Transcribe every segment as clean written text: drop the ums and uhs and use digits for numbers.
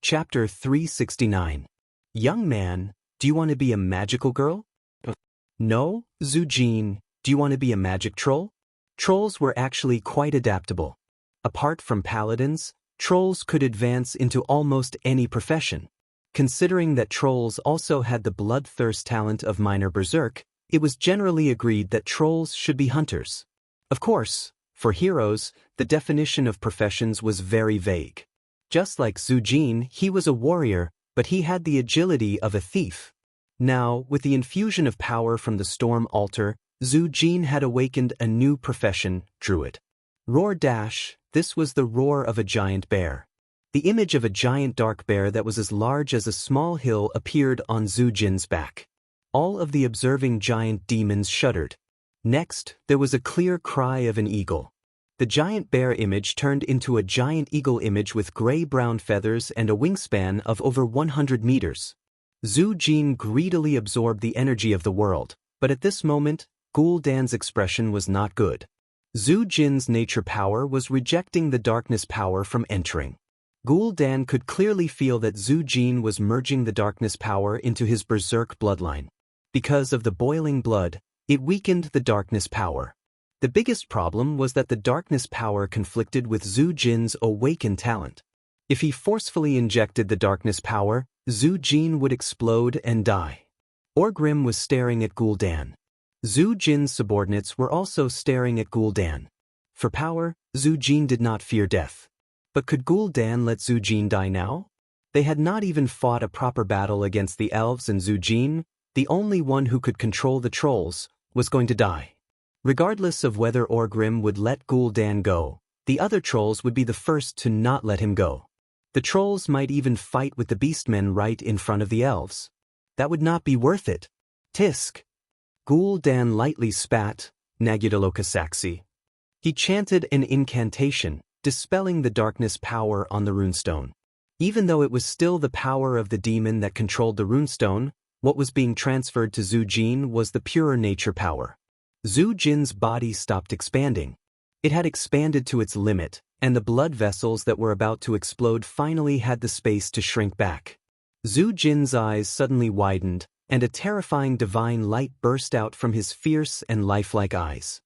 Chapter 369. Young man, do you want to be a magical girl? No, Zhu Jin, do you want to be a magic troll? Trolls were actually quite adaptable. Apart from paladins, trolls could advance into almost any profession. Considering that trolls also had the bloodthirst talent of minor berserk, it was generally agreed that trolls should be hunters. Of course, for heroes, the definition of professions was very vague. Just like Zhu Jin, he was a warrior, but he had the agility of a thief. Now, with the infusion of power from the storm altar, Zhu Jin had awakened a new profession, druid. Roar dash, this was the roar of a giant bear. The image of a giant dark bear that was as large as a small hill appeared on Zhu Jin's back. All of the observing giant demons shuddered. Next, there was a clear cry of an eagle. The giant bear image turned into a giant eagle image with gray-brown feathers and a wingspan of over 100 meters. Zhu Jin greedily absorbed the energy of the world, but at this moment, Gul'dan's expression was not good. Zhu Jin's nature power was rejecting the darkness power from entering. Gul'dan could clearly feel that Zhu Jin was merging the darkness power into his berserk bloodline. Because of the boiling blood, it weakened the darkness power. The biggest problem was that the darkness power conflicted with Zhu Jin's awakened talent. If he forcefully injected the darkness power, Zhu Jin would explode and die. Orgrim was staring at Gul'dan. Zhu Jin's subordinates were also staring at Gul'dan. For power, Zhu Jin did not fear death. But could Gul'dan let Zhu Jin die now? They had not even fought a proper battle against the elves, and Zhu Jin, the only one who could control the trolls, was going to die. Regardless of whether Orgrim would let Gul'dan go, the other trolls would be the first to not let him go. The trolls might even fight with the beastmen right in front of the elves. That would not be worth it. Tisk. Gul'dan lightly spat, Nagudalokasaksi. He chanted an incantation, dispelling the darkness power on the runestone. Even though it was still the power of the demon that controlled the runestone, what was being transferred to Zhu Jin was the purer nature power. Zhu Jin's body stopped expanding. It had expanded to its limit, and the blood vessels that were about to explode finally had the space to shrink back. Zhu Jin's eyes suddenly widened, and a terrifying divine light burst out from his fierce and lifelike eyes.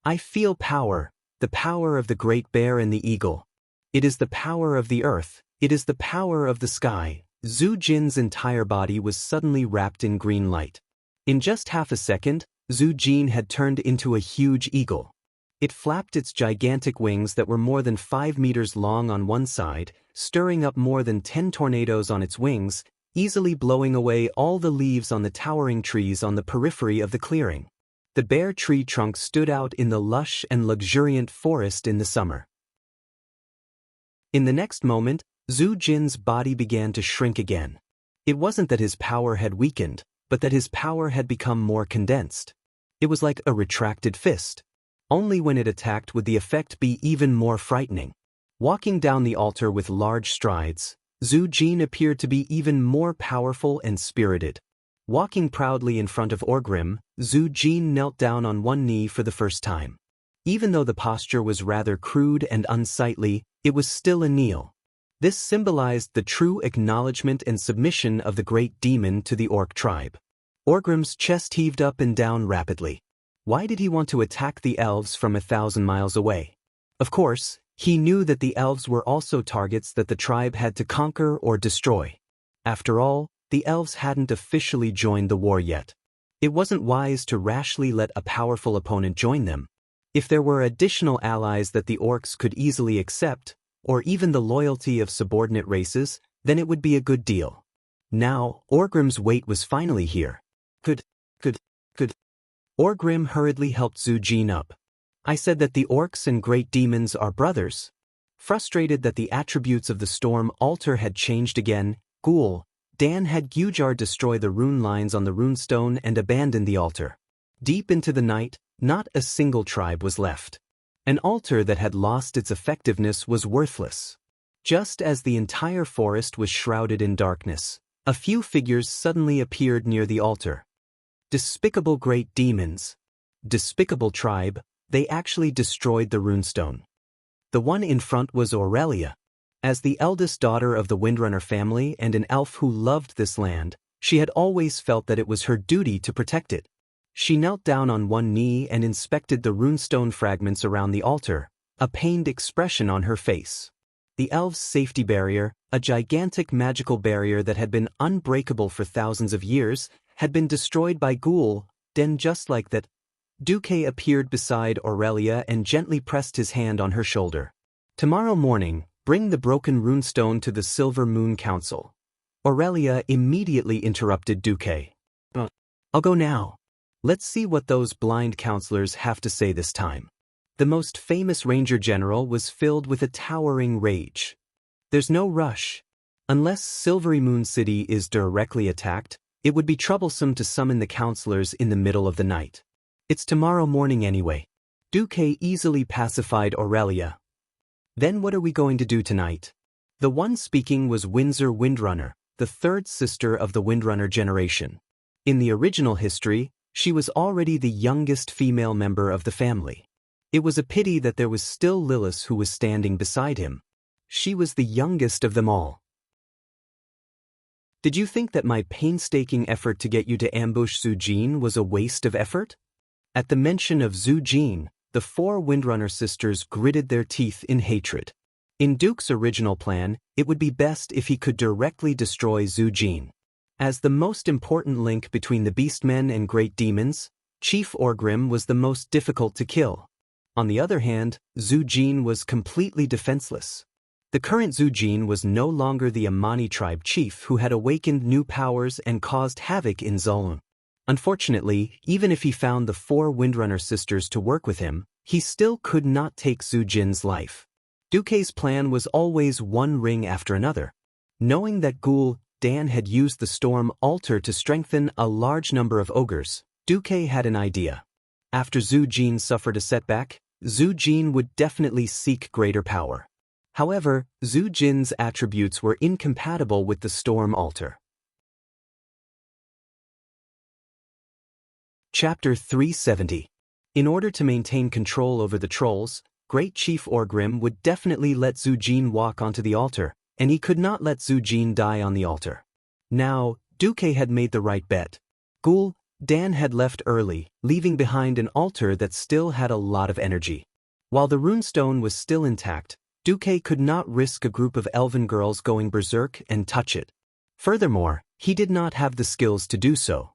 I feel power, the power of the great bear and the eagle. It is the power of the earth, it is the power of the sky. Zhu Jin's entire body was suddenly wrapped in green light. In just half a second, Zhu Jin had turned into a huge eagle. It flapped its gigantic wings that were more than 5 meters long on one side, stirring up more than 10 tornadoes on its wings, easily blowing away all the leaves on the towering trees on the periphery of the clearing. The bare tree trunk stood out in the lush and luxuriant forest in the summer. In the next moment, Zhu Jin's body began to shrink again. It wasn't that his power had weakened, but that his power had become more condensed. It was like a retracted fist. Only when it attacked would the effect be even more frightening. Walking down the altar with large strides, Zhu Jin appeared to be even more powerful and spirited. Walking proudly in front of Orgrim, Zhu Jin knelt down on one knee for the first time. Even though the posture was rather crude and unsightly, it was still a kneel. This symbolized the true acknowledgement and submission of the great demon to the orc tribe. Orgrim's chest heaved up and down rapidly. Why did he want to attack the elves from 1,000 miles away? Of course, he knew that the elves were also targets that the tribe had to conquer or destroy. After all, the elves hadn't officially joined the war yet. It wasn't wise to rashly let a powerful opponent join them. If there were additional allies that the orcs could easily accept, or even the loyalty of subordinate races, then it would be a good deal. Now, Orgrim's wait was finally here. Could. Orgrim hurriedly helped Zhu Jin up. I said that the orcs and great demons are brothers. Frustrated that the attributes of the storm altar had changed again, Gul'dan had Gujar destroy the rune lines on the runestone and abandon the altar. Deep into the night, not a single tribe was left. An altar that had lost its effectiveness was worthless. Just as the entire forest was shrouded in darkness, a few figures suddenly appeared near the altar. Despicable great demons. Despicable tribe, they actually destroyed the runestone. The one in front was Aurelia. As the eldest daughter of the Windrunner family and an elf who loved this land, she had always felt that it was her duty to protect it. She knelt down on one knee and inspected the runestone fragments around the altar, a pained expression on her face. The elves' safety barrier, a gigantic magical barrier that had been unbreakable for thousands of years, had been destroyed by Ghoul, then just like that. Duque appeared beside Aurelia and gently pressed his hand on her shoulder. Tomorrow morning, bring the broken runestone to the Silver Moon Council. Aurelia immediately interrupted Duque. I'll go now. Let's see what those blind counselors have to say this time. The most famous Ranger General was filled with a towering rage. There's no rush. Unless Silvery Moon City is directly attacked, it would be troublesome to summon the counselors in the middle of the night. It's tomorrow morning anyway. Duque easily pacified Aurelia. Then what are we going to do tonight? The one speaking was Windsor Windrunner, the third sister of the Windrunner generation. In the original history, she was already the youngest female member of the family. It was a pity that there was still Lilith who was standing beside him. She was the youngest of them all. Did you think that my painstaking effort to get you to ambush Zhu Jin was a waste of effort? At the mention of Zhu Jin, the four Windrunner sisters gritted their teeth in hatred. In Duke's original plan, it would be best if he could directly destroy Zhu Jin. As the most important link between the Beastmen and Great Demons, Chief Orgrim was the most difficult to kill. On the other hand, Zhu Jin was completely defenseless. The current Zhu Jin was no longer the Amani tribe chief who had awakened new powers and caused havoc in Zulun. Unfortunately, even if he found the four Windrunner sisters to work with him, he still could not take Zhu Jin's life. Duque's plan was always one ring after another. Knowing that Ghoul Dan had used the storm altar to strengthen a large number of ogres, Duque had an idea. After Zhu Jin suffered a setback, Zhu Jin would definitely seek greater power. However, Zhu Jin's attributes were incompatible with the storm altar. Chapter 370. In order to maintain control over the trolls, Great Chief Orgrim would definitely let Zhu Jin walk onto the altar, and he could not let Zhu Jin die on the altar. Now, Duque had made the right bet. Ghoul Dan had left early, leaving behind an altar that still had a lot of energy. While the runestone was still intact, Duque could not risk a group of elven girls going berserk and touch it. Furthermore, he did not have the skills to do so.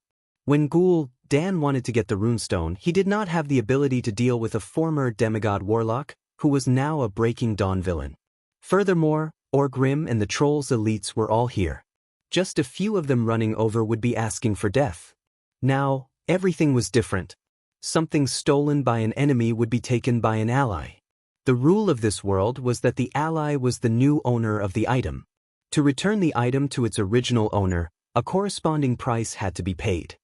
When Ghoul Dan wanted to get the runestone, he did not have the ability to deal with a former demigod warlock, who was now a Breaking Dawn villain. Furthermore, Orgrim and the trolls' elites were all here. Just a few of them running over would be asking for death. Now, everything was different. Something stolen by an enemy would be taken by an ally. The rule of this world was that the ally was the new owner of the item. To return the item to its original owner, a corresponding price had to be paid.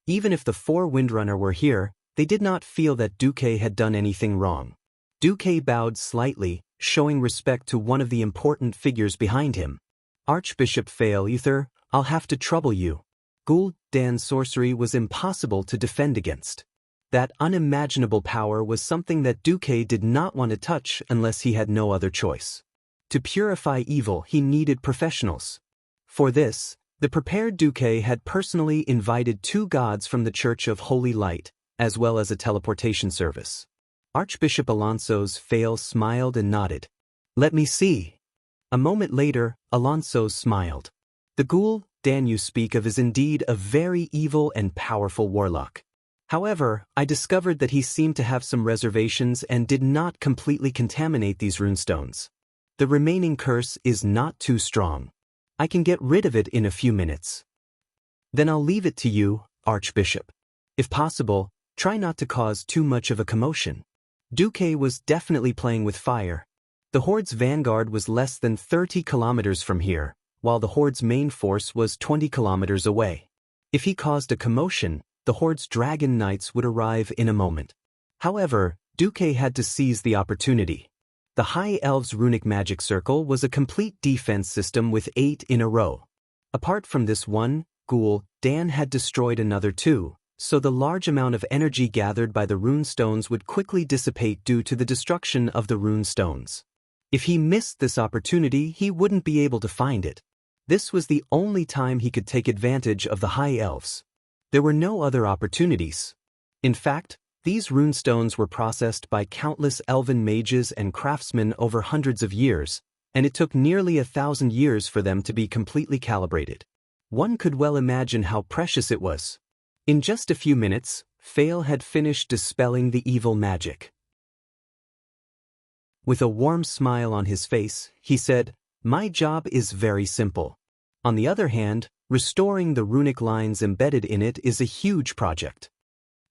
Even if the four Windrunner were here, they did not feel that Duque had done anything wrong. Duque bowed slightly, showing respect to one of the important figures behind him. Archbishop Failuther, I'll have to trouble you. Ghoul Dan's sorcery was impossible to defend against. That unimaginable power was something that Duque did not want to touch unless he had no other choice. To purify evil, he needed professionals. For this, the prepared Duque had personally invited 2 gods from the Church of Holy Light, as well as a teleportation service. Archbishop Alonso's Fail smiled and nodded. Let me see. A moment later, Alonso smiled. The Ghoul Dan you speak of is indeed a very evil and powerful warlock. However, I discovered that he seemed to have some reservations and did not completely contaminate these runestones. The remaining curse is not too strong. I can get rid of it in a few minutes. Then I'll leave it to you, Archbishop. If possible, try not to cause too much of a commotion. Duque was definitely playing with fire. The Horde's vanguard was less than 30 kilometers from here, while the Horde's main force was 20 kilometers away. If he caused a commotion, the Horde's dragon knights would arrive in a moment. However, Duque had to seize the opportunity. The High Elves' runic magic circle was a complete defense system with 8 in a row. Apart from this one, Ghoul Dan had destroyed another 2, so the large amount of energy gathered by the rune stones would quickly dissipate due to the destruction of the rune stones. If he missed this opportunity, he wouldn't be able to find it. This was the only time he could take advantage of the high elves. There were no other opportunities. In fact, these runestones were processed by countless elven mages and craftsmen over hundreds of years, and it took nearly 1,000 years for them to be completely calibrated. One could well imagine how precious it was. In just a few minutes, Fail had finished dispelling the evil magic. With a warm smile on his face, he said, "My job is very simple. On the other hand, restoring the runic lines embedded in it is a huge project."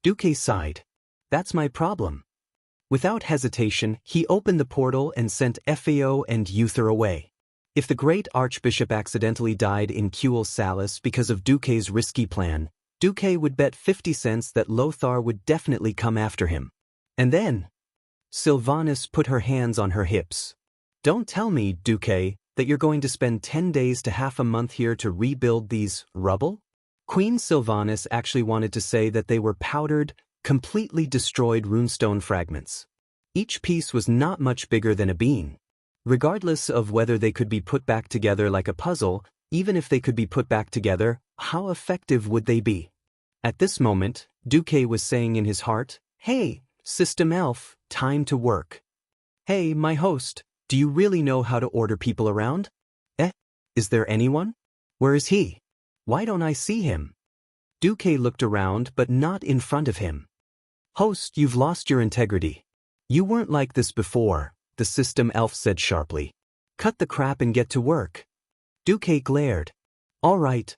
Duque sighed. "That's my problem." Without hesitation, he opened the portal and sent Fao and Uther away. If the great archbishop accidentally died in Cuel Salis because of Duque's risky plan, Duque would bet 50 cents that Lothar would definitely come after him. And then Sylvanas put her hands on her hips. "Don't tell me, Duque, that you're going to spend 10 days to half a month here to rebuild these rubble?" Queen Sylvanas actually wanted to say that they were powdered, completely destroyed runestone fragments. Each piece was not much bigger than a bean. Regardless of whether they could be put back together like a puzzle, even if they could be put back together, how effective would they be? At this moment, Duque was saying in his heart, "Hey, System Elf, time to work. Hey, my host, do you really know how to order people around? Is there anyone? Where is he? Why don't I see him?" Duque looked around but not in front of him. "Host, you've lost your integrity. You weren't like this before," the System Elf said sharply. "Cut the crap and get to work." Duque glared. "All right."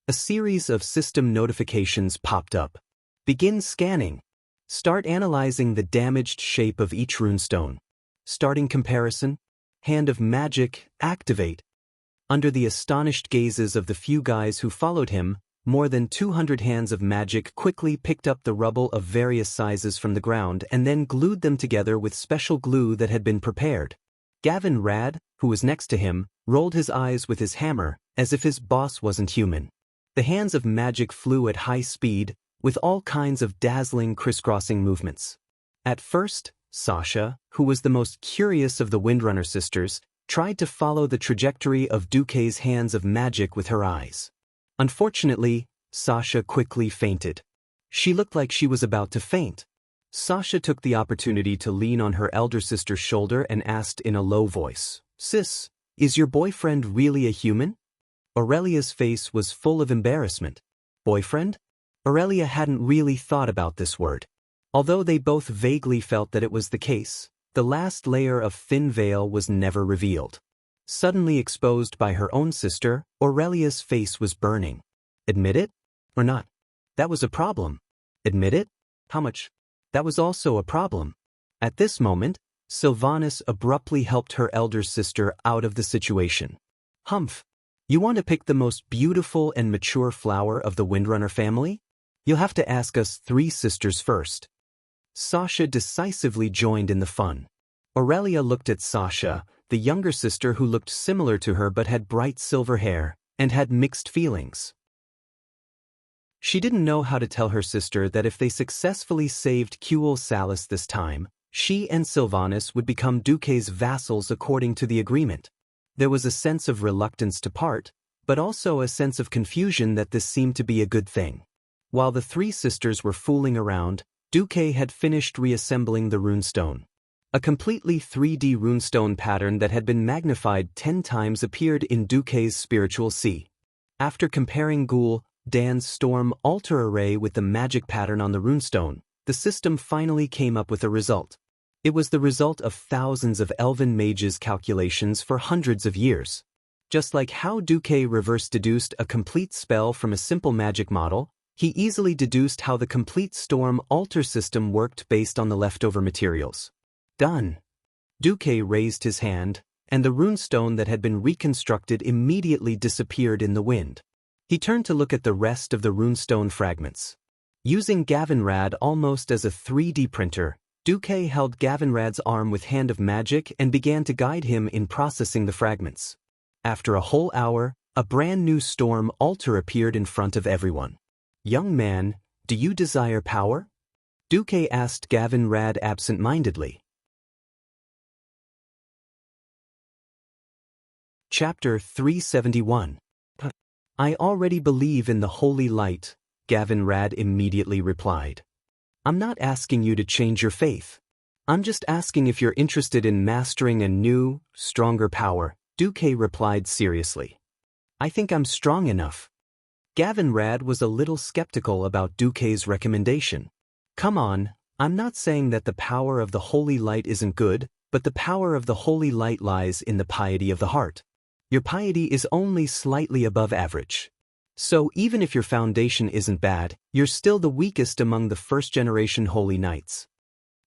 A series of system notifications popped up. "Begin scanning. Start analyzing the damaged shape of each runestone. Starting comparison. Hand of magic, activate." Under the astonished gazes of the few guys who followed him, more than 200 hands of magic quickly picked up the rubble of various sizes from the ground and then glued them together with special glue that had been prepared. Gavin Rad, who was next to him, rolled his eyes with his hammer, as if his boss wasn't human. The hands of magic flew at high speed, with all kinds of dazzling crisscrossing movements. At first, Sasha, who was the most curious of the Windrunner sisters, tried to follow the trajectory of Duque's hands of magic with her eyes. Unfortunately, Sasha quickly fainted. She looked like she was about to faint. Sasha took the opportunity to lean on her elder sister's shoulder and asked in a low voice, "Sis, is your boyfriend really a human?" Aurelia's face was full of embarrassment. Boyfriend? Aurelia hadn't really thought about this word. Although they both vaguely felt that it was the case, the last layer of thin veil was never revealed. Suddenly exposed by her own sister, Aurelia's face was burning. Admit it? Or not? That was a problem. Admit it? How much? That was also a problem. At this moment, Sylvanas abruptly helped her elder sister out of the situation. "Humph. You want to pick the most beautiful and mature flower of the Windrunner family? You'll have to ask us 3 sisters first." Sasha decisively joined in the fun. Aurelia looked at Sasha, the younger sister who looked similar to her but had bright silver hair, and had mixed feelings. She didn't know how to tell her sister that if they successfully saved Cuel Salis this time, she and Sylvanas would become Duque's vassals according to the agreement. There was a sense of reluctance to part, but also a sense of confusion that this seemed to be a good thing. While the 3 sisters were fooling around, Duque had finished reassembling the runestone. A completely 3D runestone pattern that had been magnified 10 times appeared in Duque's spiritual sea. After comparing Ghoul Dan's storm altar array with the magic pattern on the runestone, the system finally came up with a result. It was the result of thousands of elven mages' calculations for hundreds of years. Just like how Duque reverse-deduced a complete spell from a simple magic model, he easily deduced how the complete storm altar system worked based on the leftover materials. Done. Duque raised his hand, and the runestone that had been reconstructed immediately disappeared in the wind. He turned to look at the rest of the runestone fragments. Using Gavinrad almost as a 3D printer, Duque held Gavinrad's arm with Hand of Magic and began to guide him in processing the fragments. After a whole hour, a brand new storm altar appeared in front of everyone. "Young man, do you desire power?" Duque asked Gavinrad absent-mindedly. Chapter 371. I already believe in the holy light, Gavin Rad immediately replied. I'm not asking you to change your faith. I'm just asking if you're interested in mastering a new, stronger power, Duque replied seriously. I think I'm strong enough. Gavin Rad was a little skeptical about Duque's recommendation. Come on, I'm not saying that the power of the holy light isn't good, but the power of the holy light lies in the piety of the heart. Your piety is only slightly above average. So even if your foundation isn't bad, you're still the weakest among the first-generation holy knights.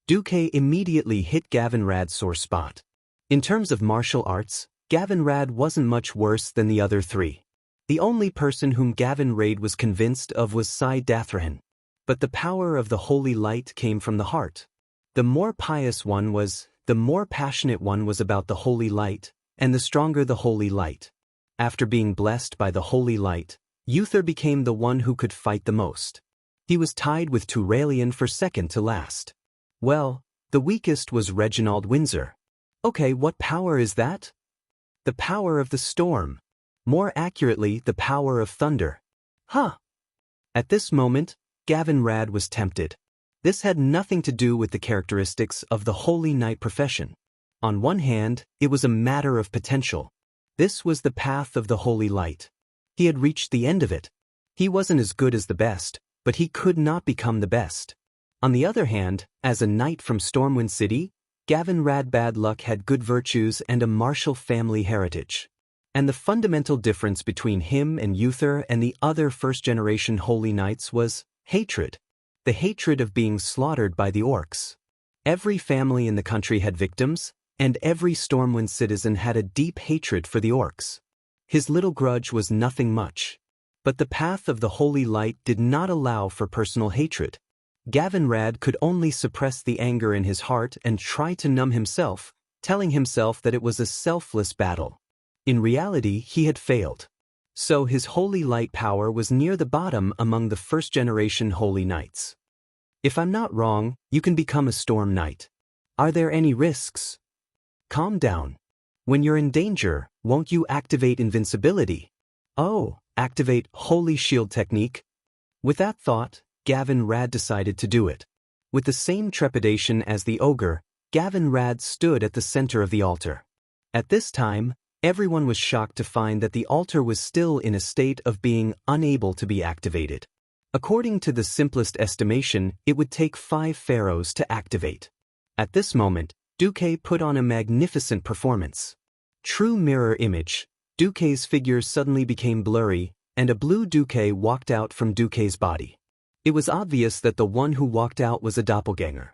Duque immediately hit Gavin Rad's sore spot. In terms of martial arts, Gavin Rad wasn't much worse than the other three. The only person whom Gavin Rad was convinced of was Sai Dathrahan. But the power of the holy light came from the heart. The more pious one was, the more passionate one was about the holy light, and the stronger the holy light. After being blessed by the holy light, Uther became the one who could fight the most. He was tied with Turalian for second to last. Well, the weakest was Reginald Windsor. Okay, what power is that? The power of the storm. More accurately, the power of thunder. Huh. At this moment, Gavin Rad was tempted. This had nothing to do with the characteristics of the holy knight profession. On one hand, it was a matter of potential. This was the path of the holy light. He had reached the end of it. He wasn't as good as the best, but he could not become the best. On the other hand, as a knight from Stormwind City, Gavin Rad Bad Luck had good virtues and a martial family heritage. And the fundamental difference between him and Uther and the other first-generation holy knights was hatred. The hatred of being slaughtered by the orcs. Every family in the country had victims, and every Stormwind citizen had a deep hatred for the orcs. His little grudge was nothing much. But the path of the holy light did not allow for personal hatred. Gavin Rad could only suppress the anger in his heart and try to numb himself, telling himself that it was a selfless battle. In reality, he had failed. So his holy light power was near the bottom among the first-generation holy knights. If I'm not wrong, you can become a storm knight. Are there any risks? Calm down. When you're in danger, won't you activate invincibility? Oh, activate Holy Shield technique? With that thought, Gavin Rad decided to do it. With the same trepidation as the ogre, Gavin Rad stood at the center of the altar. At this time, everyone was shocked to find that the altar was still in a state of being unable to be activated. According to the simplest estimation, it would take 5 pharaohs to activate. At this moment, Duque put on a magnificent performance. True mirror image, Duque's figure suddenly became blurry, and a blue Duque walked out from Duque's body. It was obvious that the one who walked out was a doppelganger.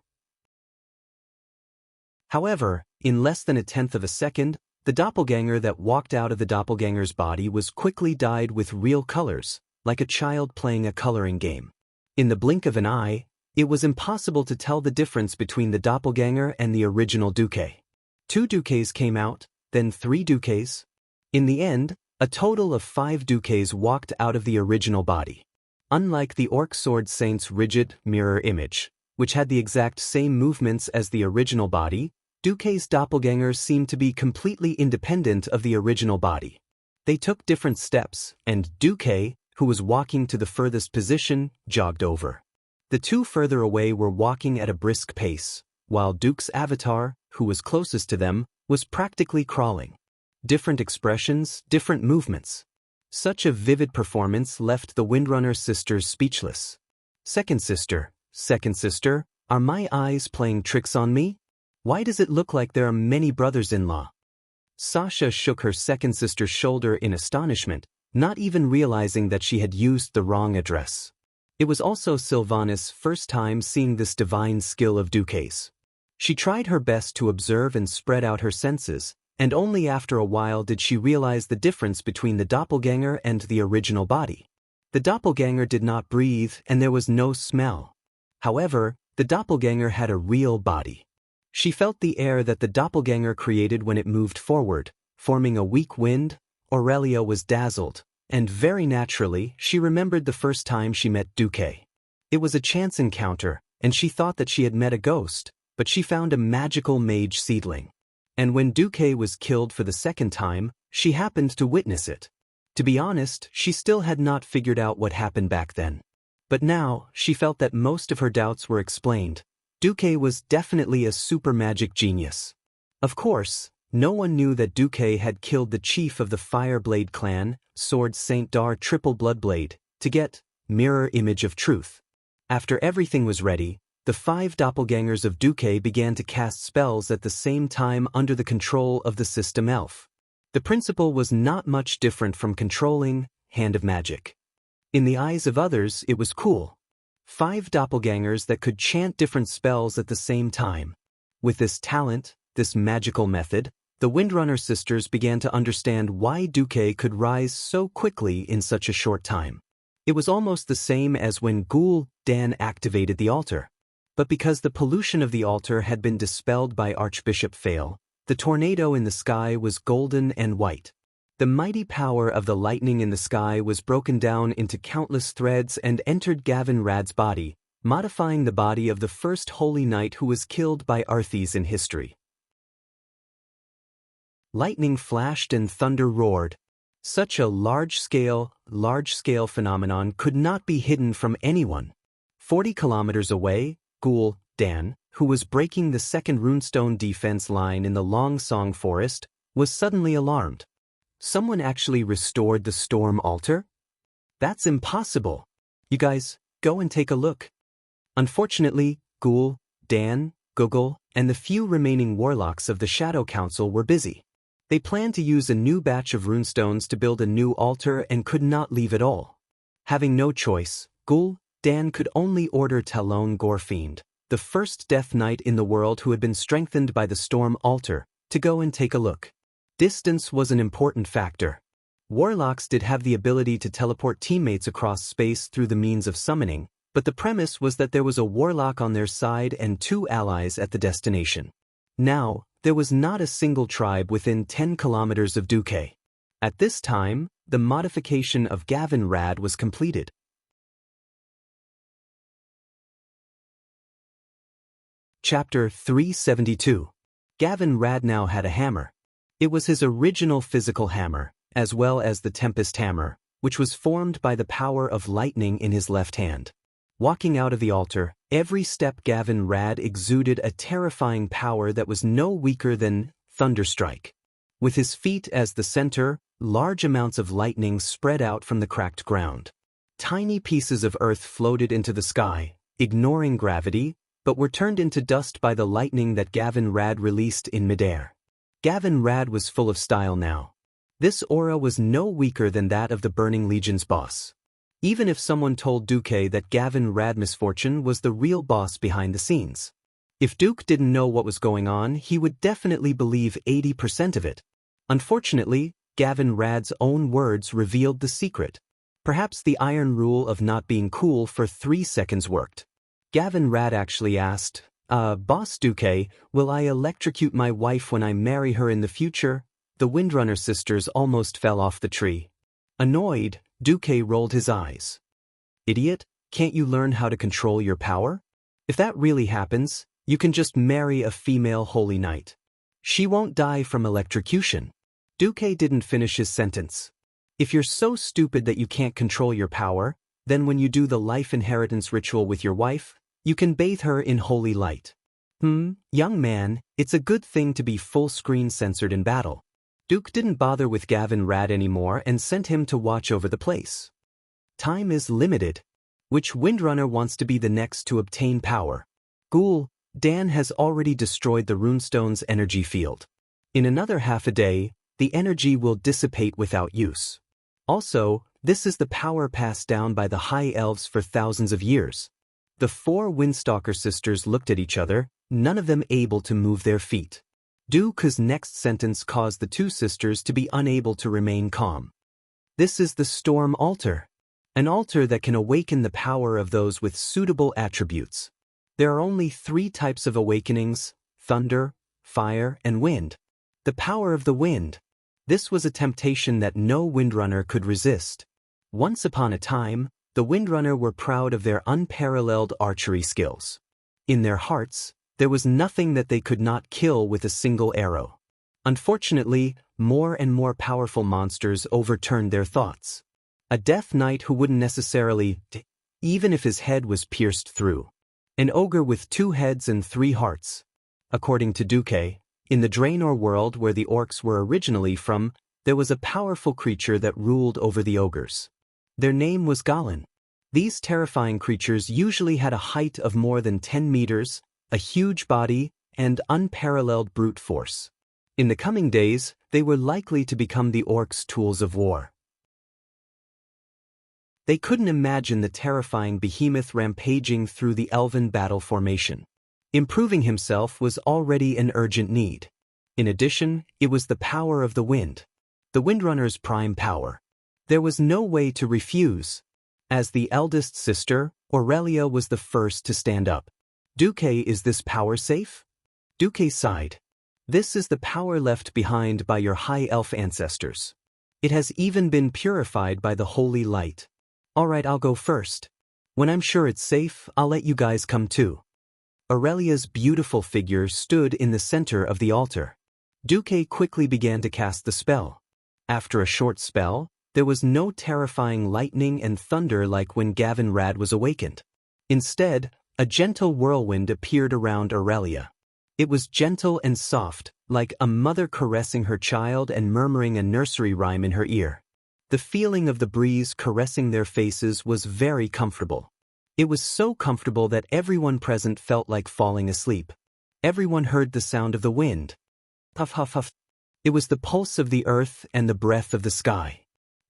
However, in less than a tenth of a second, the doppelganger that walked out of the doppelganger's body was quickly dyed with real colors, like a child playing a coloring game. In the blink of an eye, it was impossible to tell the difference between the doppelganger and the original Duque. 2 Duques came out, then 3 Duques. In the end, a total of 5 Duques walked out of the original body. Unlike the Orc Sword Saint's rigid mirror image, which had the exact same movements as the original body, Duque's doppelganger seemed to be completely independent of the original body. They took different steps, and Duque, who was walking to the furthest position, jogged over. The 2 further away were walking at a brisk pace, while Duke's avatar, who was closest to them, was practically crawling. Different expressions, different movements. Such a vivid performance left the Windrunner sisters speechless. Second sister, are my eyes playing tricks on me? Why does it look like there are many brothers-in-law? Sasha shook her second sister's shoulder in astonishment, not even realizing that she had used the wrong address. It was also Sylvana's first time seeing this divine skill of Duque's. She tried her best to observe and spread out her senses, and only after a while did she realize the difference between the doppelganger and the original body. The doppelganger did not breathe and there was no smell. However, the doppelganger had a real body. She felt the air that the doppelganger created when it moved forward, forming a weak wind. Aurelia was dazzled, and very naturally, she remembered the first time she met Duque. It was a chance encounter, and she thought that she had met a ghost, but she found a magical mage seedling. And when Duque was killed for the second time, she happened to witness it. To be honest, she still had not figured out what happened back then. But now, she felt that most of her doubts were explained. Duque was definitely a super magic genius. Of course, no one knew that Duque had killed the chief of the Fireblade clan, Sword Saint Dar Triple Bloodblade, to get mirror image of truth. After everything was ready, the 5 doppelgangers of Duque began to cast spells at the same time under the control of the system elf. The principle was not much different from controlling Hand of Magic. In the eyes of others, it was cool. 5 doppelgangers that could chant different spells at the same time. With this talent, this magical method, the Windrunner sisters began to understand why Duque could rise so quickly in such a short time. It was almost the same as when Ghoul Dan activated the altar. But because the pollution of the altar had been dispelled by Archbishop Fail, the tornado in the sky was golden and white. The mighty power of the lightning in the sky was broken down into countless threads and entered Gavin Rad's body, modifying the body of the first Holy Knight who was killed by Arthes in history. Lightning flashed and thunder roared. Such a large-scale phenomenon could not be hidden from anyone. 40 kilometers away, Ghoul Dan, who was breaking the second runestone defense line in the Long Song Forest, was suddenly alarmed. Someone actually restored the storm altar? That's impossible. You guys, go and take a look. Unfortunately, Ghoul, Dan, Google, and the few remaining warlocks of the Shadow Council were busy. They planned to use a new batch of runestones to build a new altar and could not leave at all. Having no choice, Ghoul Dan could only order Talon Gorfiend, the first Death Knight in the world who had been strengthened by the Storm Altar, to go and take a look. Distance was an important factor. Warlocks did have the ability to teleport teammates across space through the means of summoning, but the premise was that there was a warlock on their side and 2 allies at the destination. Now, there was not a single tribe within 10 kilometers of Duque. At this time, the modification of Gavin Rad was completed. Chapter 372. Gavin Rad now had a hammer. It was his original physical hammer, as well as the Tempest hammer, which was formed by the power of lightning in his left hand. Walking out of the altar, every step Gavin Rad exuded a terrifying power that was no weaker than Thunderstrike. With his feet as the center, large amounts of lightning spread out from the cracked ground. Tiny pieces of earth floated into the sky, ignoring gravity, but were turned into dust by the lightning that Gavin Rad released in midair. Gavin Rad was full of style now. This aura was no weaker than that of the Burning Legion's boss. Even if someone told Duque that Gavin Rad Misfortune was the real boss behind the scenes. If Duke didn't know what was going on, he would definitely believe 80% of it. Unfortunately, Gavin Rad's own words revealed the secret. Perhaps the iron rule of not being cool for 3 seconds worked. Gavin Rad actually asked, Boss Duque, will I electrocute my wife when I marry her in the future? The Windrunner sisters almost fell off the tree. Annoyed, Duque rolled his eyes. Idiot, can't you learn how to control your power? If that really happens, you can just marry a female holy knight. She won't die from electrocution. Duque didn't finish his sentence. If you're so stupid that you can't control your power, then when you do the life inheritance ritual with your wife, you can bathe her in holy light. Young man, it's a good thing to be full screen censored in battle. Duke didn't bother with Gavin Rad anymore and sent him to watch over the place. Time is limited. Which Windrunner wants to be the next to obtain power? Ghoul, Dan has already destroyed the runestone's energy field. In another half a day, the energy will dissipate without use. Also, this is the power passed down by the High Elves for thousands of years. The 4 Windstalker sisters looked at each other, none of them able to move their feet. Duke's next sentence caused the 2 sisters to be unable to remain calm. This is the Storm Altar. An altar that can awaken the power of those with suitable attributes. There are only 3 types of awakenings: thunder, fire, and wind. The power of the wind. This was a temptation that no Windrunner could resist. Once upon a time, the Windrunner were proud of their unparalleled archery skills. In their hearts, there was nothing that they could not kill with a single arrow. Unfortunately, more and more powerful monsters overturned their thoughts. A death knight who wouldn't necessarily, even if his head was pierced through. An ogre with 2 heads and 3 hearts. According to Duque, in the Draenor world where the orcs were originally from, there was a powerful creature that ruled over the ogres. Their name was Galin. These terrifying creatures usually had a height of more than 10 meters, a huge body, and unparalleled brute force. In the coming days, they were likely to become the orcs' tools of war. They couldn't imagine the terrifying behemoth rampaging through the elven battle formation. Improving himself was already an urgent need. In addition, it was the power of the wind. The Windrunner's prime power. There was no way to refuse. As the eldest sister, Aurelia was the first to stand up. Duque, is this power safe? Duque sighed. This is the power left behind by your high elf ancestors. It has even been purified by the holy light. Alright, I'll go first. When I'm sure it's safe, I'll let you guys come too. Aurelia's beautiful figure stood in the center of the altar. Duque quickly began to cast the spell. After a short spell, there was no terrifying lightning and thunder like when Gavin Rad was awakened. Instead, a gentle whirlwind appeared around Aurelia. It was gentle and soft, like a mother caressing her child and murmuring a nursery rhyme in her ear. The feeling of the breeze caressing their faces was very comfortable. It was so comfortable that everyone present felt like falling asleep. Everyone heard the sound of the wind. Puff, puff, puff. It was the pulse of the earth and the breath of the sky.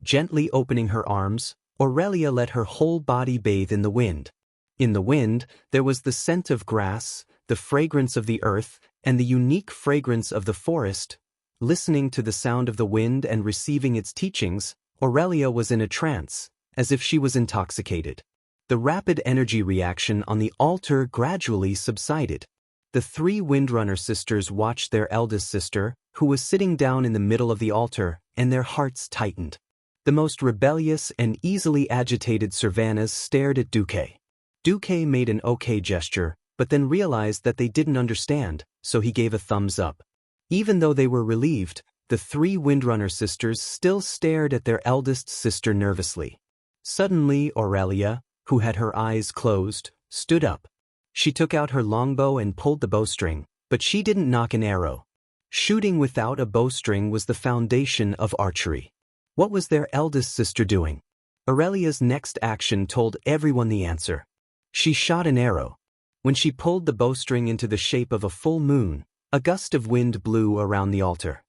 Gently opening her arms, Aurelia let her whole body bathe in the wind. In the wind, there was the scent of grass, the fragrance of the earth, and the unique fragrance of the forest. Listening to the sound of the wind and receiving its teachings, Aurelia was in a trance, as if she was intoxicated. The rapid energy reaction on the altar gradually subsided. The 3 Windrunner sisters watched their eldest sister, who was sitting down in the middle of the altar, and their hearts tightened. The most rebellious and easily agitated Servanas stared at Duque. Duque made an okay gesture, but then realized that they didn't understand, so he gave a thumbs up. Even though they were relieved, the 3 Windrunner sisters still stared at their eldest sister nervously. Suddenly, Aurelia, who had her eyes closed, stood up. She took out her longbow and pulled the bowstring, but she didn't nock an arrow. Shooting without a bowstring was the foundation of archery. What was their eldest sister doing? Aurelia's next action told everyone the answer. She shot an arrow. When she pulled the bowstring into the shape of a full moon, a gust of wind blew around the altar.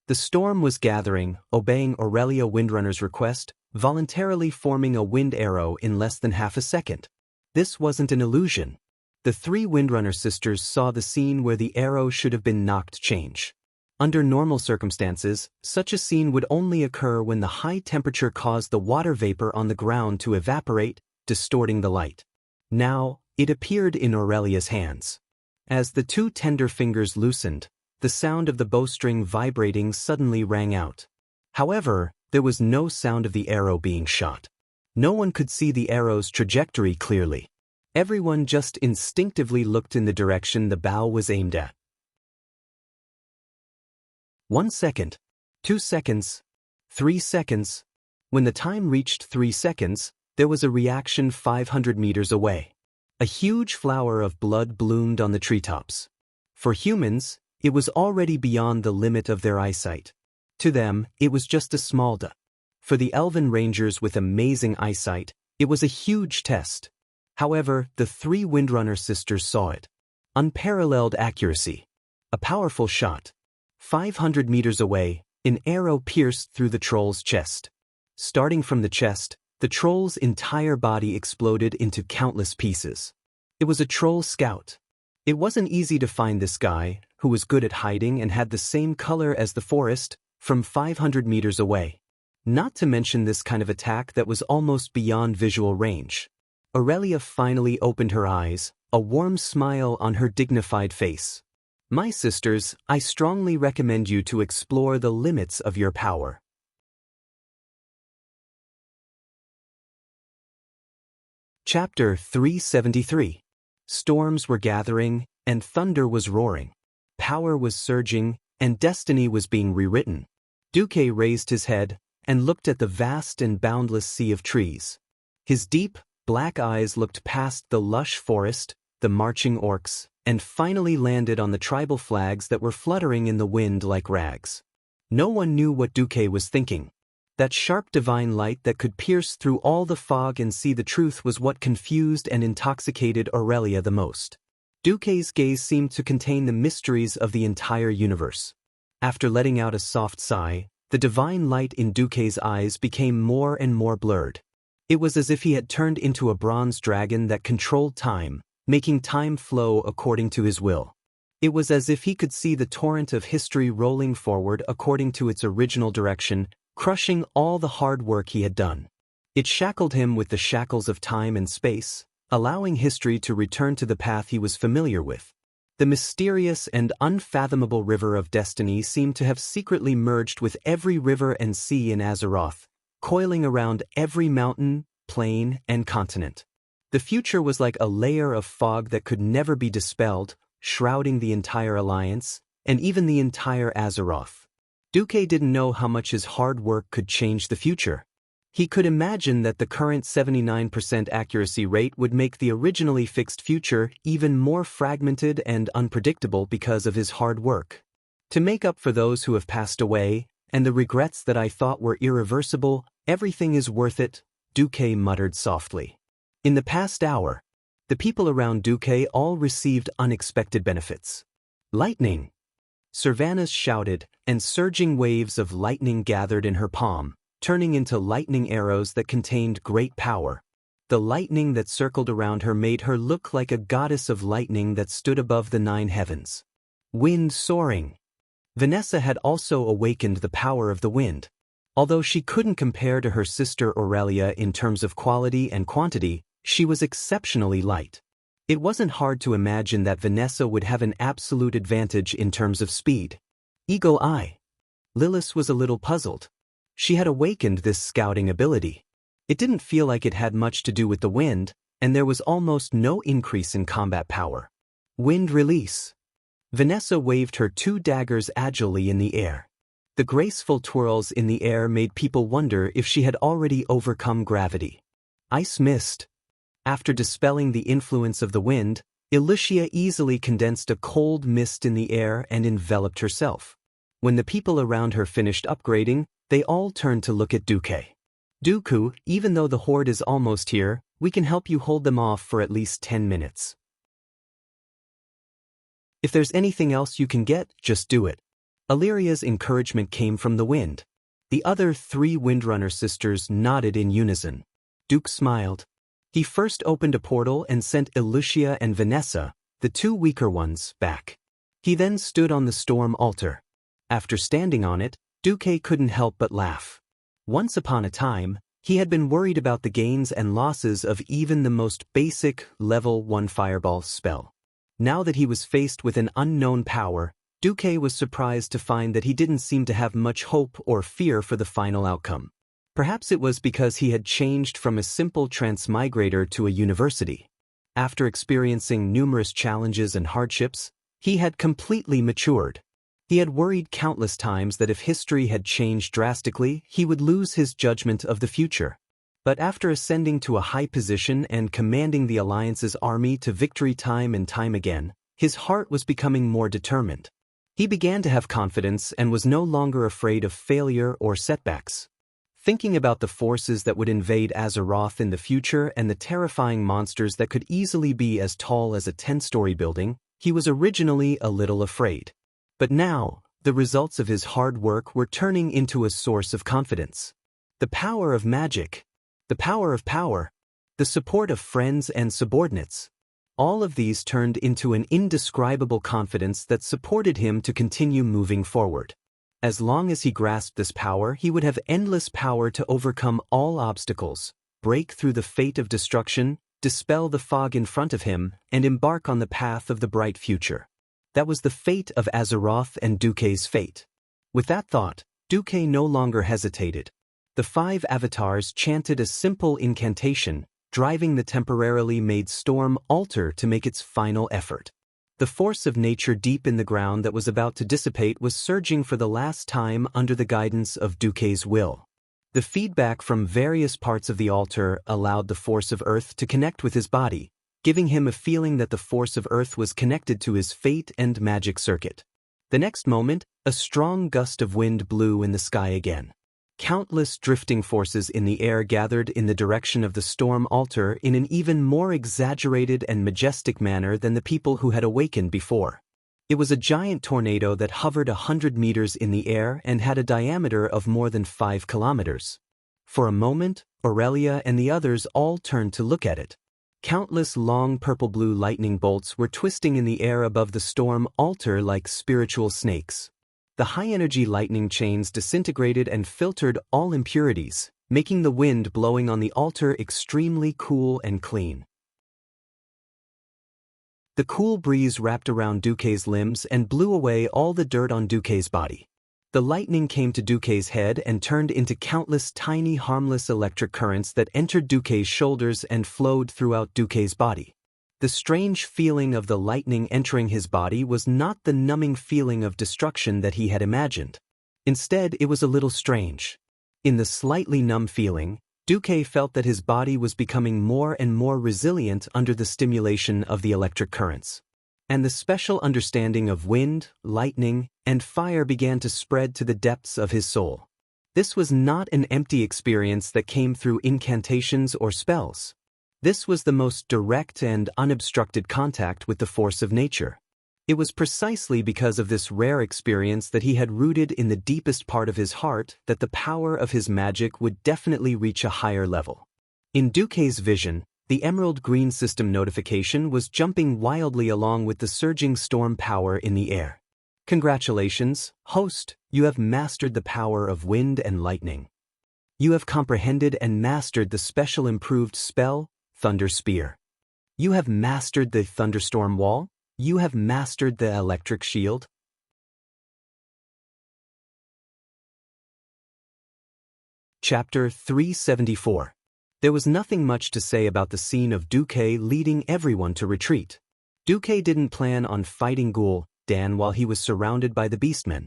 The storm was gathering, obeying Aurelia Windrunner's request, voluntarily forming a wind arrow in less than half a second. This wasn't an illusion. The 3 Windrunner sisters saw the scene where the arrow should have been knocked change. Under normal circumstances, such a scene would only occur when the high temperature caused the water vapor on the ground to evaporate, distorting the light. Now, it appeared in Aurelia's hands. As the 2 tender fingers loosened, the sound of the bowstring vibrating suddenly rang out. However, there was no sound of the arrow being shot. No one could see the arrow's trajectory clearly. Everyone just instinctively looked in the direction the bow was aimed at. 1 second, 2 seconds, 3 seconds. When the time reached 3 seconds, there was a reaction 500 meters away. A huge flower of blood bloomed on the treetops. For humans, it was already beyond the limit of their eyesight. To them, it was just a small dot. For the elven rangers with amazing eyesight, it was a huge test. However, the 3 Windrunner sisters saw it. Unparalleled accuracy. A powerful shot. 500 meters away, an arrow pierced through the troll's chest. Starting from the chest, the troll's entire body exploded into countless pieces. It was a troll scout. It wasn't easy to find this guy, who was good at hiding and had the same color as the forest, from 500 meters away. Not to mention this kind of attack that was almost beyond visual range. Aurelia finally opened her eyes, a warm smile on her dignified face. My sisters, I strongly recommend you to explore the limits of your power. Chapter 373. Storms were gathering, and thunder was roaring. Power was surging, and destiny was being rewritten. Duque raised his head and looked at the vast and boundless sea of trees. His deep, black eyes looked past the lush forest, the marching orcs, and finally landed on the tribal flags that were fluttering in the wind like rags. No one knew what Duque was thinking. That sharp divine light that could pierce through all the fog and see the truth was what confused and intoxicated Aurelia the most. Duque's gaze seemed to contain the mysteries of the entire universe. After letting out a soft sigh, the divine light in Duque's eyes became more and more blurred. It was as if he had turned into a bronze dragon that controlled time, making time flow according to his will. It was as if he could see the torrent of history rolling forward according to its original direction, crushing all the hard work he had done. It shackled him with the shackles of time and space, allowing history to return to the path he was familiar with. The mysterious and unfathomable river of destiny seemed to have secretly merged with every river and sea in Azeroth, coiling around every mountain, plain, and continent. The future was like a layer of fog that could never be dispelled, shrouding the entire Alliance, and even the entire Azeroth. Duque didn't know how much his hard work could change the future. He could imagine that the current 79% accuracy rate would make the originally fixed future even more fragmented and unpredictable because of his hard work. To make up for those who have passed away, and the regrets that I thought were irreversible, everything is worth it, Duque muttered softly. In the past hour, the people around Duque all received unexpected benefits. Lightning! Servanas shouted, and surging waves of lightning gathered in her palm, turning into lightning arrows that contained great power. The lightning that circled around her made her look like a goddess of lightning that stood above the 9 heavens. Wind soaring! Vanessa had also awakened the power of the wind. Although she couldn't compare to her sister Aurelia in terms of quality and quantity, she was exceptionally light. It wasn't hard to imagine that Vanessa would have an absolute advantage in terms of speed. Eagle Eye. Lilith was a little puzzled. She had awakened this scouting ability. It didn't feel like it had much to do with the wind, and there was almost no increase in combat power. Wind release. Vanessa waved her 2 daggers agilely in the air. The graceful twirls in the air made people wonder if she had already overcome gravity. Ice mist. After dispelling the influence of the wind, Ilicia easily condensed a cold mist in the air and enveloped herself. When the people around her finished upgrading, they all turned to look at Duque. Dooku, even though the horde is almost here, we can help you hold them off for at least 10 minutes. If there's anything else you can get, just do it. Illyria's encouragement came from the wind. The other 3 Windrunner sisters nodded in unison. Duke smiled. He first opened a portal and sent Ilicia and Vanessa, the 2 weaker ones, back. He then stood on the storm altar. After standing on it, Duque couldn't help but laugh. Once upon a time, he had been worried about the gains and losses of even the most basic level 1 fireball spell. Now that he was faced with an unknown power, Duque was surprised to find that he didn't seem to have much hope or fear for the final outcome. Perhaps it was because he had changed from a simple transmigrator to a university. After experiencing numerous challenges and hardships, he had completely matured. He had worried countless times that if history had changed drastically, he would lose his judgment of the future. But after ascending to a high position and commanding the Alliance's army to victory time and time again, his heart was becoming more determined. He began to have confidence and was no longer afraid of failure or setbacks. Thinking about the forces that would invade Azeroth in the future and the terrifying monsters that could easily be as tall as a 10-story building, he was originally a little afraid. But now, the results of his hard work were turning into a source of confidence. The power of magic, the power of power, the support of friends and subordinates. All of these turned into an indescribable confidence that supported him to continue moving forward. As long as he grasped this power, he would have endless power to overcome all obstacles, break through the fate of destruction, dispel the fog in front of him, and embark on the path of the bright future. That was the fate of Azeroth and Duque's fate. With that thought, Duque no longer hesitated. The 5 avatars chanted a simple incantation, driving the temporarily made storm altar to make its final effort. The force of nature deep in the ground that was about to dissipate was surging for the last time under the guidance of Duque's will. The feedback from various parts of the altar allowed the force of earth to connect with his body, giving him a feeling that the force of earth was connected to his fate and magic circuit. The next moment, a strong gust of wind blew in the sky again. Countless drifting forces in the air gathered in the direction of the storm altar in an even more exaggerated and majestic manner than the people who had awakened before. It was a giant tornado that hovered 100 meters in the air and had a diameter of more than 5 kilometers. For a moment, Aurelia and the others all turned to look at it. Countless long purple-blue lightning bolts were twisting in the air above the storm altar like spiritual snakes. The high-energy lightning chains disintegrated and filtered all impurities, making the wind blowing on the altar extremely cool and clean. The cool breeze wrapped around Duque's limbs and blew away all the dirt on Duque's body. The lightning came to Duque's head and turned into countless tiny harmless electric currents that entered Duque's shoulders and flowed throughout Duque's body. The strange feeling of the lightning entering his body was not the numbing feeling of destruction that he had imagined. Instead, it was a little strange. In the slightly numb feeling, Duque felt that his body was becoming more and more resilient under the stimulation of the electric currents. And the special understanding of wind, lightning, and fire began to spread to the depths of his soul. This was not an empty experience that came through incantations or spells. This was the most direct and unobstructed contact with the force of nature. It was precisely because of this rare experience that he had rooted in the deepest part of his heart that the power of his magic would definitely reach a higher level. In Duque's vision, the emerald green system notification was jumping wildly along with the surging storm power in the air. Congratulations, host, you have mastered the power of wind and lightning. You have comprehended and mastered the special improved spell, Thunder Spear. You have mastered the thunderstorm wall. You have mastered the electric shield. Chapter 374. There was nothing much to say about the scene of Duque leading everyone to retreat. Duque didn't plan on fighting Ghoul Dan while he was surrounded by the beastmen.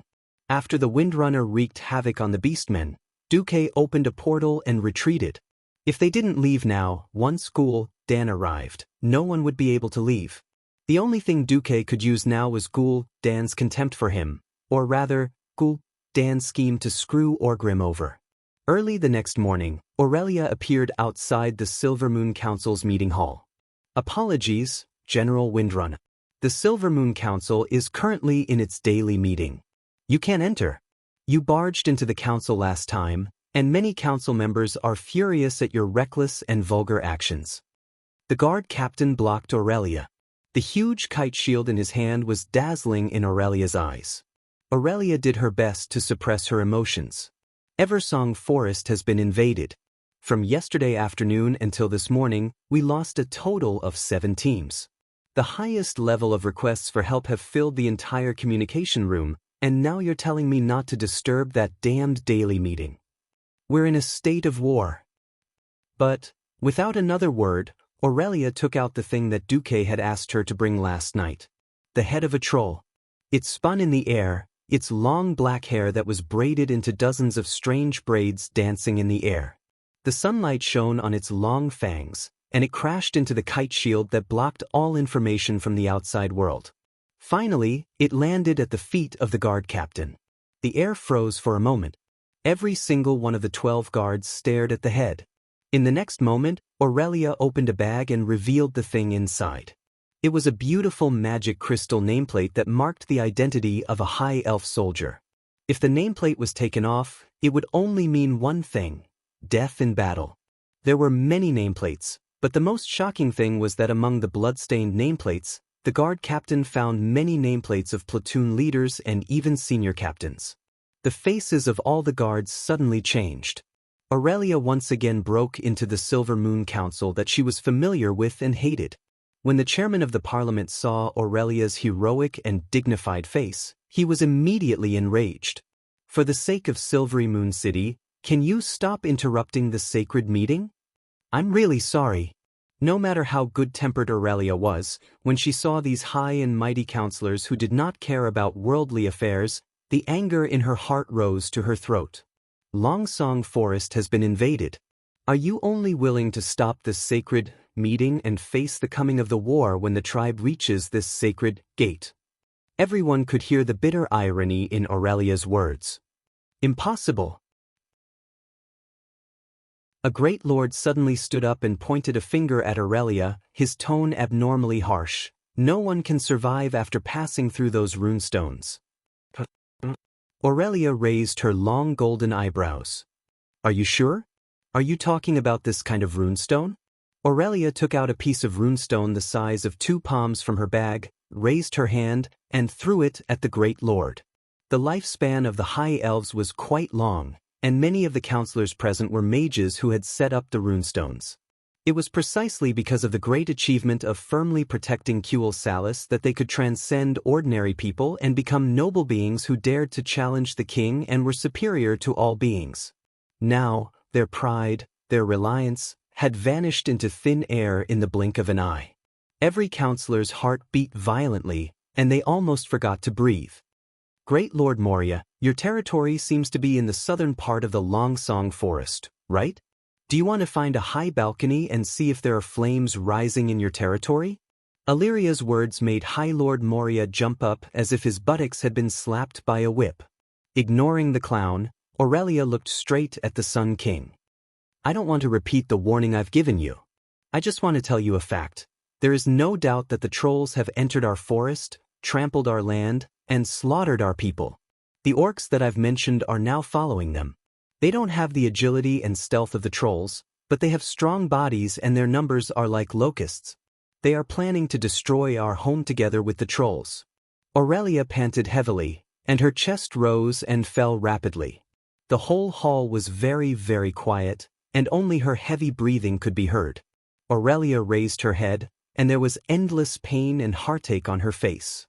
After the Windrunner wreaked havoc on the beastmen, Duque opened a portal and retreated. If they didn't leave now, once Ghoul Dan arrived, no one would be able to leave. The only thing Duque could use now was Ghoul Dan's contempt for him, or rather, Ghoul Dan's scheme to screw Orgrim over. Early the next morning, Aurelia appeared outside the Silver Moon Council's meeting hall. Apologies, General Windrunner. The Silver Moon Council is currently in its daily meeting. You can't enter. You barged into the council last time, and many council members are furious at your reckless and vulgar actions. The guard captain blocked Aurelia. The huge kite shield in his hand was dazzling in Aurelia's eyes. Aurelia did her best to suppress her emotions. Eversong Forest has been invaded. From yesterday afternoon until this morning, we lost a total of 7 teams. The highest level of requests for help have filled the entire communication room, and now you're telling me not to disturb that damned daily meeting. We're in a state of war. But, without another word, Aurelia took out the thing that Duque had asked her to bring last night. The head of a troll. It spun in the air, its long black hair that was braided into dozens of strange braids dancing in the air. The sunlight shone on its long fangs, and it crashed into the kite shield that blocked all information from the outside world. Finally, it landed at the feet of the guard captain. The air froze for a moment. Every single one of the 12 guards stared at the head. In the next moment, Aurelia opened a bag and revealed the thing inside. It was a beautiful magic crystal nameplate that marked the identity of a high elf soldier. If the nameplate was taken off, it would only mean one thing: death in battle. There were many nameplates, but the most shocking thing was that among the blood-stained nameplates, the guard captain found many nameplates of platoon leaders and even senior captains. The faces of all the guards suddenly changed. Aurelia once again broke into the Silver Moon Council that she was familiar with and hated. When the chairman of the parliament saw Aurelia's heroic and dignified face, he was immediately enraged. For the sake of Silvery Moon City, can you stop interrupting the sacred meeting? I'm really sorry. No matter how good-tempered Aurelia was, when she saw these high and mighty counselors who did not care about worldly affairs, the anger in her heart rose to her throat. Longsong Forest has been invaded. Are you only willing to stop this sacred meeting and face the coming of the war when the tribe reaches this sacred gate? Everyone could hear the bitter irony in Aurelia's words. Impossible. A great lord suddenly stood up and pointed a finger at Aurelia, his tone abnormally harsh. No one can survive after passing through those runestones. Aurelia raised her long golden eyebrows. Are you sure? Are you talking about this kind of runestone? Aurelia took out a piece of runestone the size of 2 palms from her bag, raised her hand, and threw it at the great lord. The lifespan of the high elves was quite long, and many of the counselors present were mages who had set up the runestones. It was precisely because of the great achievement of firmly protecting Kuel Salis that they could transcend ordinary people and become noble beings who dared to challenge the king and were superior to all beings. Now, their pride, their reliance, had vanished into thin air in the blink of an eye. Every counselor's heart beat violently, and they almost forgot to breathe. Great Lord Moria, your territory seems to be in the southern part of the Longsong Forest, right? Do you want to find a high balcony and see if there are flames rising in your territory? Illyria's words made High Lord Moria jump up as if his buttocks had been slapped by a whip. Ignoring the clown, Aurelia looked straight at the Sun King. I don't want to repeat the warning I've given you. I just want to tell you a fact. There is no doubt that the trolls have entered our forest, trampled our land, and slaughtered our people. The orcs that I've mentioned are now following them. They don't have the agility and stealth of the trolls, but they have strong bodies and their numbers are like locusts. They are planning to destroy our home together with the trolls. Aurelia panted heavily, and her chest rose and fell rapidly. The whole hall was very, very quiet, and only her heavy breathing could be heard. Aurelia raised her head, and there was endless pain and heartache on her face.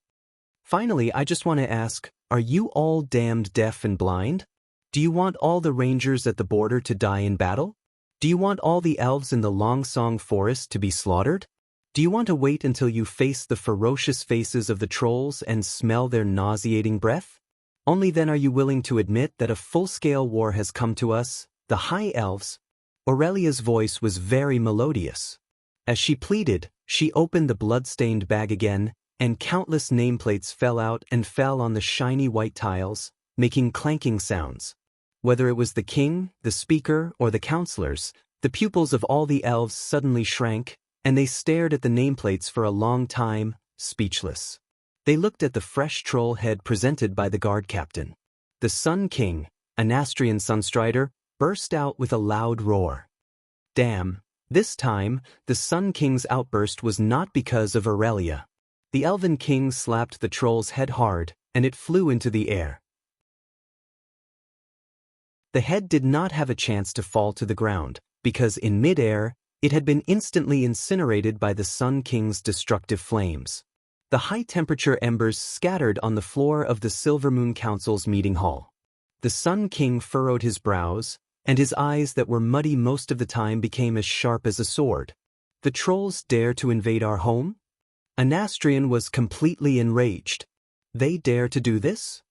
Finally, I just want to ask, are you all damned deaf and blind? Do you want all the rangers at the border to die in battle? Do you want all the elves in the Longsong Forest to be slaughtered? Do you want to wait until you face the ferocious faces of the trolls and smell their nauseating breath? Only then are you willing to admit that a full-scale war has come to us, the High Elves. Aurelia's voice was very melodious. As she pleaded, she opened the blood-stained bag again, and countless nameplates fell out and fell on the shiny white tiles, making clanking sounds. Whether it was the king, the speaker, or the counselors, the pupils of all the elves suddenly shrank, and they stared at the nameplates for a long time, speechless. They looked at the fresh troll head presented by the guard captain. The Sun King, a Nastrian Sunstrider, burst out with a loud roar. Damn, this time, the Sun King's outburst was not because of Aurelia. The Elven King slapped the troll's head hard, and it flew into the air. The head did not have a chance to fall to the ground, because in mid-air, it had been instantly incinerated by the Sun King's destructive flames. The high-temperature embers scattered on the floor of the Silvermoon Council's meeting hall. The Sun King furrowed his brows, and his eyes that were muddy most of the time became as sharp as a sword. The trolls dare to invade our home? Anastrian was completely enraged. They dare to do this?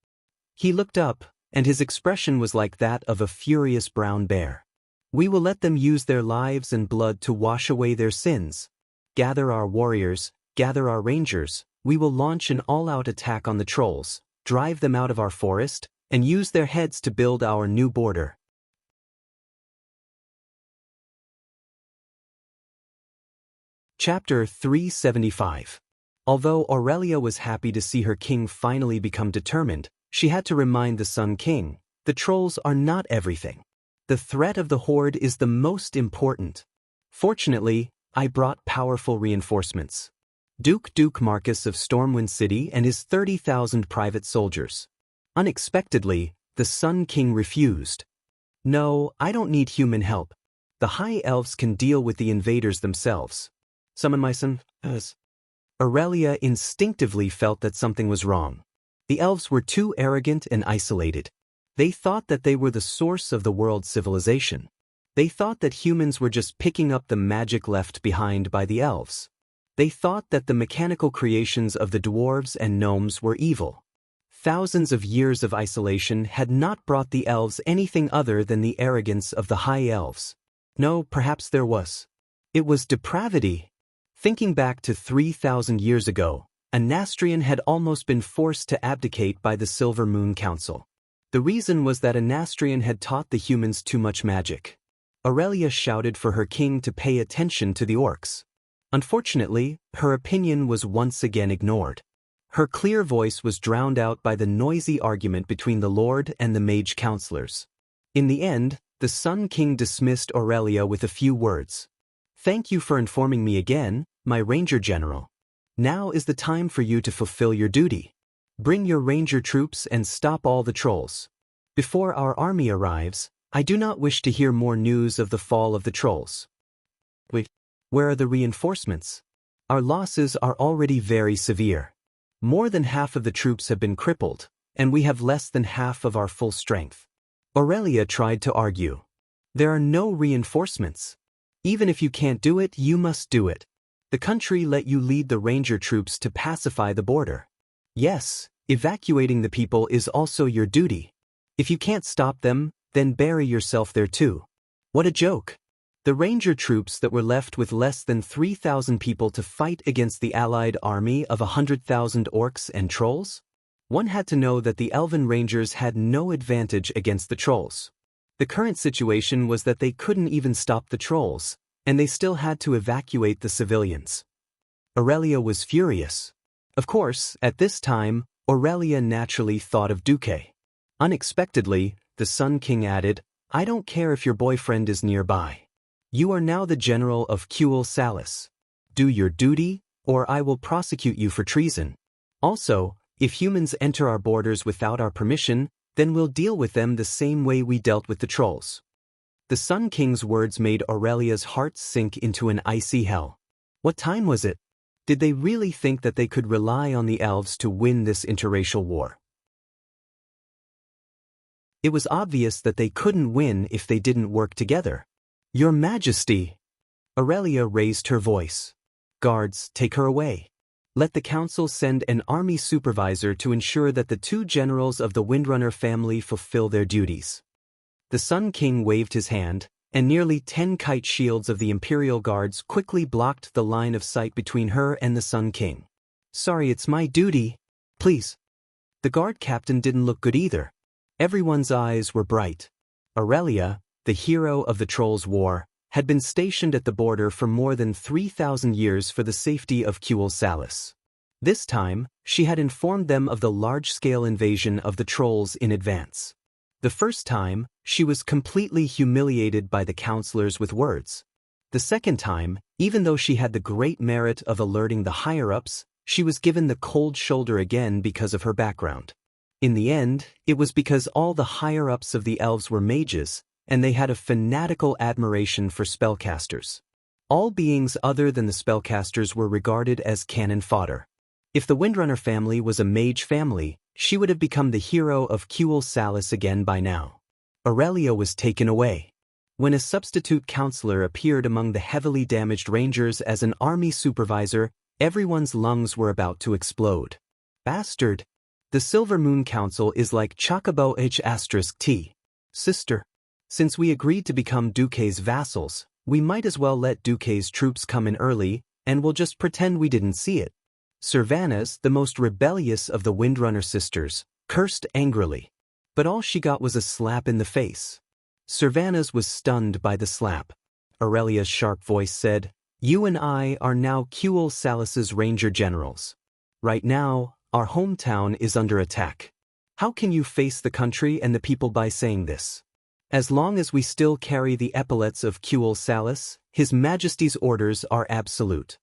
He looked up, and his expression was like that of a furious brown bear. We will let them use their lives and blood to wash away their sins. Gather our warriors, gather our rangers, we will launch an all-out attack on the trolls, drive them out of our forest, and use their heads to build our new border. Chapter 375. Although Aurelia was happy to see her king finally become determined, she had to remind the Sun King, the trolls are not everything. The threat of the horde is the most important. Fortunately, I brought powerful reinforcements. Duke Marcus of Stormwind City and his 30,000 private soldiers. Unexpectedly, the Sun King refused. No, I don't need human help. The High Elves can deal with the invaders themselves. Summon my son, Aurelia instinctively felt that something was wrong. The elves were too arrogant and isolated. They thought that they were the source of the world's civilization. They thought that humans were just picking up the magic left behind by the elves. They thought that the mechanical creations of the dwarves and gnomes were evil. Thousands of years of isolation had not brought the elves anything other than the arrogance of the high elves. No, perhaps there was. It was depravity. Thinking back to 3,000 years ago, a Nastrian had almost been forced to abdicate by the Silver Moon Council. The reason was that a Nastrian had taught the humans too much magic. Aurelia shouted for her king to pay attention to the orcs. Unfortunately, her opinion was once again ignored. Her clear voice was drowned out by the noisy argument between the Lord and the mage counselors. In the end, the Sun King dismissed Aurelia with a few words. "Thank you for informing me again, my Ranger General. Now is the time for you to fulfill your duty. Bring your Ranger troops and stop all the trolls. Before our army arrives, I do not wish to hear more news of the fall of the trolls." Wait, where are the reinforcements? Our losses are already very severe. More than half of the troops have been crippled, and we have less than half of our full strength. Aurelia tried to argue. There are no reinforcements. Even if you can't do it, you must do it. The country let you lead the Ranger troops to pacify the border. Yes, evacuating the people is also your duty. If you can't stop them, then bury yourself there too. What a joke. The Ranger troops that were left with less than 3,000 people to fight against the allied army of 100,000 orcs and trolls? One had to know that the Elven Rangers had no advantage against the trolls. The current situation was that they couldn't even stop the trolls, and they still had to evacuate the civilians. Aurelia was furious. Of course, at this time, Aurelia naturally thought of Duque. Unexpectedly, the Sun King added, "I don't care if your boyfriend is nearby. You are now the general of Cultivate Salis. Do your duty, or I will prosecute you for treason. Also, if humans enter our borders without our permission, then we'll deal with them the same way we dealt with the trolls." The Sun King's words made Aurelia's heart sink into an icy hell. What time was it? Did they really think that they could rely on the elves to win this interracial war? It was obvious that they couldn't win if they didn't work together. "Your Majesty!" Aurelia raised her voice. "Guards, take her away. Let the council send an army supervisor to ensure that the two generals of the Windrunner family fulfill their duties." The Sun King waved his hand, and nearly 10 kite shields of the Imperial Guards quickly blocked the line of sight between her and the Sun King. "Sorry, it's my duty. Please." The guard captain didn't look good either. Everyone's eyes were bright. Aurelia, the hero of the Trolls' War, had been stationed at the border for more than 3,000 years for the safety of Cultivate Salis. This time, she had informed them of the large-scale invasion of the trolls in advance. The first time, she was completely humiliated by the counselors with words. The second time, even though she had the great merit of alerting the higher-ups, she was given the cold shoulder again because of her background. In the end, it was because all the higher-ups of the elves were mages, and they had a fanatical admiration for spellcasters. All beings other than the spellcasters were regarded as cannon fodder. If the Windrunner family was a mage family, she would have become the hero of Cultivate Salis again by now. Aurelia was taken away. When a substitute counselor appeared among the heavily damaged rangers as an army supervisor, everyone's lungs were about to explode. "Bastard! The Silver Moon Council is like Chocobo H*T. Sister. Since we agreed to become Duque's vassals, we might as well let Duque's troops come in early, and we'll just pretend we didn't see it." Servanas, the most rebellious of the Windrunner sisters, cursed angrily. But all she got was a slap in the face. Servanas was stunned by the slap. Aurelia's sharp voice said, "You and I are now Cultivate Salis's Ranger Generals. Right now, our hometown is under attack. How can you face the country and the people by saying this? As long as we still carry the epaulets of Cultivate Salis, His Majesty's orders are absolute."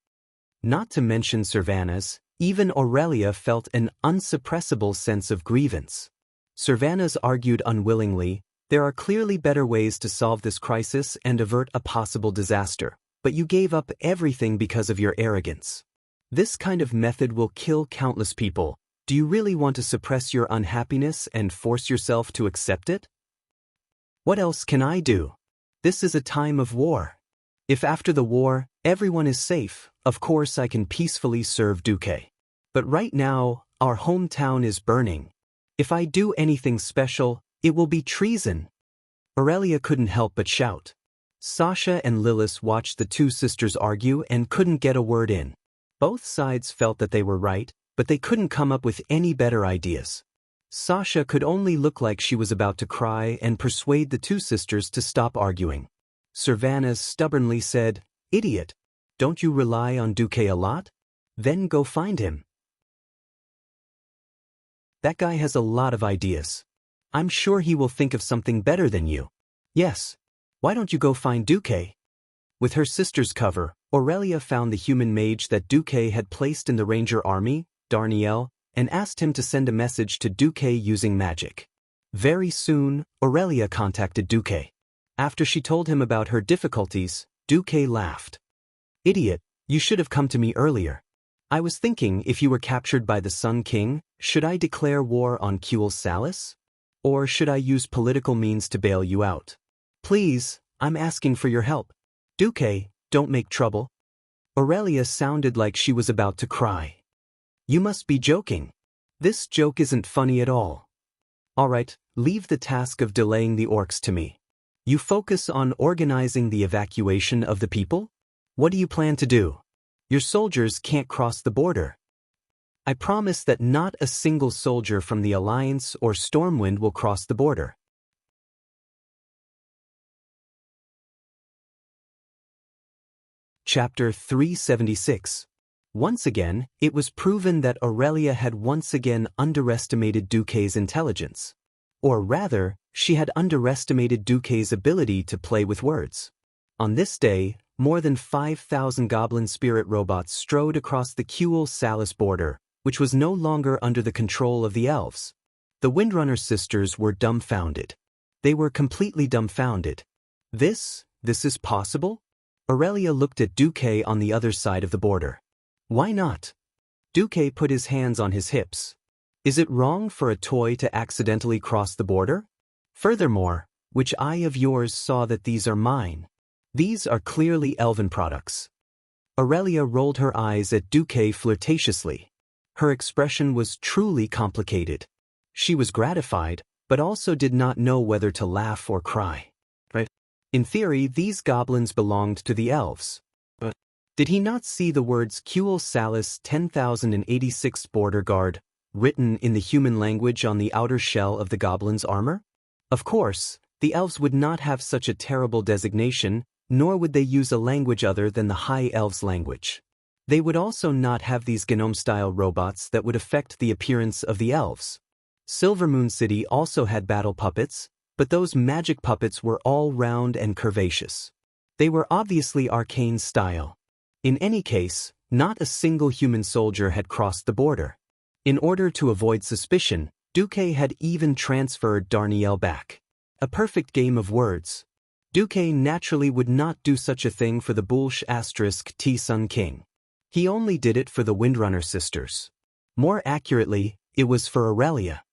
Not to mention Servanas, even Aurelia felt an unsuppressible sense of grievance. Servanas argued unwillingly, "There are clearly better ways to solve this crisis and avert a possible disaster, but you gave up everything because of your arrogance. This kind of method will kill countless people. Do you really want to suppress your unhappiness and force yourself to accept it?" "What else can I do?" This is a time of war. If after the war, everyone is safe, of course I can peacefully serve Duque. But right now, our hometown is burning. If I do anything special, it will be treason. Aurelia couldn't help but shout. Sasha and Lilith watched the two sisters argue and couldn't get a word in. Both sides felt that they were right, but they couldn't come up with any better ideas. Sasha could only look like she was about to cry and persuade the two sisters to stop arguing. Servanas stubbornly said, "Idiot! Don't you rely on Duque a lot? Then go find him. That guy has a lot of ideas. I'm sure he will think of something better than you. Yes. Why don't you go find Duque?" With her sister's cover, Aurelia found the human mage that Duque had placed in the ranger army, Darnielle, and asked him to send a message to Duque using magic. Very soon, Aurelia contacted Duque. After she told him about her difficulties, Duque laughed. "Idiot, you should have come to me earlier. I was thinking if you were captured by the Sun King, should I declare war on Salis? Or should I use political means to bail you out? Please, I'm asking for your help. Duque, don't make trouble." Aurelia sounded like she was about to cry. "You must be joking. This joke isn't funny at all. Alright, leave the task of delaying the orcs to me. You focus on organizing the evacuation of the people? What do you plan to do? Your soldiers can't cross the border. I promise that not a single soldier from the Alliance or Stormwind will cross the border." Chapter 376. Once again, it was proven that Aurelia had once again underestimated Duque's intelligence. Or rather, she had underestimated Duque's ability to play with words. On this day, more than 5,000 goblin spirit robots strode across the Salis border, which was no longer under the control of the elves. The Windrunner sisters were dumbfounded. They were completely dumbfounded. This is possible? Aurelia looked at Duque on the other side of the border. Why not? Duque put his hands on his hips. Is it wrong for a toy to accidentally cross the border? Furthermore, which eye of yours saw that these are mine? These are clearly elven products. Aurelia rolled her eyes at Duque flirtatiously. Her expression was truly complicated. She was gratified, but also did not know whether to laugh or cry. In theory, these goblins belonged to the elves. But did he not see the words Salis 10,086 Border Guard written in the human language on the outer shell of the goblin's armor? Of course, the elves would not have such a terrible designation, nor would they use a language other than the High Elves' language. They would also not have these gnome-style robots that would affect the appearance of the elves. Silvermoon City also had battle puppets, but those magic puppets were all round and curvaceous. They were obviously arcane style. In any case, not a single human soldier had crossed the border. In order to avoid suspicion, Duque had even transferred Darnielle back. A perfect game of words. Duque naturally would not do such a thing for the T Sun King. He only did it for the Windrunner sisters. More accurately, it was for Aurelia.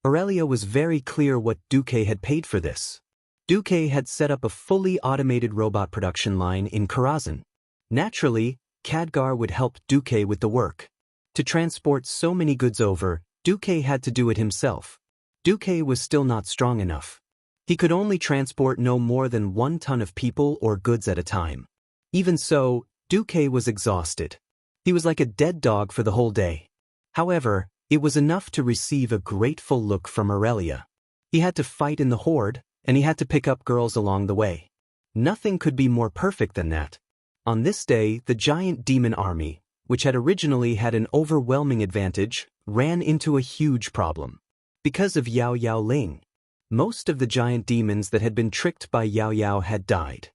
Aurelia was very clear what Duque had paid for this. Duque had set up a fully automated robot production line in Karazhan. Naturally, Khadgar would help Duque with the work. To transport so many goods over, Duque had to do it himself. Duque was still not strong enough. He could only transport no more than 1 ton of people or goods at a time. Even so, Duque was exhausted. He was like a dead dog for the whole day. However, it was enough to receive a grateful look from Aurelia. He had to fight in the horde, and he had to pick up girls along the way. Nothing could be more perfect than that. On this day, the giant demon army, which had originally had an overwhelming advantage, ran into a huge problem. Because of Yao Yao Ling. Most of the giant demons that had been tricked by Yao Yao had died.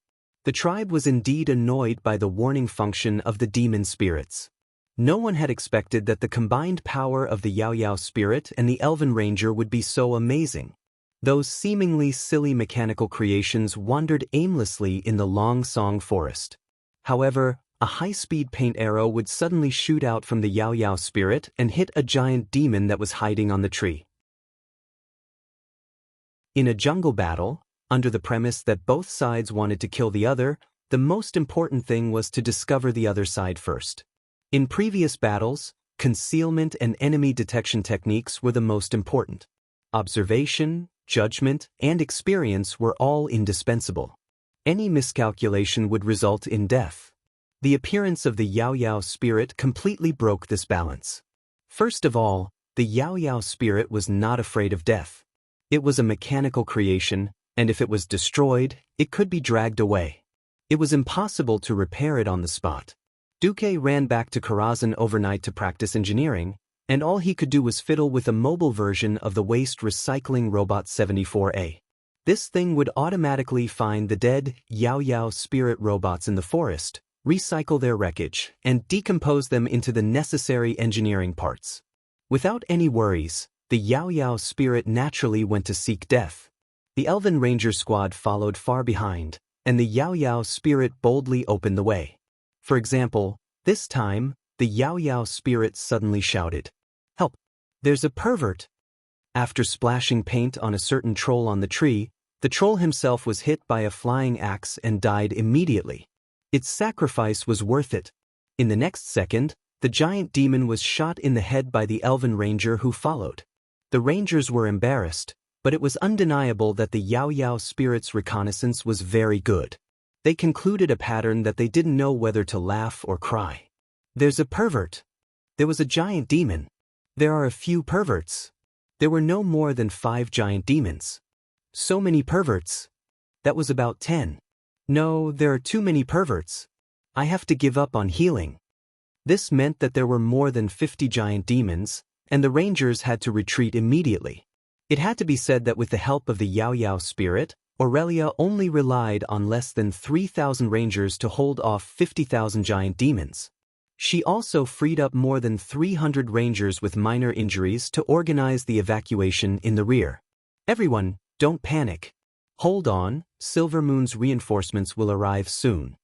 The tribe was indeed annoyed by the warning function of the demon spirits. No one had expected that the combined power of the Yao Yao spirit and the Elven Ranger would be so amazing. Those seemingly silly mechanical creations wandered aimlessly in the Long Song forest. However, a high-speed paint arrow would suddenly shoot out from the Yao Yao spirit and hit a giant demon that was hiding on the tree. In a jungle battle, Under the premise that both sides wanted to kill the other, the most important thing was to discover the other side first. In previous battles, concealment and enemy detection techniques were the most important. Observation, judgment, and experience were all indispensable. Any miscalculation would result in death. The appearance of the Yao Yao spirit completely broke this balance. First of all, the Yao Yao spirit was not afraid of death. It was a mechanical creation, and if it was destroyed, it could be dragged away. It was impossible to repair it on the spot. Duque ran back to Karazhan overnight to practice engineering, and all he could do was fiddle with a mobile version of the waste recycling robot 74A. This thing would automatically find the dead Yao Yao spirit robots in the forest, recycle their wreckage, and decompose them into the necessary engineering parts. Without any worries, the Yao Yao spirit naturally went to seek death. The Elven Ranger squad followed far behind, and the Yao Yao spirit boldly opened the way. For example, this time, the Yao Yao spirit suddenly shouted, "Help! There's a pervert!" After splashing paint on a certain troll on the tree, the troll himself was hit by a flying axe and died immediately. Its sacrifice was worth it. In the next second, the giant demon was shot in the head by the Elven Ranger who followed. The Rangers were embarrassed, but it was undeniable that the Yao Yao spirit's reconnaissance was very good. They concluded a pattern that they didn't know whether to laugh or cry. There's a pervert. There was a giant demon. There are a few perverts. There were no more than 5 giant demons. So many perverts. That was about 10. No, there are too many perverts. I have to give up on healing. This meant that there were more than 50 giant demons, and the Rangers had to retreat immediately. It had to be said that with the help of the Yao Yao spirit, Aurelia only relied on less than 3,000 Rangers to hold off 50,000 giant demons. She also freed up more than 300 Rangers with minor injuries to organize the evacuation in the rear. Everyone, don't panic. Hold on, Silver Moon's reinforcements will arrive soon.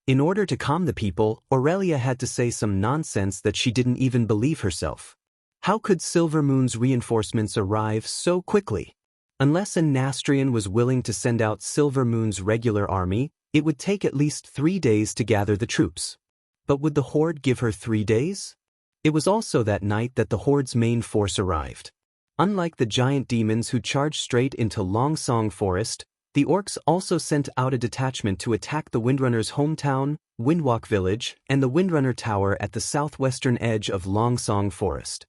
In order to calm the people, Aurelia had to say some nonsense that she didn't even believe herself. How could Silver Moon's reinforcements arrive so quickly? Unless a Nastrian was willing to send out Silver Moon's regular army, it would take at least 3 days to gather the troops. But would the Horde give her 3 days? It was also that night that the Horde's main force arrived. Unlike the giant demons who charged straight into Longsong Forest, the orcs also sent out a detachment to attack the Windrunner's hometown, Windwalk Village, and the Windrunner Tower at the southwestern edge of Longsong Forest.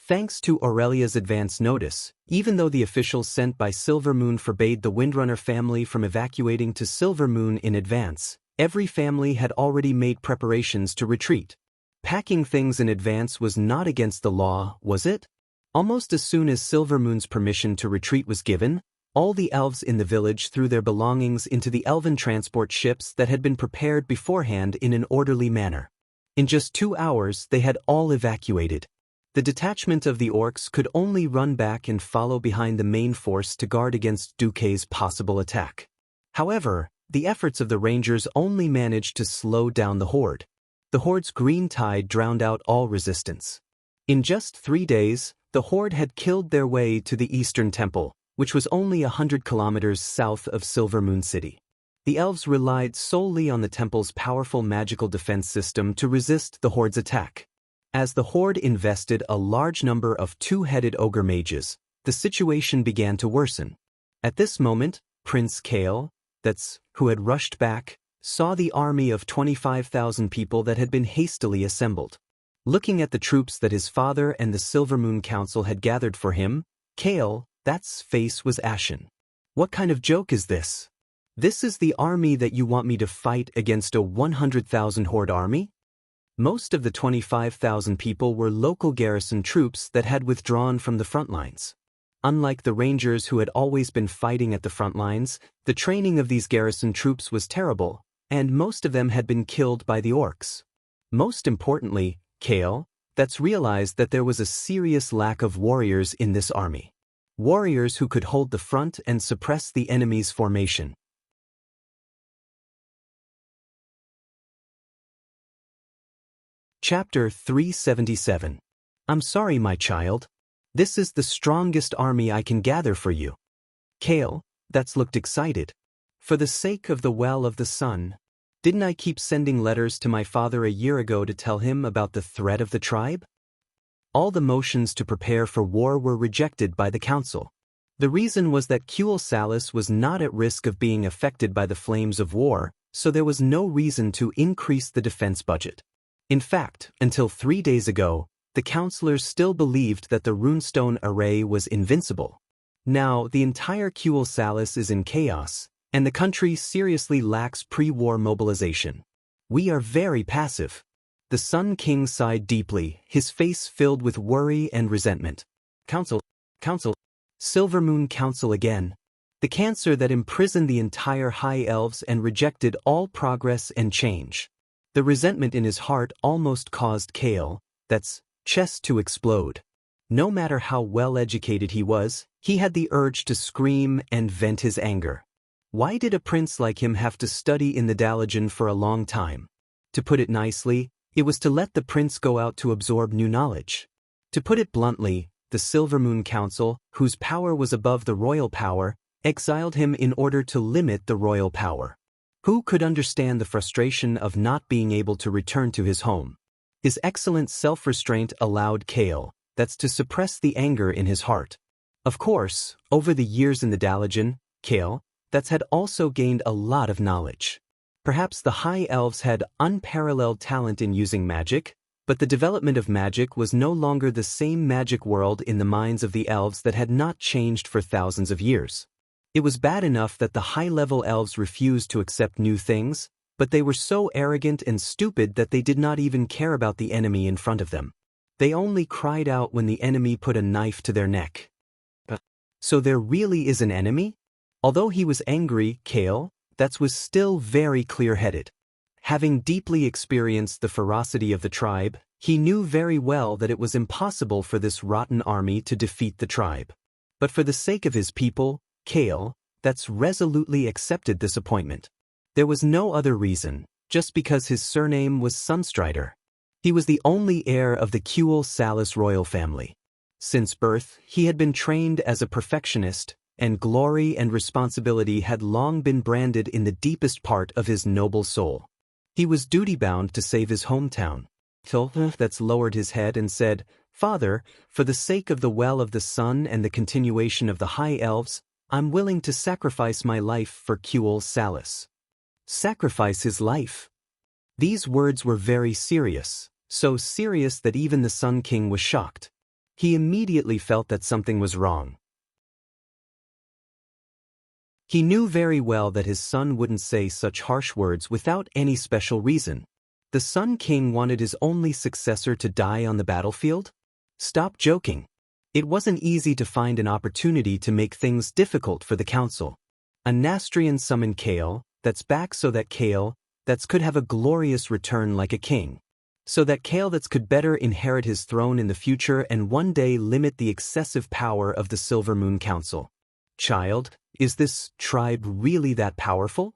Thanks to Aurelia's advance notice, even though the officials sent by Silver Moon forbade the Windrunner family from evacuating to Silver Moon in advance, every family had already made preparations to retreat. Packing things in advance was not against the law, was it? Almost as soon as Silver Moon's permission to retreat was given, all the elves in the village threw their belongings into the elven transport ships that had been prepared beforehand in an orderly manner. In just 2 hours they had all evacuated. The detachment of the orcs could only run back and follow behind the main force to guard against Duque's possible attack. However, the efforts of the Rangers only managed to slow down the Horde. The Horde's green tide drowned out all resistance. In just 3 days, the Horde had killed their way to the Eastern Temple, which was only 100 kilometers south of Silver Moon City. The elves relied solely on the temple's powerful magical defense system to resist the Horde's attack. As the Horde invested a large number of 2-headed ogre mages, the situation began to worsen. At this moment, Prince Kale, who had rushed back, saw the army of 25,000 people that had been hastily assembled. Looking at the troops that his father and the Silver Moon Council had gathered for him, Kale's face was ashen. What kind of joke is this? This is the army that you want me to fight against a 100,000 Horde army? Most of the 25,000 people were local garrison troops that had withdrawn from the front lines. Unlike the Rangers who had always been fighting at the front lines, the training of these garrison troops was terrible, and most of them had been killed by the orcs. Most importantly, Kale realized that there was a serious lack of warriors in this army. Warriors who could hold the front and suppress the enemy's formation. Chapter 377. I'm sorry, my child. This is the strongest army I can gather for you. Kale, that's looked excited. For the sake of the well of the sun. Didn't I keep sending letters to my father a year ago to tell him about the threat of the tribe? All the motions to prepare for war were rejected by the council. The reason was that Salis was not at risk of being affected by the flames of war, so there was no reason to increase the defense budget. In fact, until 3 days ago, the councillors still believed that the runestone array was invincible. Now, the entire Salis is in chaos, and the country seriously lacks pre-war mobilization. We are very passive. The Sun King sighed deeply, his face filled with worry and resentment. Council, Silver Moon Council again. The cancer that imprisoned the entire High Elves and rejected all progress and change. The resentment in his heart almost caused Kale, that's chest, to explode. No matter how well educated he was, he had the urge to scream and vent his anger. Why did a prince like him have to study in the Daoist for a long time? To put it nicely, it was to let the prince go out to absorb new knowledge. To put it bluntly, the Silver Moon Council, whose power was above the royal power, exiled him in order to limit the royal power. Who could understand the frustration of not being able to return to his home? His excellent self-restraint allowed Kale, that's to suppress the anger in his heart. Of course, over the years in the Daoist, Kale, that's had also gained a lot of knowledge. Perhaps the High Elves had unparalleled talent in using magic, but the development of magic was no longer the same magic world in the minds of the elves that had not changed for thousands of years. It was bad enough that the high-level elves refused to accept new things, but they were so arrogant and stupid that they did not even care about the enemy in front of them. They only cried out when the enemy put a knife to their neck. So there really is an enemy? Although he was angry, Kale, that was still very clear-headed. Having deeply experienced the ferocity of the tribe, he knew very well that it was impossible for this rotten army to defeat the tribe. But for the sake of his people, Kale, that's resolutely accepted this appointment. There was no other reason, just because his surname was Sunstrider. He was the only heir of the Salis royal family. Since birth, he had been trained as a perfectionist, and glory and responsibility had long been branded in the deepest part of his noble soul. He was duty-bound to save his hometown. That's lowered his head and said, "Father, for the sake of the Well of the Sun and the continuation of the High Elves, I'm willing to sacrifice my life for Salis." Sacrifice his life? These words were very serious, so serious that even the Sun King was shocked. He immediately felt that something was wrong. He knew very well that his son wouldn't say such harsh words without any special reason. The Sun King wanted his only successor to die on the battlefield? Stop joking. It wasn't easy to find an opportunity to make things difficult for the council. A Nastrian summoned Kale, that's back so that Kale, that's could have a glorious return like a king. So that Kale that's could better inherit his throne in the future and one day limit the excessive power of the Silver Moon Council. Child, is this tribe really that powerful?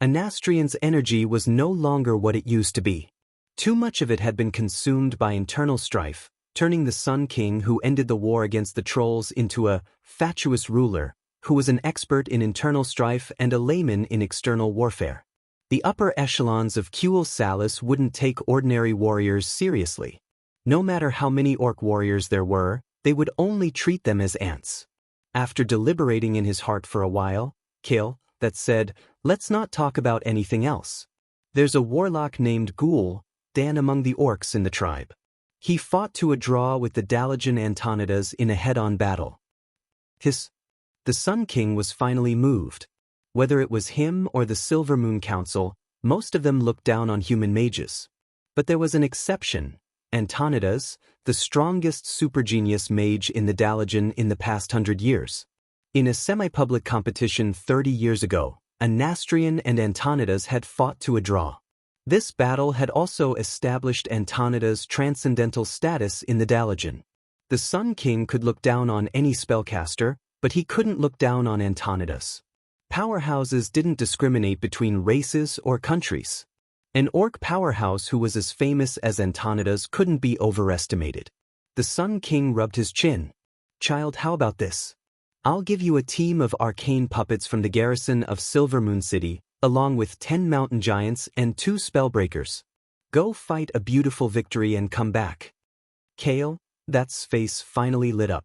A Nastrian's energy was no longer what it used to be. Too much of it had been consumed by internal strife, turning the Sun King who ended the war against the trolls into a fatuous ruler, who was an expert in internal strife and a layman in external warfare. The upper echelons of Salis wouldn't take ordinary warriors seriously. No matter how many orc warriors there were, they would only treat them as ants. After deliberating in his heart for a while, Kale, that said, "Let's not talk about anything else. There's a warlock named Ghoul, Dan among the orcs in the tribe. He fought to a draw with the Daoist Antonidas in a head-on battle." The Sun King was finally moved. Whether it was him or the Silver Moon Council, most of them looked down on human mages. But there was an exception, Antonidas, the strongest supergenius mage in the Daoist in the past 100 years. In a semi-public competition 30 years ago, a Nastrian and Antonidas had fought to a draw. This battle had also established Antonidas' transcendental status in the Daoist. The Sun King could look down on any spellcaster, but he couldn't look down on Antonidas. Powerhouses didn't discriminate between races or countries. An orc powerhouse who was as famous as Antonidas couldn't be overestimated. The Sun King rubbed his chin. Child, how about this? I'll give you a team of arcane puppets from the garrison of Silver Moon City, along with 10 mountain giants and 2 spellbreakers. Go fight a beautiful victory and come back. Kale, that's face finally lit up.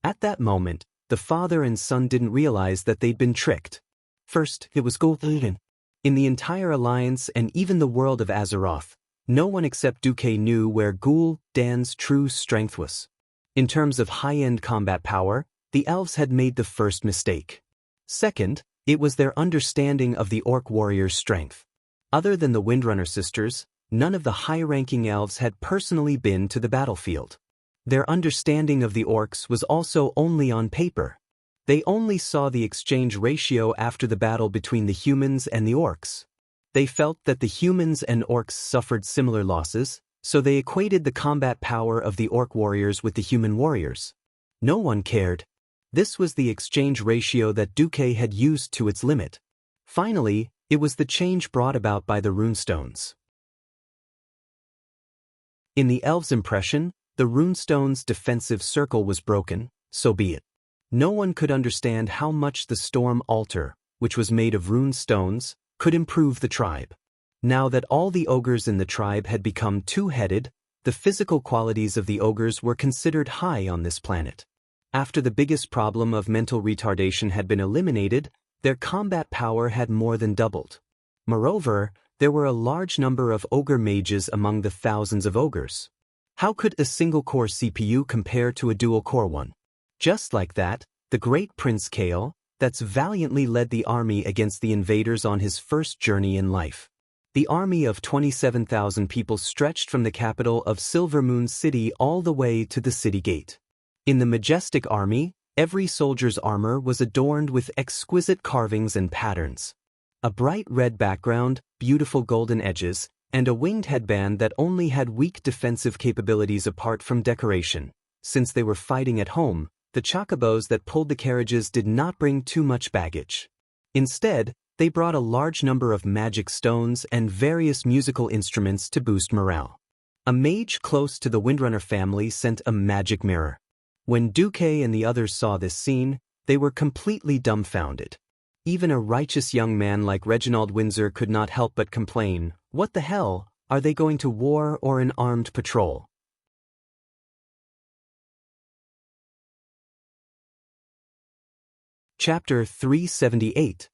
At that moment, the father and son didn't realize that they'd been tricked. First, it was Cultivation. In the entire alliance and even the world of Azeroth, no one except Duque knew where Gul'dan's true strength was. In terms of high-end combat power, the elves had made the first mistake. Second, it was their understanding of the orc warrior's strength. Other than the Windrunner sisters, none of the high-ranking elves had personally been to the battlefield. Their understanding of the orcs was also only on paper. They only saw the exchange ratio after the battle between the humans and the orcs. They felt that the humans and orcs suffered similar losses, so they equated the combat power of the orc warriors with the human warriors. No one cared. This was the exchange ratio that Duque had used to its limit. Finally, it was the change brought about by the runestones. In the elves' impression, the runestone's defensive circle was broken, so be it. No one could understand how much the storm altar, which was made of rune stones, could improve the tribe. Now that all the ogres in the tribe had become two-headed, the physical qualities of the ogres were considered high on this planet. After the biggest problem of mental retardation had been eliminated, their combat power had more than doubled. Moreover, there were a large number of ogre mages among the thousands of ogres. How could a single-core CPU compare to a dual-core one? Just like that, the great Prince Kale, that's valiantly led the army against the invaders on his first journey in life. The army of 27,000 people stretched from the capital of Silver Moon City all the way to the city gate. In the majestic army, every soldier's armor was adorned with exquisite carvings and patterns. A bright red background, beautiful golden edges, and a winged headband that only had weak defensive capabilities apart from decoration. Since they were fighting at home, the chocobos that pulled the carriages did not bring too much baggage. Instead, they brought a large number of magic stones and various musical instruments to boost morale. A mage close to the Windrunner family sent a magic mirror. When Duque and the others saw this scene, they were completely dumbfounded. Even a righteous young man like Reginald Windsor could not help but complain, "What the hell, are they going to war or an armed patrol?" Chapter 378.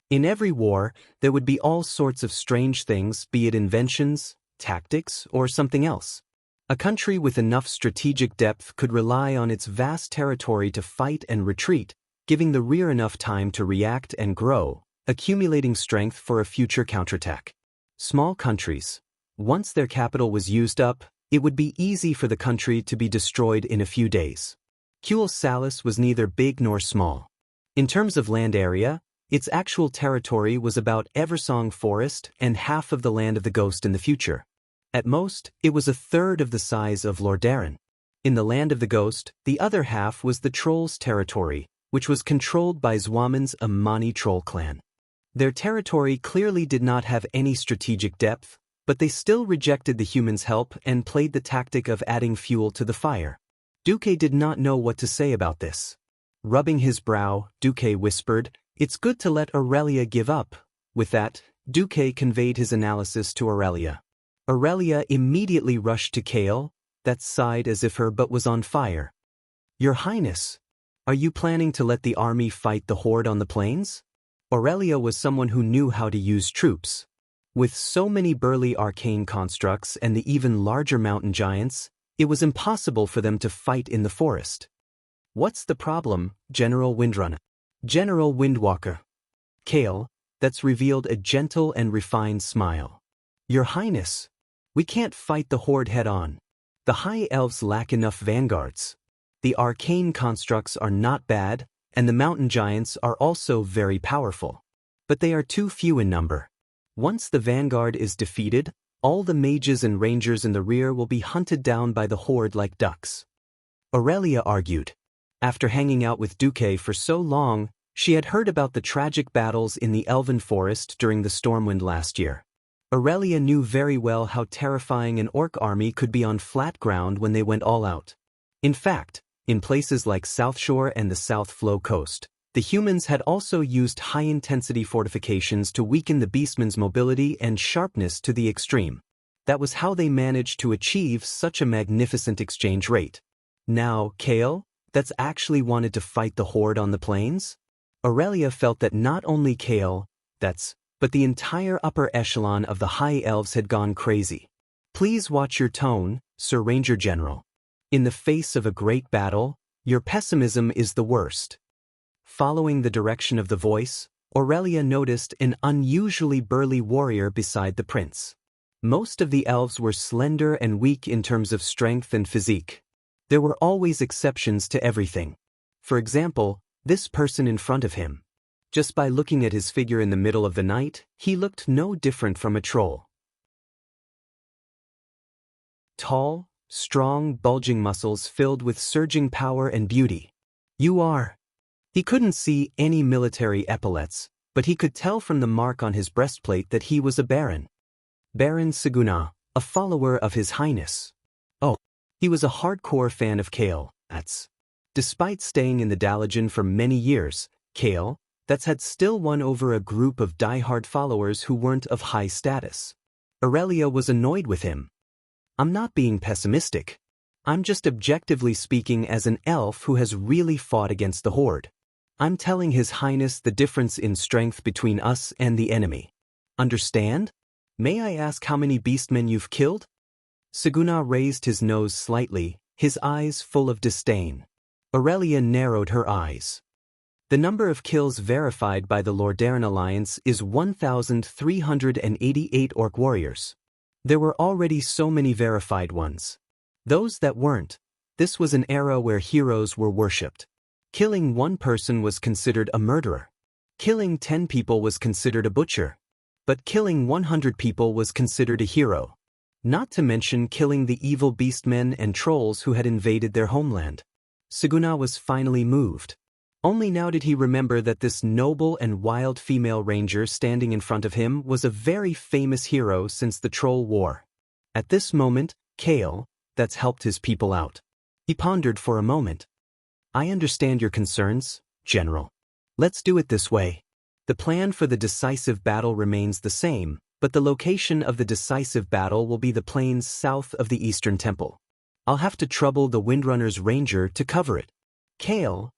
In every war, there would be all sorts of strange things, be it inventions, tactics, or something else. A country with enough strategic depth could rely on its vast territory to fight and retreat, giving the rear enough time to react and grow, accumulating strength for a future counterattack. Small countries. Once their capital was used up, it would be easy for the country to be destroyed in a few days. Cul Salis was neither big nor small. In terms of land area, its actual territory was about Eversong Forest and half of the Land of the Ghost in the future. At most, it was a third of the size of Lordaeron. In the Land of the Ghost, the other half was the Trolls' territory, which was controlled by Zwaman's Amani troll clan. Their territory clearly did not have any strategic depth, but they still rejected the humans' help and played the tactic of adding fuel to the fire. Duque did not know what to say about this. Rubbing his brow, Duque whispered, "It's good to let Aurelia give up." With that, Duque conveyed his analysis to Aurelia. Aurelia immediately rushed to Kale, that sighed as if her butt was on fire. "Your Highness, are you planning to let the army fight the horde on the plains?" Aurelia was someone who knew how to use troops. With so many burly arcane constructs and the even larger mountain giants, it was impossible for them to fight in the forest. "What's the problem, General Windrunner?" "General Windwalker." Kale, that's revealed a gentle and refined smile. "Your Highness, we can't fight the horde head-on. The High Elves lack enough vanguards. The arcane constructs are not bad, and the mountain giants are also very powerful. But they are too few in number. Once the vanguard is defeated, all the mages and rangers in the rear will be hunted down by the horde like ducks." Aurelia argued. After hanging out with Duque for so long, she had heard about the tragic battles in the Elven Forest during the Stormwind last year. Aurelia knew very well how terrifying an orc army could be on flat ground when they went all out. In fact, In places like South Shore and the South Flow Coast, the humans had also used high-intensity fortifications to weaken the beastmen's mobility and sharpness to the extreme. That was how they managed to achieve such a magnificent exchange rate. Now, Kale, that's actually wanted to fight the horde on the plains? Aurelia felt that not only Kale, but the entire upper echelon of the High Elves had gone crazy. Please watch your tone, Sir Ranger General. In the face of a great battle, your pessimism is the worst. Following the direction of the voice, Aurelia noticed an unusually burly warrior beside the prince. Most of the elves were slender and weak in terms of strength and physique. There were always exceptions to everything. For example, this person in front of him. Just by looking at his figure in the middle of the night, he looked no different from a troll. Tall, strong, bulging muscles filled with surging power and beauty. You are. He couldn't see any military epaulets, but he could tell from the mark on his breastplate that he was a baron. Baron Saguna, a follower of His Highness. Oh, he was a hardcore fan of Kale. Despite staying in the Dalajan for many years, Kale had still won over a group of die-hard followers who weren't of high status. Aurelia was annoyed with him. I'm not being pessimistic. I'm just objectively speaking as an elf who has really fought against the horde. I'm telling His Highness the difference in strength between us and the enemy. Understand? May I ask how many beastmen you've killed? Saguna raised his nose slightly, his eyes full of disdain. Aurelia narrowed her eyes. The number of kills verified by the Lordaeron Alliance is 1,388 orc warriors. There were already so many verified ones. Those that weren't, this was an era where heroes were worshipped. Killing one person was considered a murderer. Killing 10 people was considered a butcher. But killing 100 people was considered a hero. Not to mention killing the evil beastmen and trolls who had invaded their homeland. Saguna was finally moved. Only now did he remember that this noble and wild female ranger standing in front of him was a very famous hero since the Troll War. At this moment, Kale, helped his people out. He pondered for a moment. I understand your concerns, General. Let's do it this way. The plan for the decisive battle remains the same, but the location of the decisive battle will be the plains south of the Eastern Temple. I'll have to trouble the Windrunner's ranger to cover it. Kale,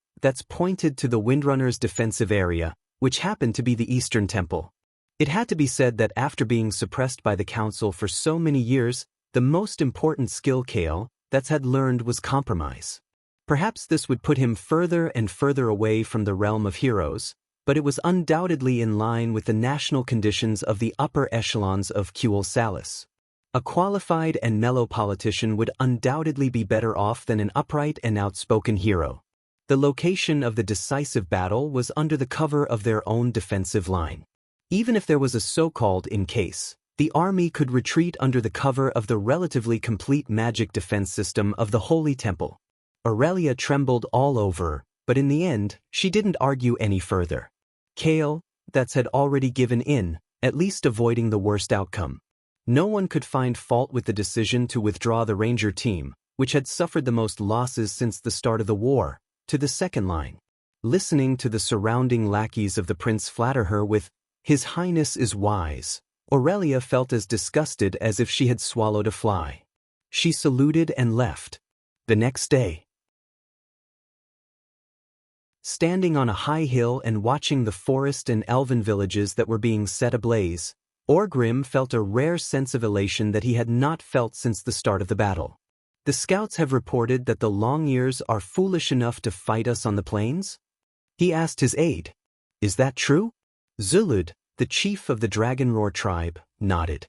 pointed to the Windrunner's defensive area, which happened to be the Eastern Temple. It had to be said that after being suppressed by the Council for so many years, the most important skill Kale had learned was compromise. Perhaps this would put him further and further away from the realm of heroes, but it was undoubtedly in line with the national conditions of the upper echelons of Kuel Salis. A qualified and mellow politician would undoubtedly be better off than an upright and outspoken hero. The location of the decisive battle was under the cover of their own defensive line. Even if there was a so-called in case, the army could retreat under the cover of the relatively complete magic defense system of the Holy Temple. Aurelia trembled all over, but in the end, she didn't argue any further. Kale, had already given in, at least avoiding the worst outcome. No one could find fault with the decision to withdraw the ranger team, which had suffered the most losses since the start of the war, to the second line. Listening to the surrounding lackeys of the prince flatter her with, "His Highness is wise," Aurelia felt as disgusted as if she had swallowed a fly. She saluted and left. The next day, standing on a high hill and watching the forest and elven villages that were being set ablaze, Orgrim felt a rare sense of elation that he had not felt since the start of the battle. The scouts have reported that the Long-Ears are foolish enough to fight us on the plains? He asked his aide. Is that true? Zulud, the chief of the Dragonroar tribe, nodded.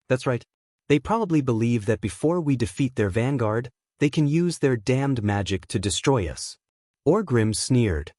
That's right. They probably believe that before we defeat their vanguard, they can use their damned magic to destroy us. Orgrim sneered.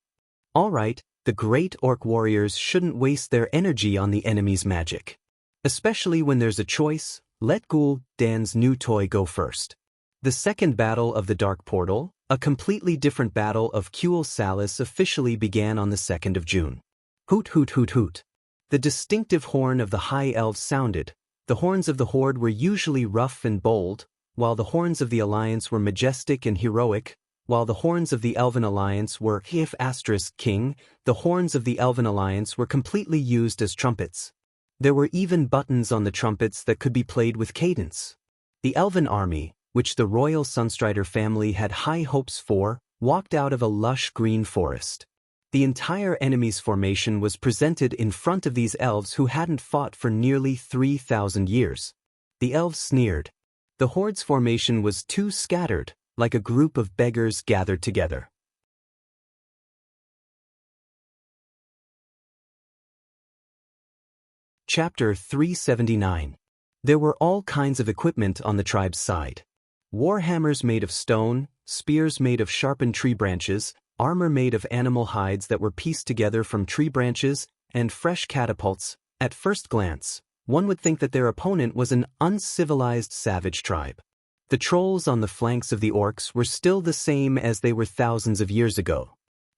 All right, the great orc warriors shouldn't waste their energy on the enemy's magic. Especially when there's a choice, let Gul'dan's new toy go first. The second battle of the Dark Portal, a completely different battle of Kuel Salis, officially began on the 2nd of June. Hoot hoot hoot hoot. The distinctive horn of the High Elves sounded. The horns of the Horde were usually rough and bold, while the horns of the Alliance were majestic and heroic, While the horns of the Elven Alliance were king, the horns of the Elven Alliance were completely used as trumpets. There were even buttons on the trumpets that could be played with cadence. The Elven army, which the royal Sunstrider family had high hopes for, walked out of a lush green forest. The entire enemy's formation was presented in front of these elves who hadn't fought for nearly 3,000 years. The elves sneered. The horde's formation was too scattered, like a group of beggars gathered together. Chapter 379. There were all kinds of equipment on the tribe's side. Warhammers made of stone, spears made of sharpened tree branches, armor made of animal hides that were pieced together from tree branches, and fresh catapults. At first glance, one would think that their opponent was an uncivilized savage tribe. The trolls on the flanks of the orcs were still the same as they were thousands of years ago.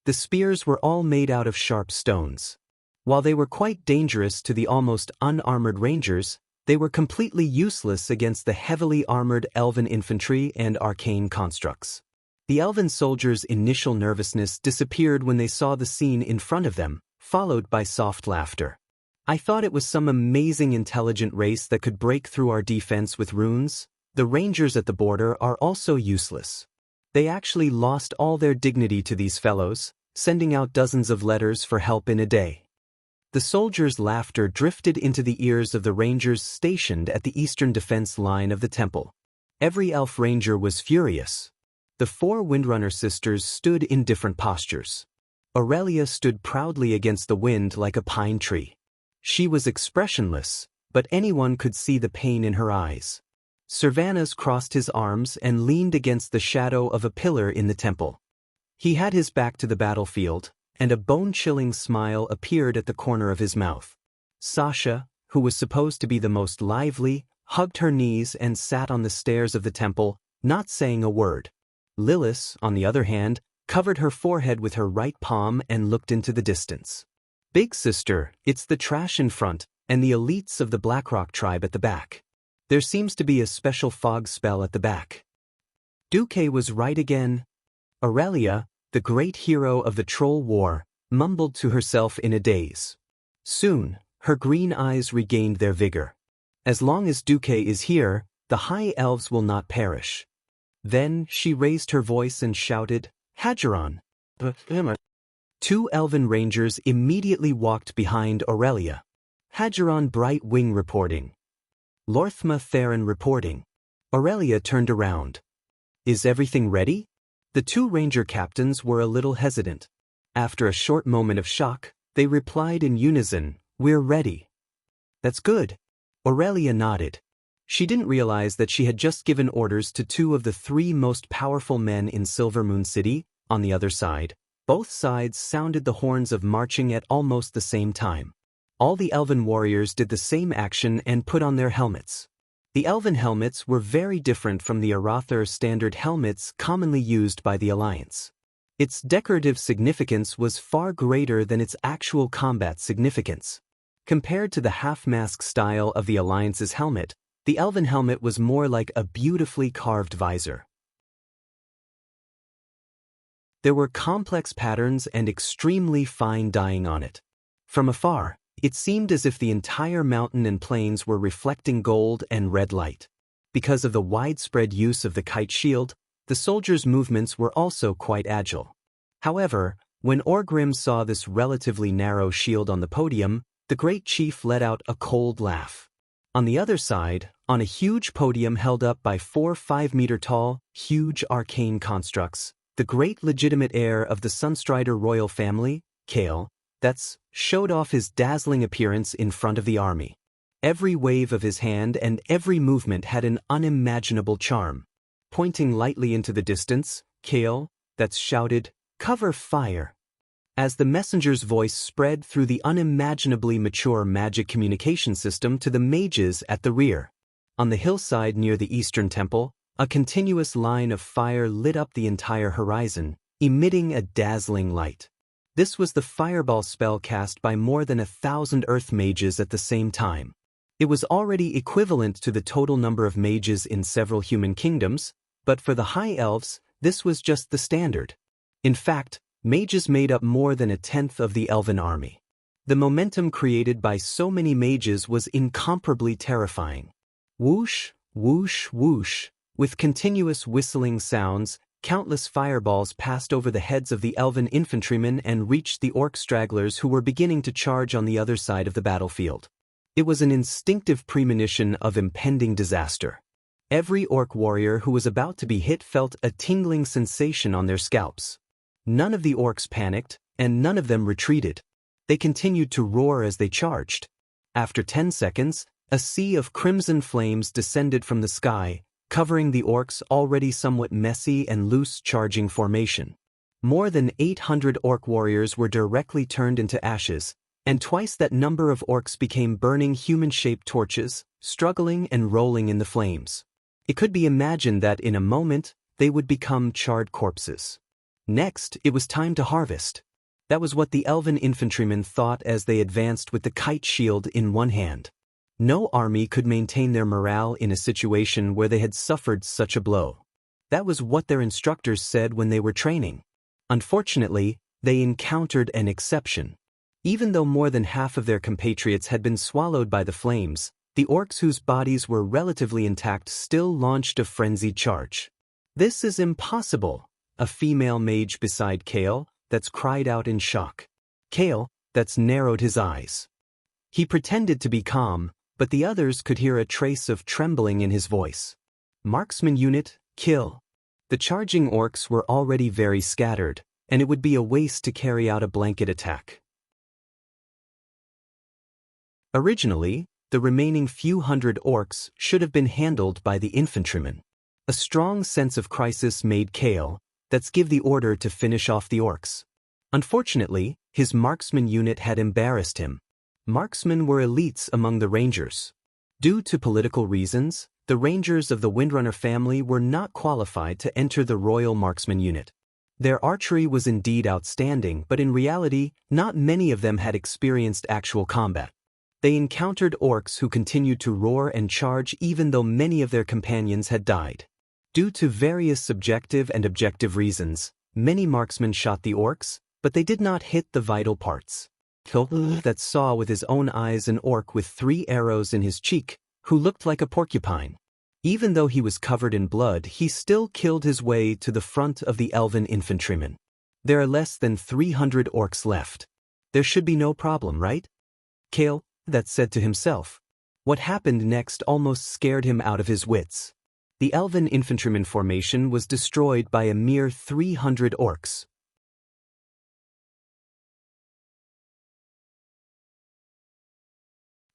The spears were all made out of sharp stones. While they were quite dangerous to the almost unarmored rangers, they were completely useless against the heavily armored elven infantry and arcane constructs. The elven soldiers' initial nervousness disappeared when they saw the scene in front of them, followed by soft laughter. I thought it was some amazing intelligent race that could break through our defense with runes. The rangers at the border are also useless. They actually lost all their dignity to these fellows, sending out dozens of letters for help in a day. The soldiers' laughter drifted into the ears of the rangers stationed at the eastern defense line of the temple. Every elf ranger was furious. The 4 Windrunner sisters stood in different postures. Aurelia stood proudly against the wind like a pine tree. She was expressionless, but anyone could see the pain in her eyes. Servanas crossed his arms and leaned against the shadow of a pillar in the temple. He had his back to the battlefield, and a bone-chilling smile appeared at the corner of his mouth. Sasha, who was supposed to be the most lively, hugged her knees and sat on the stairs of the temple, not saying a word. Lilith, on the other hand, covered her forehead with her right palm and looked into the distance. Big sister, it's the trash in front, and the elites of the Blackrock tribe at the back. There seems to be a special fog spell at the back. Duque was right again. Aurelia, the great hero of the Troll War, mumbled to herself in a daze. Soon, her green eyes regained their vigor. As long as Duque is here, the High Elves will not perish. Then she raised her voice and shouted, Hadgeron! 2 elven rangers immediately walked behind Aurelia. Hadgeron Bright Wing reporting. Lorthma Theron reporting. Aurelia turned around. Is everything ready? The 2 ranger captains were a little hesitant. After a short moment of shock, they replied in unison, We're ready. That's good. Aurelia nodded. She didn't realize that she had just given orders to 2 of the 3 most powerful men in Silvermoon City. On the other side, both sides sounded the horns of marching at almost the same time. All the elven warriors did the same action and put on their helmets. The elven helmets were very different from the Arathur standard helmets commonly used by the Alliance. Its decorative significance was far greater than its actual combat significance. Compared to the half-mask style of the Alliance's helmet, the elven helmet was more like a beautifully carved visor. There were complex patterns and extremely fine dyeing on it. From afar, it seemed as if the entire mountain and plains were reflecting gold and red light. Because of the widespread use of the kite shield, the soldiers' movements were also quite agile. However, when Orgrim saw this relatively narrow shield on the podium, the great chief let out a cold laugh. On the other side, on a huge podium held up by 4 5-meter-tall, huge arcane constructs, the great legitimate heir of the Sunstrider royal family, Kale, showed off his dazzling appearance in front of the army. Every wave of his hand and every movement had an unimaginable charm. Pointing lightly into the distance, Kale, shouted, Cover fire! As the messenger's voice spread through the unimaginably mature magic communication system to the mages at the rear. On the hillside near the eastern temple, a continuous line of fire lit up the entire horizon, emitting a dazzling light. This was the fireball spell cast by more than 1,000 earth mages at the same time. It was already equivalent to the total number of mages in several human kingdoms, but for the High Elves, this was just the standard. In fact, mages made up more than 1/10 of the elven army. The momentum created by so many mages was incomparably terrifying. Whoosh, whoosh, whoosh. With continuous whistling sounds, countless fireballs passed over the heads of the elven infantrymen and reached the orc stragglers who were beginning to charge on the other side of the battlefield. It was an instinctive premonition of impending disaster. Every orc warrior who was about to be hit felt a tingling sensation on their scalps. None of the orcs panicked, and none of them retreated. They continued to roar as they charged. After 10 seconds, a sea of crimson flames descended from the sky, covering the orcs' already somewhat messy and loose charging formation. More than 800 orc warriors were directly turned into ashes, and twice that number of orcs became burning human-shaped torches, struggling and rolling in the flames. It could be imagined that in a moment, they would become charred corpses. Next, it was time to harvest. That was what the elven infantrymen thought as they advanced with the kite shield in one hand. No army could maintain their morale in a situation where they had suffered such a blow. That was what their instructors said when they were training. Unfortunately, they encountered an exception. Even though more than half of their compatriots had been swallowed by the flames, the orcs whose bodies were relatively intact still launched a frenzied charge. "This is impossible," a female mage beside Kale, that's cried out in shock. Kale, that's narrowed his eyes. He pretended to be calm, but the others could hear a trace of trembling in his voice. "Marksman unit, kill." The charging orcs were already very scattered, and it would be a waste to carry out a blanket attack. Originally, the remaining few hundred orcs should have been handled by the infantrymen. A strong sense of crisis made Kale, that's give the order to finish off the orcs. Unfortunately, his marksman unit had embarrassed him. Marksmen were elites among the rangers. Due to political reasons, the rangers of the Windrunner family were not qualified to enter the Royal Marksman unit. Their archery was indeed outstanding, but in reality, not many of them had experienced actual combat. They encountered orcs who continued to roar and charge even though many of their companions had died. Due to various subjective and objective reasons, many marksmen shot the orcs, but they did not hit the vital parts. That saw with his own eyes an orc with 3 arrows in his cheek, who looked like a porcupine. Even though he was covered in blood, he still killed his way to the front of the elven infantrymen. There are less than 300 orcs left. There should be no problem, right? Kale, that said to himself. What happened next almost scared him out of his wits. The elven infantryman formation was destroyed by a mere 300 orcs.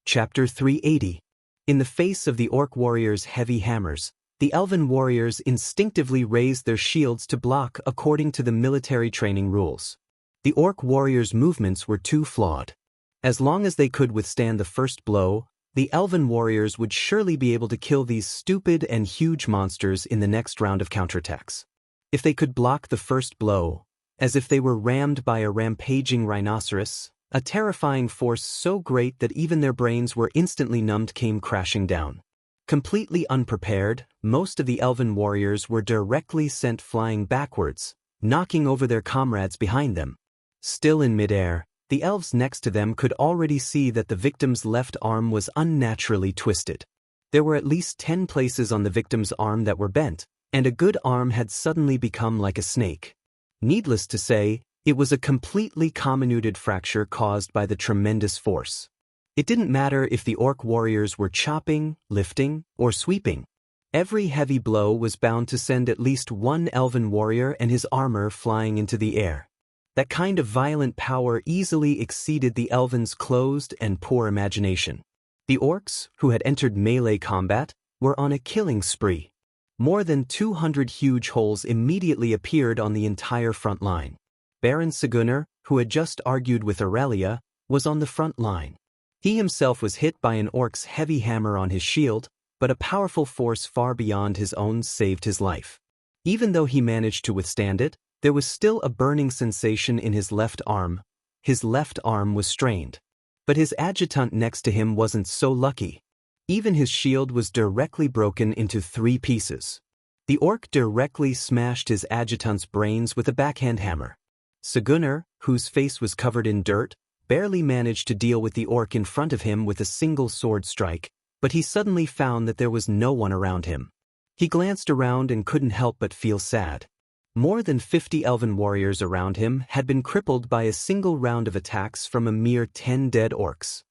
Chapter 380. In the face of the orc warriors' heavy hammers, the elven warriors instinctively raised their shields to block according to the military training rules. The orc warriors' movements were too flawed. As long as they could withstand the first blow, the elven warriors would surely be able to kill these stupid and huge monsters in the next round of counterattacks. If they could block the first blow, as if they were rammed by a rampaging rhinoceros, a terrifying force so great that even their brains were instantly numbed came crashing down. Completely unprepared, most of the elven warriors were directly sent flying backwards, knocking over their comrades behind them. Still in midair, the elves next to them could already see that the victim's left arm was unnaturally twisted. There were at least 10 places on the victim's arm that were bent, and a good arm had suddenly become like a snake. Needless to say, it was a completely comminuted fracture caused by the tremendous force. It didn't matter if the orc warriors were chopping, lifting, or sweeping. Every heavy blow was bound to send at least one elven warrior and his armor flying into the air. That kind of violent power easily exceeded the elven's closed and poor imagination. The orcs, who had entered melee combat, were on a killing spree. More than 200 huge holes immediately appeared on the entire front line. Baron Segunar, who had just argued with Aurelia, was on the front line. He himself was hit by an orc's heavy hammer on his shield, but a powerful force far beyond his own saved his life. Even though he managed to withstand it, there was still a burning sensation in his left arm. His left arm was strained. But his adjutant next to him wasn't so lucky. Even his shield was directly broken into 3 pieces. The orc directly smashed his adjutant's brains with a backhand hammer. Sagunnar, whose face was covered in dirt, barely managed to deal with the orc in front of him with a single sword strike, but he suddenly found that there was no one around him. He glanced around and couldn't help but feel sad. More than 50 elven warriors around him had been crippled by a single round of attacks from a mere 10 dead orcs.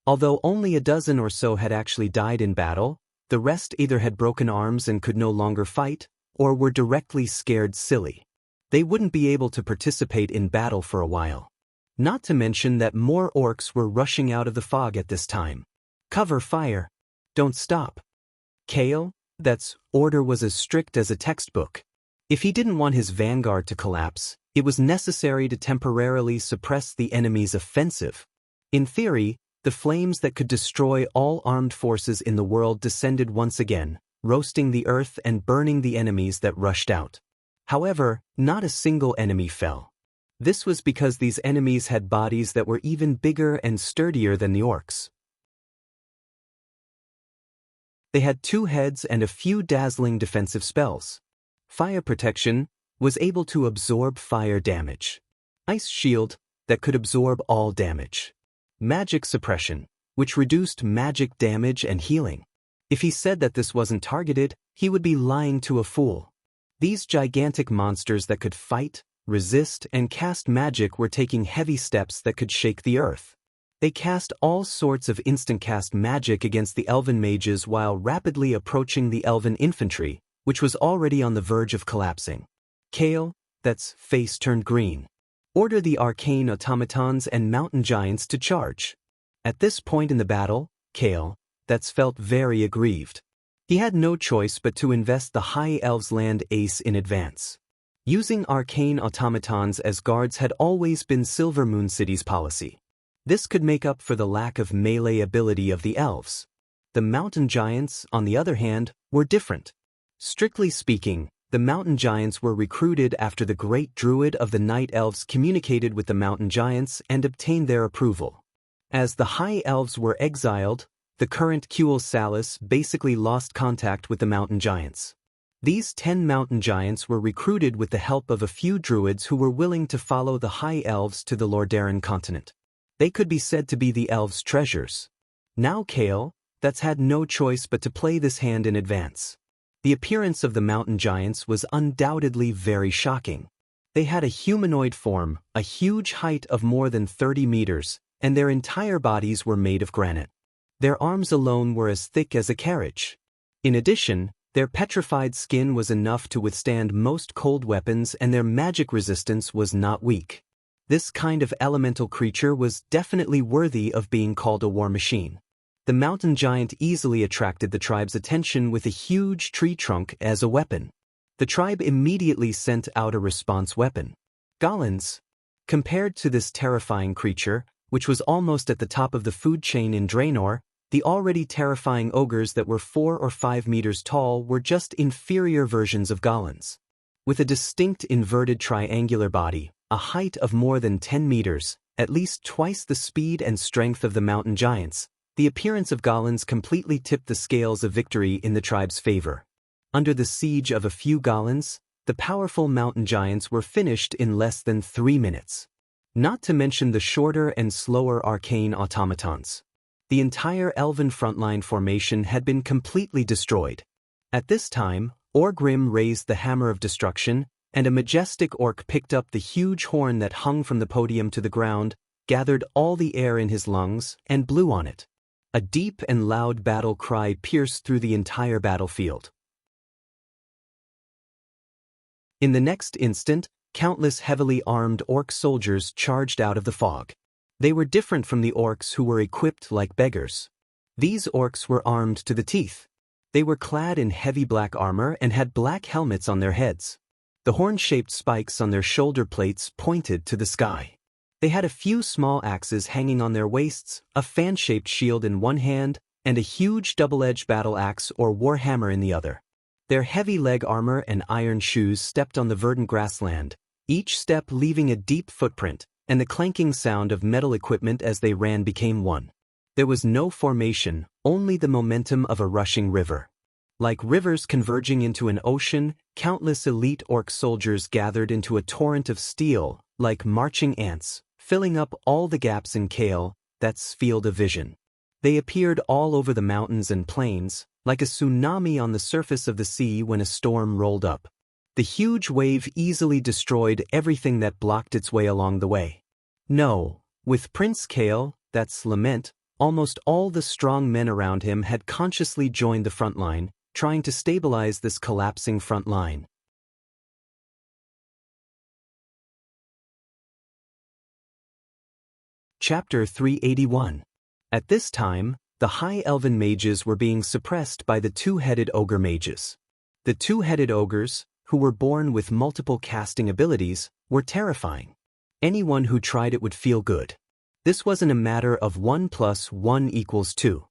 Although only a dozen or so had actually died in battle, the rest either had broken arms and could no longer fight, or were directly scared silly. They wouldn't be able to participate in battle for a while. Not to mention that more orcs were rushing out of the fog at this time. Cover fire. Don't stop. Kale, that's order was as strict as a textbook. If he didn't want his vanguard to collapse, it was necessary to temporarily suppress the enemy's offensive. In theory, the flames that could destroy all armed forces in the world descended once again, roasting the earth and burning the enemies that rushed out. However, not a single enemy fell. This was because these enemies had bodies that were even bigger and sturdier than the orcs. They had 2 heads and a few dazzling defensive spells. Fire Protection was able to absorb fire damage. Ice Shield that could absorb all damage. Magic Suppression, which reduced magic damage and healing. If he said that this wasn't targeted, he would be lying to a fool. These gigantic monsters that could fight, resist, and cast magic were taking heavy steps that could shake the earth. They cast all sorts of instant-cast magic against the elven mages while rapidly approaching the elven infantry, which was already on the verge of collapsing. Kale, that's face turned green. Order the arcane automatons and mountain giants to charge. At this point in the battle, Kale, that's felt very aggrieved. He had no choice but to invest the High Elves' land ace in advance. Using arcane automatons as guards had always been Silver Moon City's policy. This could make up for the lack of melee ability of the elves. The mountain giants, on the other hand, were different. Strictly speaking, the mountain giants were recruited after the great druid of the night elves communicated with the mountain giants and obtained their approval. As the high elves were exiled, the current Kuel Salis basically lost contact with the mountain giants. These 10 mountain giants were recruited with the help of a few druids who were willing to follow the high elves to the Lordaeron continent. They could be said to be the elves' treasures. Now Kale, that's had no choice but to play this hand in advance. The appearance of the mountain giants was undoubtedly very shocking. They had a humanoid form, a huge height of more than 30 meters, and their entire bodies were made of granite. Their arms alone were as thick as a carriage. In addition, their petrified skin was enough to withstand most cold weapons, and their magic resistance was not weak. This kind of elemental creature was definitely worthy of being called a war machine. The mountain giant easily attracted the tribe's attention with a huge tree trunk as a weapon. The tribe immediately sent out a response weapon. Goblins. Compared to this terrifying creature, which was almost at the top of the food chain in Draenor, the already terrifying ogres that were 4 or 5 meters tall were just inferior versions of goblins. With a distinct inverted triangular body, a height of more than 10 meters, at least twice the speed and strength of the mountain giants, the appearance of goblins completely tipped the scales of victory in the tribe's favor. Under the siege of a few goblins, the powerful mountain giants were finished in less than 3 minutes. Not to mention the shorter and slower arcane automatons. The entire elven frontline formation had been completely destroyed. At this time, Orgrim raised the hammer of destruction, and a majestic orc picked up the huge horn that hung from the podium to the ground, gathered all the air in his lungs, and blew on it. A deep and loud battle cry pierced through the entire battlefield. In the next instant, countless heavily armed orc soldiers charged out of the fog. They were different from the orcs who were equipped like beggars. These orcs were armed to the teeth. They were clad in heavy black armor and had black helmets on their heads. The horn-shaped spikes on their shoulder plates pointed to the sky. They had a few small axes hanging on their waists, a fan-shaped shield in one hand, and a huge double-edged battle axe or warhammer in the other. Their heavy leg armor and iron shoes stepped on the verdant grassland, each step leaving a deep footprint, and the clanking sound of metal equipment as they ran became one. There was no formation, only the momentum of a rushing river. Like rivers converging into an ocean, countless elite orc soldiers gathered into a torrent of steel, like marching ants, filling up all the gaps in Kale, that's field of vision. They appeared all over the mountains and plains, like a tsunami on the surface of the sea when a storm rolled up. The huge wave easily destroyed everything that blocked its way along the way. No, with Prince Kale, that's Lament, almost all the strong men around him had consciously joined the front line, trying to stabilize this collapsing front line. Chapter 381. At this time, the high elven mages were being suppressed by the two-headed ogre mages. The two-headed ogres, who were born with multiple casting abilities, were terrifying. Anyone who tried it would feel good. This wasn't a matter of 1 + 1 = 2.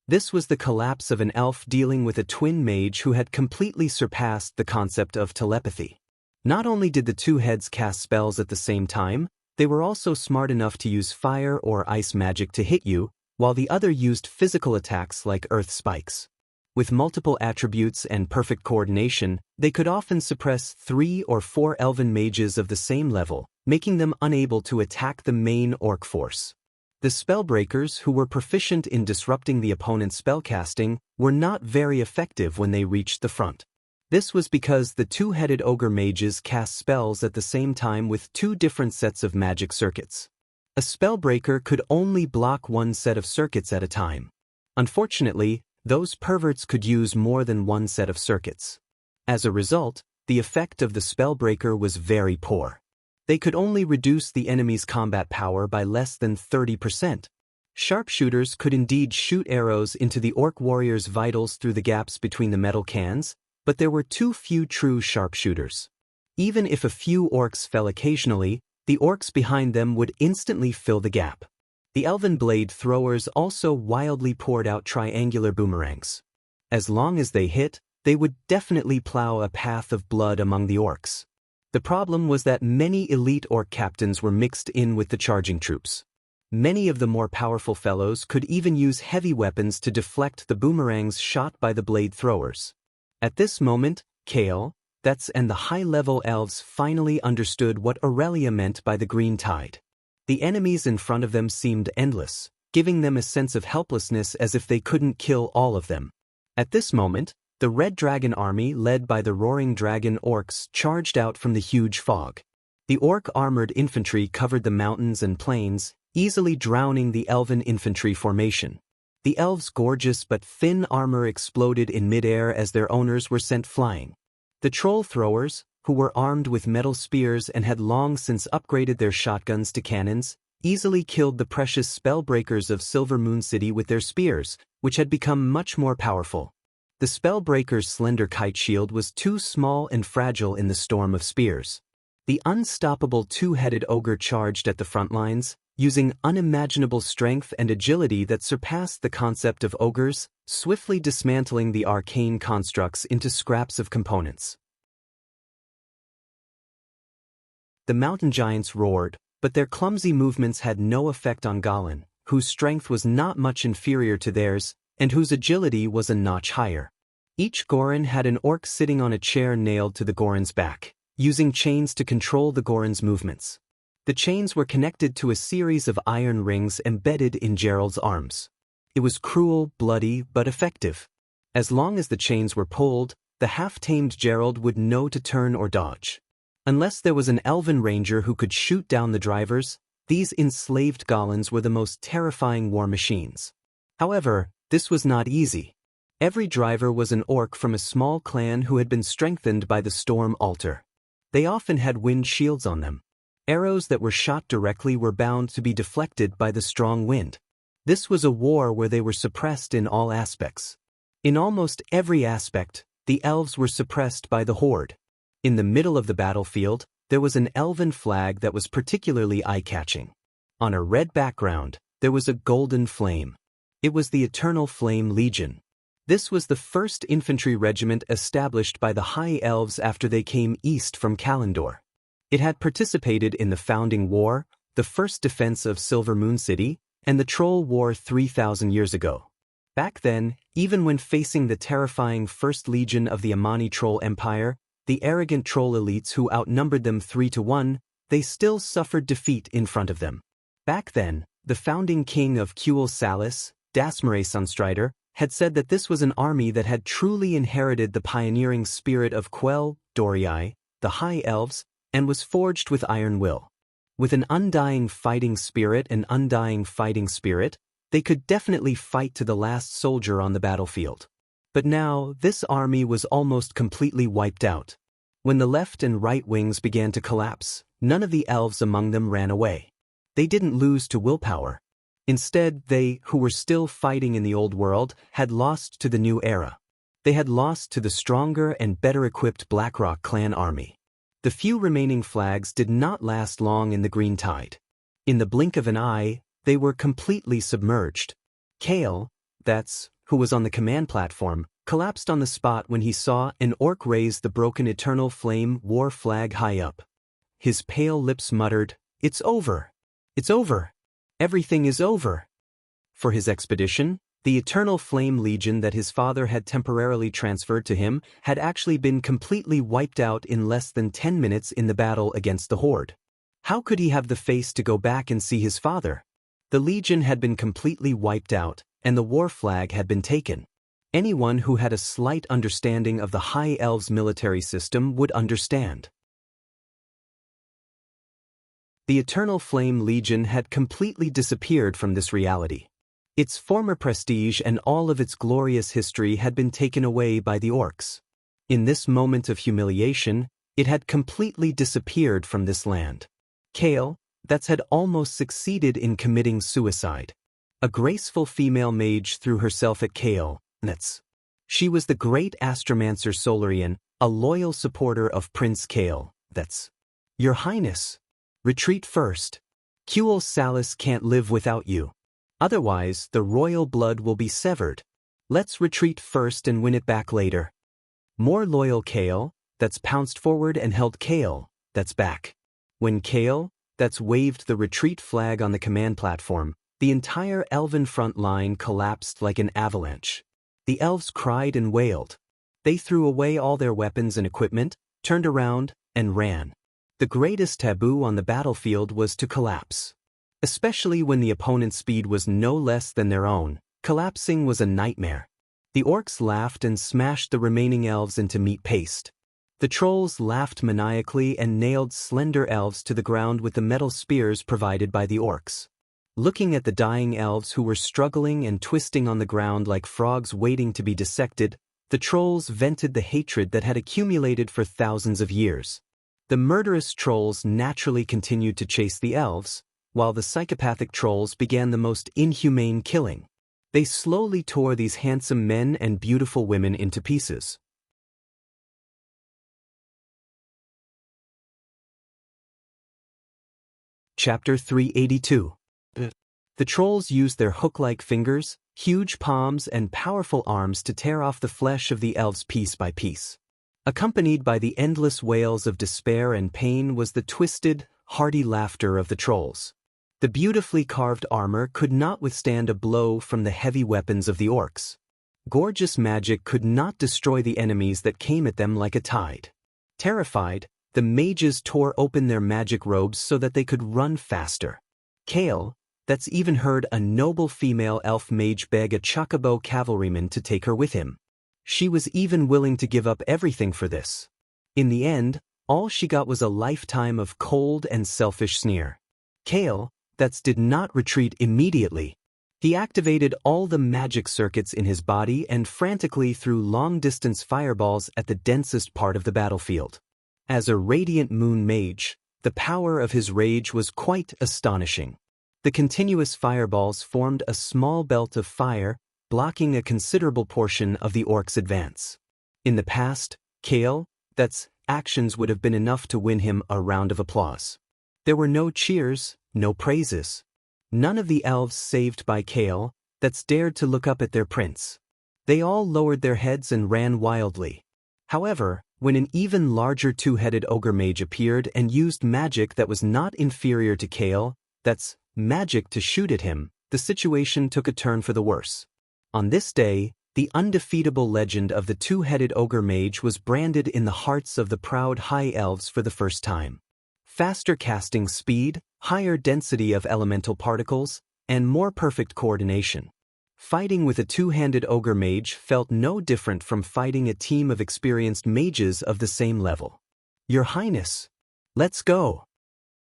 This was the collapse of an elf dealing with a twin mage who had completely surpassed the concept of telepathy. Not only did the two heads cast spells at the same time, they were also smart enough to use fire or ice magic to hit you, while the other used physical attacks like earth spikes. With multiple attributes and perfect coordination, they could often suppress 3 or 4 elven mages of the same level, making them unable to attack the main orc force. The spellbreakers, who were proficient in disrupting the opponent's spellcasting, were not very effective when they reached the front. This was because the two-headed ogre mages cast spells at the same time with 2 different sets of magic circuits. A spellbreaker could only block one set of circuits at a time. Unfortunately, those perverts could use more than one set of circuits. As a result, the effect of the spellbreaker was very poor. They could only reduce the enemy's combat power by less than 30%. Sharpshooters could indeed shoot arrows into the orc warrior's vitals through the gaps between the metal cans, but there were too few true sharpshooters. Even if a few orcs fell occasionally, the orcs behind them would instantly fill the gap. The elven blade throwers also wildly poured out triangular boomerangs. As long as they hit, they would definitely plow a path of blood among the orcs. The problem was that many elite orc captains were mixed in with the charging troops. Many of the more powerful fellows could even use heavy weapons to deflect the boomerangs shot by the blade throwers. At this moment, Kale, and the high-level elves finally understood what Aurelia meant by the green tide. The enemies in front of them seemed endless, giving them a sense of helplessness as if they couldn't kill all of them. At this moment, the Red Dragon army led by the Roaring Dragon orcs charged out from the huge fog. The orc armored infantry covered the mountains and plains, easily drowning the elven infantry formation. The elves' gorgeous but thin armor exploded in midair as their owners were sent flying. The troll throwers, who were armed with metal spears and had long since upgraded their shotguns to cannons, easily killed the precious spellbreakers of Silver Moon City with their spears, which had become much more powerful. The spellbreaker's slender kite shield was too small and fragile in the storm of spears. The unstoppable two-headed ogre charged at the front lines, using unimaginable strength and agility that surpassed the concept of ogres, swiftly dismantling the arcane constructs into scraps of components. The mountain giants roared, but their clumsy movements had no effect on Galin, whose strength was not much inferior to theirs, and whose agility was a notch higher. Each Goron had an orc sitting on a chair nailed to the Goron's back, using chains to control the Goron's movements. The chains were connected to a series of iron rings embedded in Gerald's arms. It was cruel, bloody, but effective. As long as the chains were pulled, the half-tamed Gerald would know to turn or dodge. Unless there was an elven ranger who could shoot down the drivers, these enslaved Golans were the most terrifying war machines. However, this was not easy. Every driver was an orc from a small clan who had been strengthened by the storm altar. They often had wind shields on them. Arrows that were shot directly were bound to be deflected by the strong wind. This was a war where they were suppressed in all aspects. In almost every aspect, the elves were suppressed by the horde. In the middle of the battlefield, there was an elven flag that was particularly eye-catching. On a red background, there was a golden flame. It was the Eternal Flame Legion. This was the first infantry regiment established by the High Elves after they came east from Kalimdor. It had participated in the Founding War, the first defense of Silver Moon City, and the Troll War 3,000 years ago. Back then, even when facing the terrifying First Legion of the Amani Troll Empire, the arrogant troll elites who outnumbered them 3-1, they still suffered defeat in front of them. Back then, the founding king of Kuel Salis, Dasmere Sunstrider, had said that this was an army that had truly inherited the pioneering spirit of Quell, Dorii, the High Elves, and was forged with iron will. With an undying fighting spirit, they could definitely fight to the last soldier on the battlefield. But now, this army was almost completely wiped out. When the left and right wings began to collapse, none of the elves among them ran away. They didn't lose to willpower. Instead, they, who were still fighting in the old world, had lost to the new era. They had lost to the stronger and better-equipped Blackrock clan army. The few remaining flags did not last long in the green tide. In the blink of an eye, they were completely submerged. Kale, who was on the command platform, collapsed on the spot when he saw an orc raise the broken Eternal Flame war flag high up. His pale lips muttered, "It's over! It's over! Everything is over!" For his expedition, the Eternal Flame Legion that his father had temporarily transferred to him had actually been completely wiped out in less than 10 minutes in the battle against the Horde. How could he have the face to go back and see his father? The Legion had been completely wiped out, and the war flag had been taken. Anyone who had a slight understanding of the High Elves' military system would understand. The Eternal Flame Legion had completely disappeared from this reality. Its former prestige and all of its glorious history had been taken away by the orcs. In this moment of humiliation, it had completely disappeared from this land. Kale, had almost succeeded in committing suicide. A graceful female mage threw herself at Kale, She was the great astromancer Solarian, a loyal supporter of Prince Kale, Your Highness. Retreat first. Kuel Salis can't live without you. Otherwise, the royal blood will be severed. Let's retreat first and win it back later. More loyal Kale, pounced forward and held Kale, back. When Kale, waved the retreat flag on the command platform, the entire elven front line collapsed like an avalanche. The elves cried and wailed. They threw away all their weapons and equipment, turned around, and ran. The greatest taboo on the battlefield was to collapse. Especially when the opponent's speed was no less than their own, collapsing was a nightmare. The orcs laughed and smashed the remaining elves into meat paste. The trolls laughed maniacally and nailed slender elves to the ground with the metal spears provided by the orcs. Looking at the dying elves who were struggling and twisting on the ground like frogs waiting to be dissected, the trolls vented the hatred that had accumulated for thousands of years. The murderous trolls naturally continued to chase the elves, while the psychopathic trolls began the most inhumane killing. They slowly tore these handsome men and beautiful women into pieces. Chapter 382. The trolls used their hook-like fingers, huge palms, and powerful arms to tear off the flesh of the elves piece by piece. Accompanied by the endless wails of despair and pain was the twisted, hearty laughter of the trolls. The beautifully carved armor could not withstand a blow from the heavy weapons of the orcs. Gorgeous magic could not destroy the enemies that came at them like a tide. Terrified, the mages tore open their magic robes so that they could run faster. Kale, even heard a noble female elf mage beg a chocobo cavalryman to take her with him. She was even willing to give up everything for this. In the end, all she got was a lifetime of cold and selfish sneer. Kale, did not retreat immediately. He activated all the magic circuits in his body and frantically threw long-distance fireballs at the densest part of the battlefield. As a radiant moon mage, the power of his rage was quite astonishing. The continuous fireballs formed a small belt of fire, blocking a considerable portion of the orcs' advance. In the past, Kale, actions would have been enough to win him a round of applause. There were no cheers, no praises. None of the elves saved by Kale, dared to look up at their prince. They all lowered their heads and ran wildly. However, when an even larger two-headed ogre mage appeared and used magic that was not inferior to Kale, magic to shoot at him, the situation took a turn for the worse. On this day, the undefeatable legend of the two-headed ogre mage was branded in the hearts of the proud high elves for the first time. Faster casting speed, higher density of elemental particles, and more perfect coordination. Fighting with a two-handed ogre mage felt no different from fighting a team of experienced mages of the same level. Your Highness, let's go!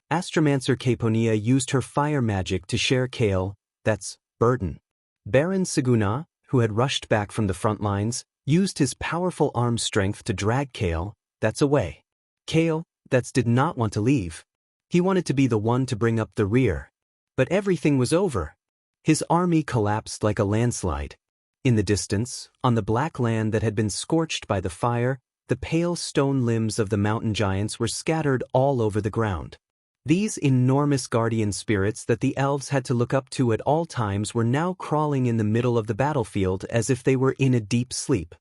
Astromancer Caponia used her fire magic to share Kale, that's burden. Baron Siguna, who had rushed back from the front lines, used his powerful arm strength to drag Kale, that's away. Kale, that's did not want to leave. He wanted to be the one to bring up the rear. But everything was over. His army collapsed like a landslide. In the distance, on the black land that had been scorched by the fire, the pale stone limbs of the mountain giants were scattered all over the ground. These enormous guardian spirits that the elves had to look up to at all times were now crawling in the middle of the battlefield as if they were in a deep sleep.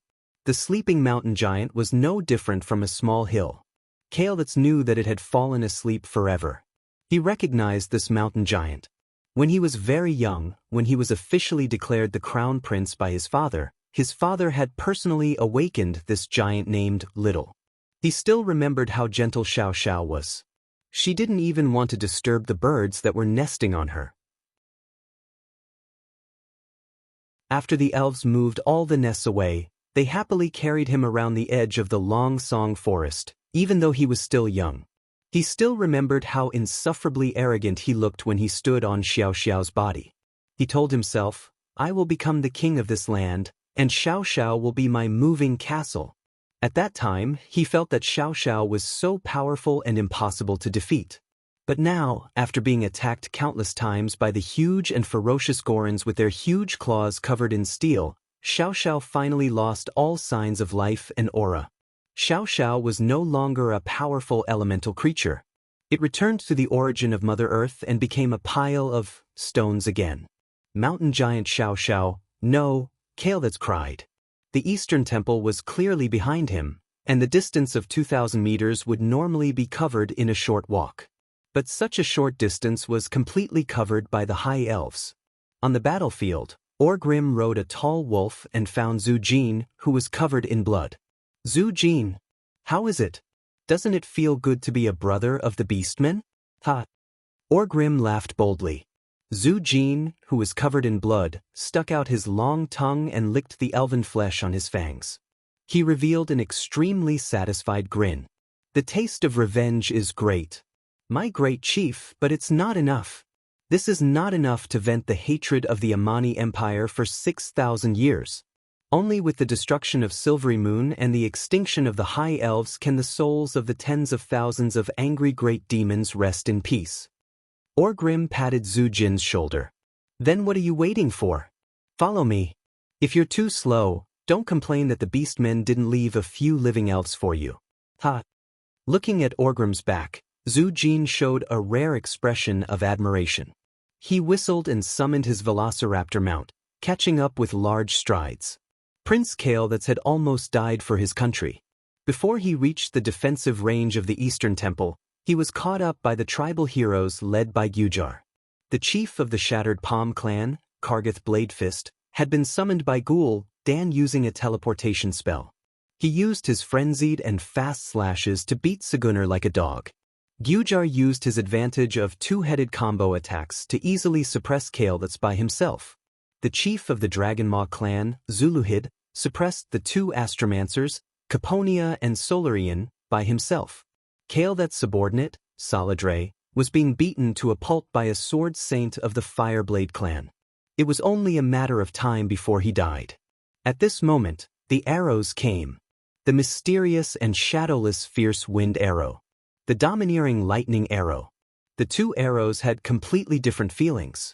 The sleeping mountain giant was no different from a small hill. Kael'thas knew that it had fallen asleep forever. He recognized this mountain giant. When he was very young, when he was officially declared the crown prince by his father had personally awakened this giant named Little. He still remembered how gentle Xiao was. She didn't even want to disturb the birds that were nesting on her. After the elves moved all the nests away, they happily carried him around the edge of the Long Song forest, even though he was still young. He still remembered how insufferably arrogant he looked when he stood on Xiaoxiao's body. He told himself, I will become the king of this land, and Xiao will be my moving castle. At that time, he felt that Xiao was so powerful and impossible to defeat. But now, after being attacked countless times by the huge and ferocious Gorons with their huge claws covered in steel, Xiao finally lost all signs of life and aura. Xiao was no longer a powerful elemental creature. It returned to the origin of Mother Earth and became a pile of stones again. Mountain giant Xiao, no, Kael'thas cried. The eastern temple was clearly behind him, and the distance of 2,000 meters would normally be covered in a short walk. But such a short distance was completely covered by the high elves. On the battlefield, Orgrim rode a tall wolf and found Zhu Jin, who was covered in blood. Zhu Jin, how is it? Doesn't it feel good to be a brother of the beastmen? Ha! Orgrim laughed boldly. Zhu Jin, who was covered in blood, stuck out his long tongue and licked the elven flesh on his fangs. He revealed an extremely satisfied grin. The taste of revenge is great. My great chief, but it's not enough. This is not enough to vent the hatred of the Amani Empire for 6,000 years. Only with the destruction of Silvery Moon and the extinction of the High Elves can the souls of the tens of thousands of angry great demons rest in peace. Orgrim patted Zhu Jin's shoulder. Then what are you waiting for? Follow me. If you're too slow, don't complain that the beastmen didn't leave a few living elves for you. Ha! Looking at Orgrim's back, Zhu Jin showed a rare expression of admiration. He whistled and summoned his velociraptor mount, catching up with large strides. Prince Kael'thas had almost died for his country. Before he reached the defensive range of the Eastern Temple, he was caught up by the tribal heroes led by Gujar. The chief of the Shattered Palm clan, Kargath Bladefist, had been summoned by Ghoul Dan using a teleportation spell. He used his frenzied and fast slashes to beat Sigunnar like a dog. Gujar used his advantage of two-headed combo attacks to easily suppress Kael'thas by himself. The chief of the Dragonmaw clan, Zuluhid, suppressed the two Astromancers, Caponia and Solarian, by himself. Kael'thas' subordinate, Saladre, was being beaten to a pulp by a sword saint of the Fireblade clan. It was only a matter of time before he died. At this moment, the arrows came. The mysterious and shadowless fierce wind arrow. The domineering lightning arrow. The two arrows had completely different feelings.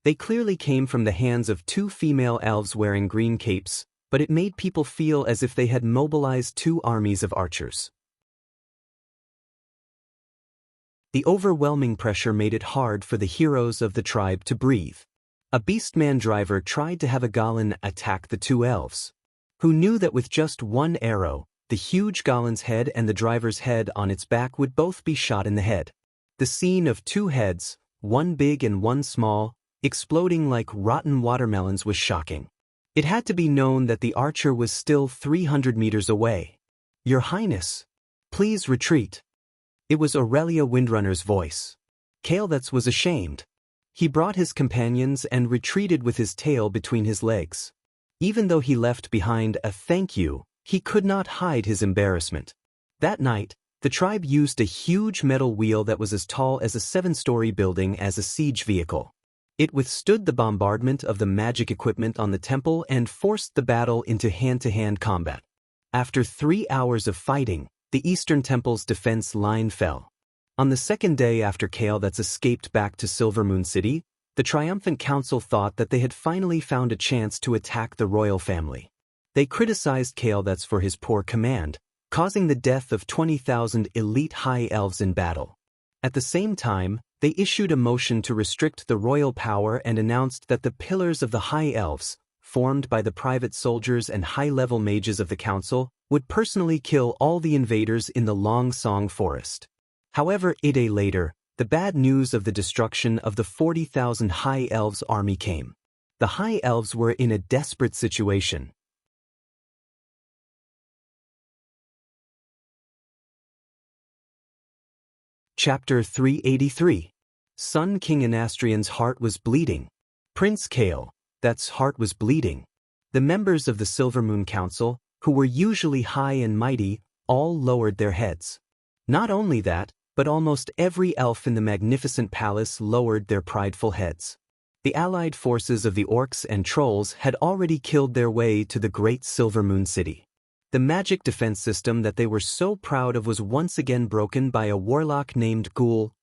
They clearly came from the hands of two female elves wearing green capes, but it made people feel as if they had mobilized two armies of archers. The overwhelming pressure made it hard for the heroes of the tribe to breathe. A beastman driver tried to have a Goblin attack the two elves, who knew that with just one arrow, the huge Goblin's head and the driver's head on its back would both be shot in the head. The scene of two heads, one big and one small, exploding like rotten watermelons was shocking. It had to be known that the archer was still 300 meters away. "Your Highness, please retreat." It was Aurelia Windrunner's voice. Caelebas was ashamed. He brought his companions and retreated with his tail between his legs. Even though he left behind a "thank you," he could not hide his embarrassment. That night, the tribe used a huge metal wheel that was as tall as a 7-story building as a siege vehicle. It withstood the bombardment of the magic equipment on the temple and forced the battle into hand-to-hand combat. After 3 hours of fighting, the Eastern Temple's defense line fell. On the second day after Caelebas escaped back to Silvermoon City, the triumphant council thought that they had finally found a chance to attack the royal family. They criticized Caelebas for his poor command, causing the death of 20,000 elite high elves in battle. At the same time, they issued a motion to restrict the royal power and announced that the pillars of the high elves, formed by the private soldiers and high-level mages of the council, would personally kill all the invaders in the Long Song forest. However, a day later, the bad news of the destruction of the 40,000 high elves army came. The high elves were in a desperate situation. Chapter 383. Sun King Anastrian's heart was bleeding. Prince Caelebas's heart was bleeding. The members of the Silvermoon Council, who were usually high and mighty, all lowered their heads. Not only that, but almost every elf in the magnificent palace lowered their prideful heads. The allied forces of the orcs and trolls had already killed their way to the great Silvermoon City. The magic defense system that they were so proud of was once again broken by a warlock named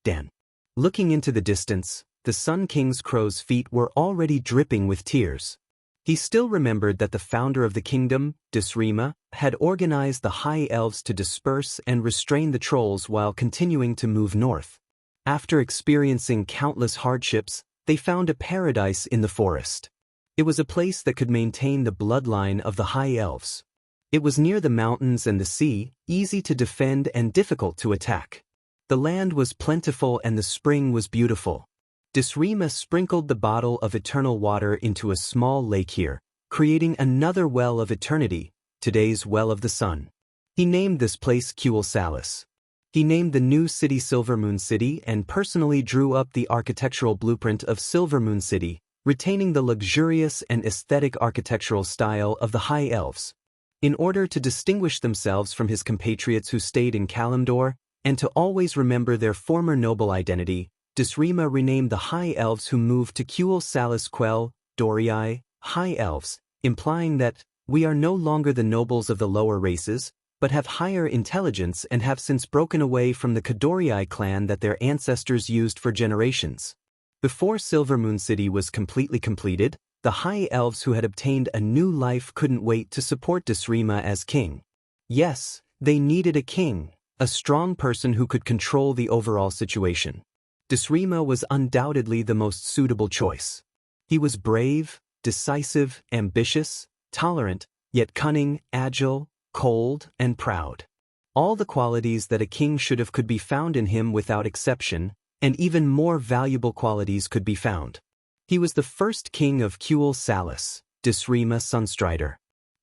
Dan. Looking into the distance, the Sun King's crow's feet were already dripping with tears. He still remembered that the founder of the kingdom, Disrima, had organized the high elves to disperse and restrain the trolls while continuing to move north. After experiencing countless hardships, they found a paradise in the forest. It was a place that could maintain the bloodline of the high elves. It was near the mountains and the sea, easy to defend and difficult to attack. The land was plentiful and the spring was beautiful. Disrima sprinkled the bottle of eternal water into a small lake here, creating another well of eternity, today's well of the sun. He named this place Cultivation. He named the new city Silvermoon City and personally drew up the architectural blueprint of Silvermoon City, retaining the luxurious and aesthetic architectural style of the high elves. In order to distinguish themselves from his compatriots who stayed in Kalimdor, and to always remember their former noble identity, Disrima renamed the high elves who moved to Quel Dorii, high elves, implying that we are no longer the nobles of the lower races, but have higher intelligence and have since broken away from the Kadorii clan that their ancestors used for generations. Before Silvermoon City was completely completed, the high elves who had obtained a new life couldn't wait to support Disrima as king. Yes, they needed a king, a strong person who could control the overall situation. Disrima was undoubtedly the most suitable choice. He was brave, decisive, ambitious, tolerant, yet cunning, agile, cold, and proud. All the qualities that a king should have could be found in him without exception, and even more valuable qualities could be found. He was the first king of Cultivation, Disrima Sunstrider.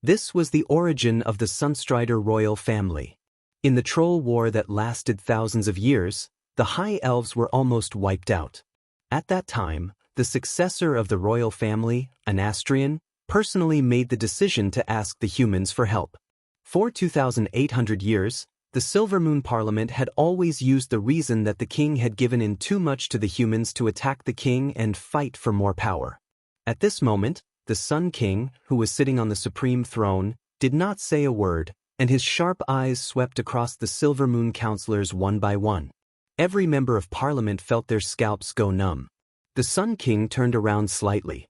This was the origin of the Sunstrider royal family. In the troll war that lasted thousands of years, the high elves were almost wiped out. At that time, the successor of the royal family, Anastrian, personally made the decision to ask the humans for help. For 2,800 years, the Silvermoon Parliament had always used the reason that the king had given in too much to the humans to attack the king and fight for more power. At this moment, the Sun King, who was sitting on the supreme throne, did not say a word, and his sharp eyes swept across the Silvermoon councillors one by one. Every member of Parliament felt their scalps go numb. The Sun King turned around slightly.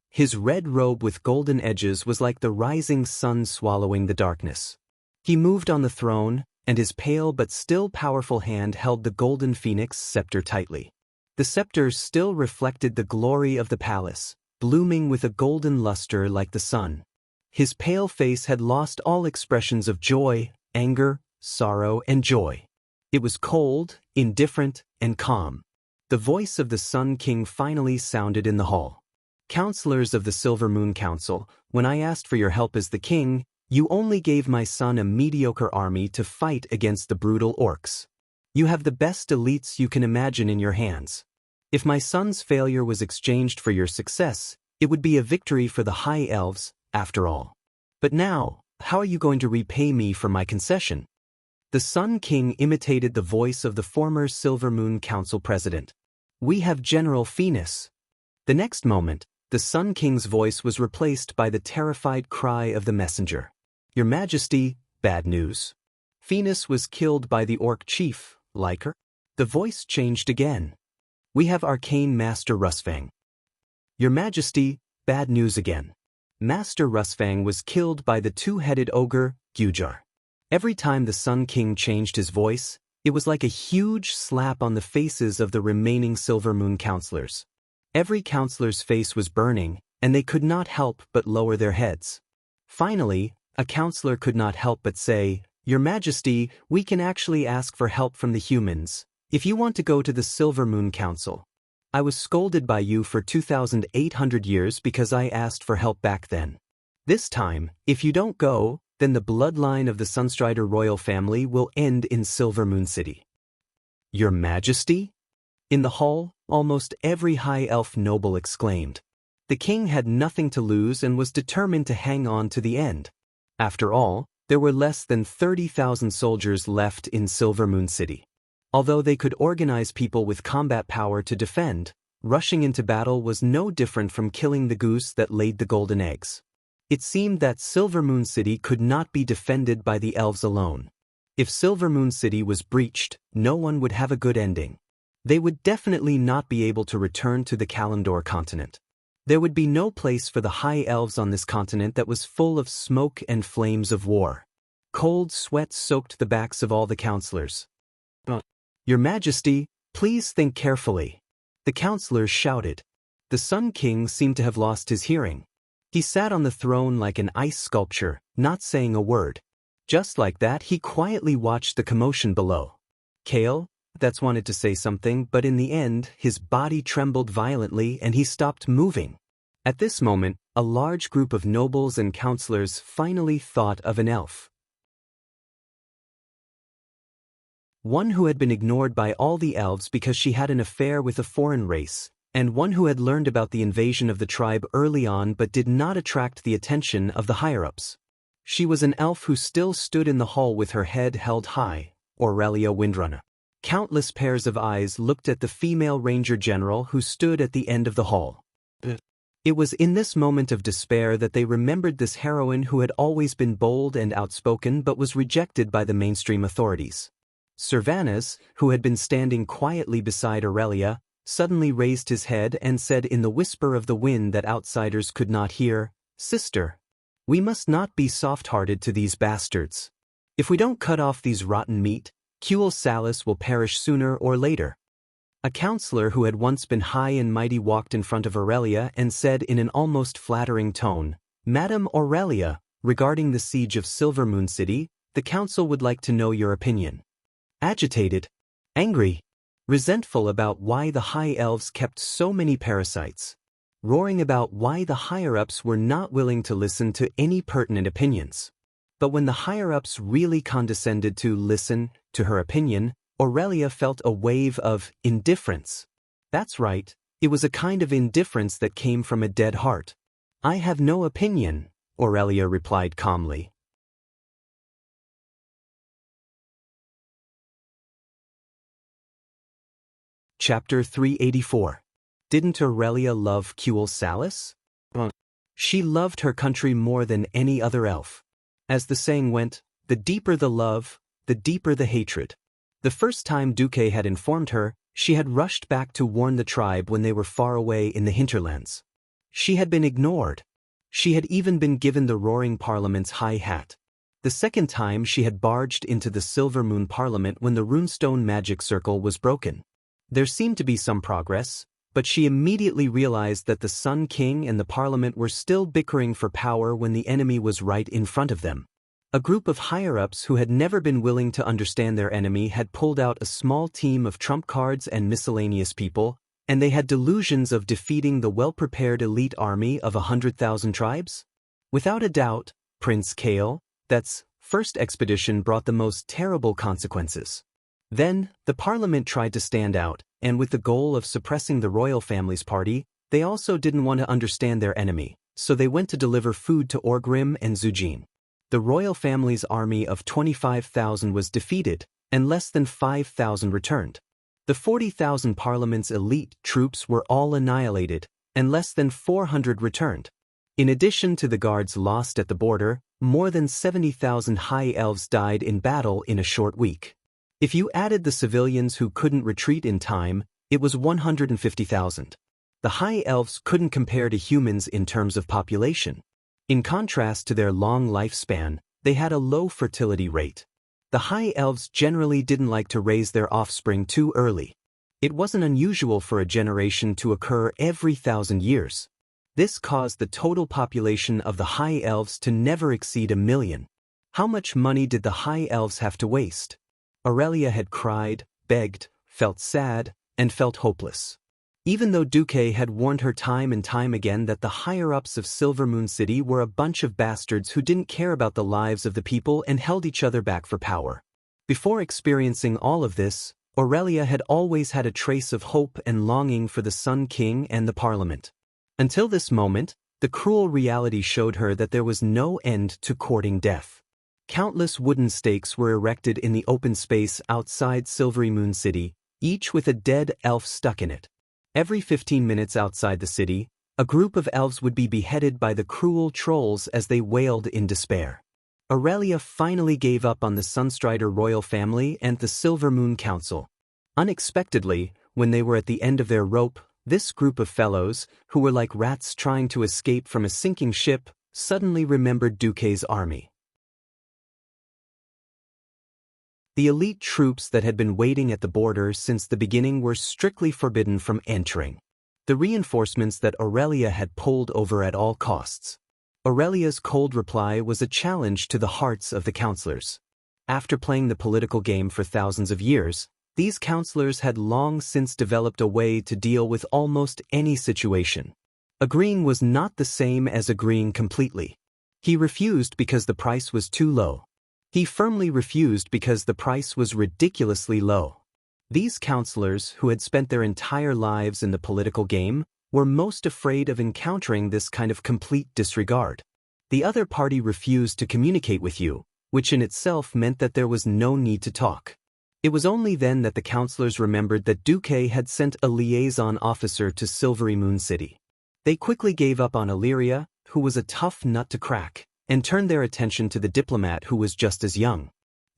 His red robe with golden edges was like the rising sun swallowing the darkness. He moved on the throne, and his pale but still powerful hand held the golden phoenix scepter tightly. The scepter still reflected the glory of the palace, blooming with a golden luster like the sun. His pale face had lost all expressions of joy, anger, sorrow, and joy. It was cold, indifferent, and calm. The voice of the Sun King finally sounded in the hall. Counselors of the Silver Moon Council, when I asked for your help as the king, you only gave my son a mediocre army to fight against the brutal orcs. You have the best elites you can imagine in your hands. If my son's failure was exchanged for your success, it would be a victory for the High Elves, after all. But now, how are you going to repay me for my concession? The Sun King imitated the voice of the former Silver Moon Council president. We have General Phoenix. The next moment, the Sun King's voice was replaced by the terrified cry of the messenger. Your Majesty, bad news. Phoenix was killed by the orc chief, Liker. The voice changed again. We have Arcane Master Rusfang. Your Majesty, bad news again. Master Rusfang was killed by the two-headed ogre, Gujar. Every time the Sun King changed his voice, it was like a huge slap on the faces of the remaining Silver Moon counselors. Every counselor's face was burning, and they could not help but lower their heads. Finally, a counselor could not help but say, Your Majesty, we can actually ask for help from the humans, if you want to go to the Silver Moon Council. I was scolded by you for 2,800 years because I asked for help back then. This time, if you don't go, then the bloodline of the Sunstrider royal family will end in Silver Moon City. Your Majesty? In the hall, almost every high elf noble exclaimed. The king had nothing to lose and was determined to hang on to the end. After all, there were less than 30,000 soldiers left in Silver Moon City. Although they could organize people with combat power to defend, rushing into battle was no different from killing the goose that laid the golden eggs. It seemed that Silver Moon City could not be defended by the elves alone. If Silver Moon City was breached, no one would have a good ending. They would definitely not be able to return to the Kalimdor continent. There would be no place for the high elves on this continent that was full of smoke and flames of war. Cold sweat soaked the backs of all the counselors. Your Majesty, please think carefully. The counselors shouted. The Sun King seemed to have lost his hearing. He sat on the throne like an ice sculpture, not saying a word. Just like that, he quietly watched the commotion below. Kale, that's wanted to say something, but in the end, his body trembled violently and he stopped moving. At this moment, a large group of nobles and counselors finally thought of an elf. One who had been ignored by all the elves because she had an affair with a foreign race, and one who had learned about the invasion of the tribe early on but did not attract the attention of the higher-ups. She was an elf who still stood in the hall with her head held high, Aurelia Windrunner. Countless pairs of eyes looked at the female ranger general who stood at the end of the hall. It was in this moment of despair that they remembered this heroine who had always been bold and outspoken but was rejected by the mainstream authorities. Servanas, who had been standing quietly beside Aurelia, suddenly raised his head and said in the whisper of the wind that outsiders could not hear, Sister, we must not be soft-hearted to these bastards. If we don't cut off these rotten meat, Kuel Salis will perish sooner or later. A counselor who had once been high and mighty walked in front of Aurelia and said in an almost flattering tone, Madam Aurelia, regarding the siege of Silver Moon City, the council would like to know your opinion. Agitated, angry, resentful about why the high elves kept so many parasites, roaring about why the higher-ups were not willing to listen to any pertinent opinions. But when the higher-ups really condescended to listen to her opinion, Aurelia felt a wave of indifference. That's right, it was a kind of indifference that came from a dead heart. I have no opinion, Aurelia replied calmly. Chapter 384. Didn't Aurelia love Kuel Salis? She loved her country more than any other elf. As the saying went, the deeper the love, the deeper the hatred. The first time Duque had informed her, she had rushed back to warn the tribe when they were far away in the hinterlands. She had been ignored. She had even been given the Roaring Parliament's high hat. The second time she had barged into the Silver Moon Parliament when the runestone magic circle was broken. There seemed to be some progress, but she immediately realized that the Sun King and the Parliament were still bickering for power when the enemy was right in front of them. A group of higher-ups who had never been willing to understand their enemy had pulled out a small team of trump cards and miscellaneous people, and they had delusions of defeating the well-prepared elite army of 100,000 tribes? Without a doubt, Prince Kale, that's first expedition brought the most terrible consequences. Then, the parliament tried to stand out, and with the goal of suppressing the royal family's party, they also didn't want to understand their enemy, so they went to deliver food to Orgrim and Zujin. The royal family's army of 25,000 was defeated, and less than 5,000 returned. The 40,000 parliament's elite troops were all annihilated, and less than 400 returned. In addition to the guards lost at the border, more than 70,000 high elves died in battle in a short week. If you added the civilians who couldn't retreat in time, it was 150,000. The high elves couldn't compare to humans in terms of population. In contrast to their long lifespan, they had a low fertility rate. The high elves generally didn't like to raise their offspring too early. It wasn't unusual for a generation to occur every 1,000 years. This caused the total population of the high elves to never exceed 1 million. How much money did the high elves have to waste? Aurelia had cried, begged, felt sad, and felt hopeless. Even though Duque had warned her time and time again that the higher-ups of Silvermoon City were a bunch of bastards who didn't care about the lives of the people and held each other back for power. Before experiencing all of this, Aurelia had always had a trace of hope and longing for the Sun King and the Parliament. Until this moment, the cruel reality showed her that there was no end to courting death. Countless wooden stakes were erected in the open space outside Silvery Moon City, each with a dead elf stuck in it. Every 15 minutes outside the city, a group of elves would be beheaded by the cruel trolls as they wailed in despair. Aurelia finally gave up on the Sunstrider royal family and the Silver Moon Council. Unexpectedly, when they were at the end of their rope, this group of fellows, who were like rats trying to escape from a sinking ship, suddenly remembered Duque's army. The elite troops that had been waiting at the border since the beginning were strictly forbidden from entering. The reinforcements that Aurelia had pulled over at all costs. Aurelia's cold reply was a challenge to the hearts of the counselors. After playing the political game for thousands of years, these counselors had long since developed a way to deal with almost any situation. Agreeing was not the same as agreeing completely. He refused because the price was too low. He firmly refused because the price was ridiculously low. These counselors, who had spent their entire lives in the political game, were most afraid of encountering this kind of complete disregard. The other party refused to communicate with you, which in itself meant that there was no need to talk. It was only then that the counselors remembered that Duque had sent a liaison officer to Silvery Moon City. They quickly gave up on Illyria, who was a tough nut to crack, and turned their attention to the diplomat who was just as young.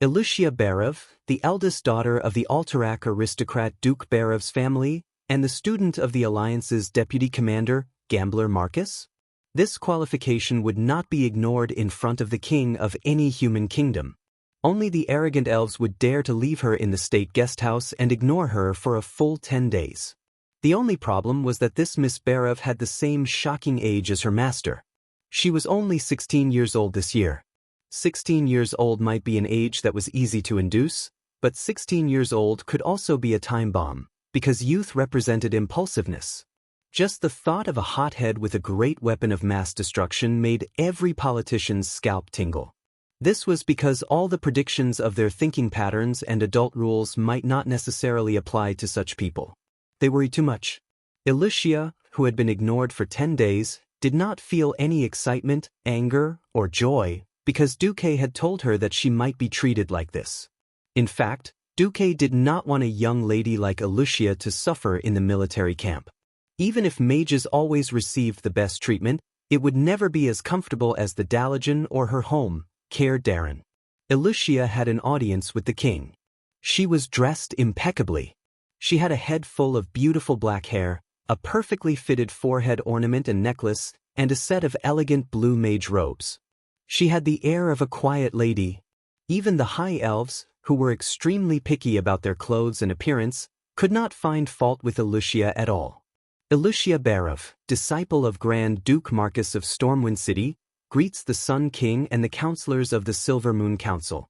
Ilyusha Barov, the eldest daughter of the Alterac aristocrat Duke Barov's family, and the student of the Alliance's deputy commander, Gambler Marcus? This qualification would not be ignored in front of the king of any human kingdom. Only the arrogant elves would dare to leave her in the state guesthouse and ignore her for a full 10 days. The only problem was that this Miss Barov had the same shocking age as her master. She was only 16 years old this year. 16 years old might be an age that was easy to induce, but 16 years old could also be a time bomb, because youth represented impulsiveness. Just the thought of a hothead with a great weapon of mass destruction made every politician's scalp tingle. This was because all the predictions of their thinking patterns and adult rules might not necessarily apply to such people. They worried too much. Ilyusha, who had been ignored for 10 days, did not feel any excitement, anger, or joy, because Duque had told her that she might be treated like this. In fact, Duque did not want a young lady like Ilyusha to suffer in the military camp. Even if mages always received the best treatment, it would never be as comfortable as the Daligen or her home, Caer Darren. Ilyusha had an audience with the king. She was dressed impeccably. She had a head full of beautiful black hair, a perfectly fitted forehead ornament and necklace, and a set of elegant blue mage robes. She had the air of a quiet lady. Even the high elves, who were extremely picky about their clothes and appearance, could not find fault with Ilyusha at all. Ilyusha Barov, disciple of Grand Duke Marcus of Stormwind City, greets the Sun King and the counselors of the Silver Moon Council.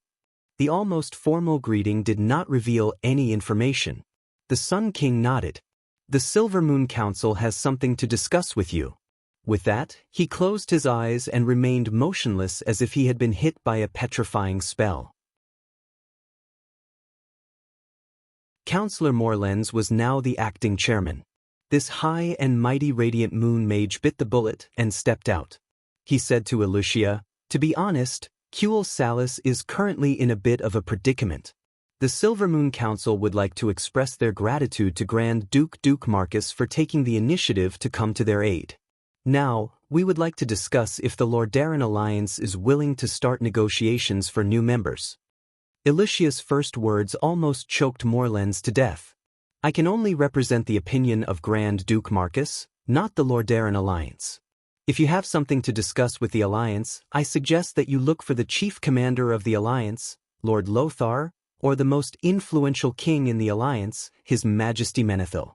The almost formal greeting did not reveal any information. The Sun King nodded. The Silver Moon Council has something to discuss with you. With that, he closed his eyes and remained motionless as if he had been hit by a petrifying spell. Counselor Morlens was now the acting chairman. This high and mighty radiant moon mage bit the bullet and stepped out. He said to Lucia, "To be honest, Cultivate Salis is currently in a bit of a predicament. The Silver Moon Council would like to express their gratitude to Grand Duke Marcus for taking the initiative to come to their aid. Now, we would like to discuss if the Lordaeron Alliance is willing to start negotiations for new members." Lucia's first words almost choked Morlens to death. "I can only represent the opinion of Grand Duke Marcus, not the Lordaeron Alliance. If you have something to discuss with the Alliance, I suggest that you look for the chief commander of the Alliance, Lord Lothar, or the most influential king in the Alliance, His Majesty Menethil."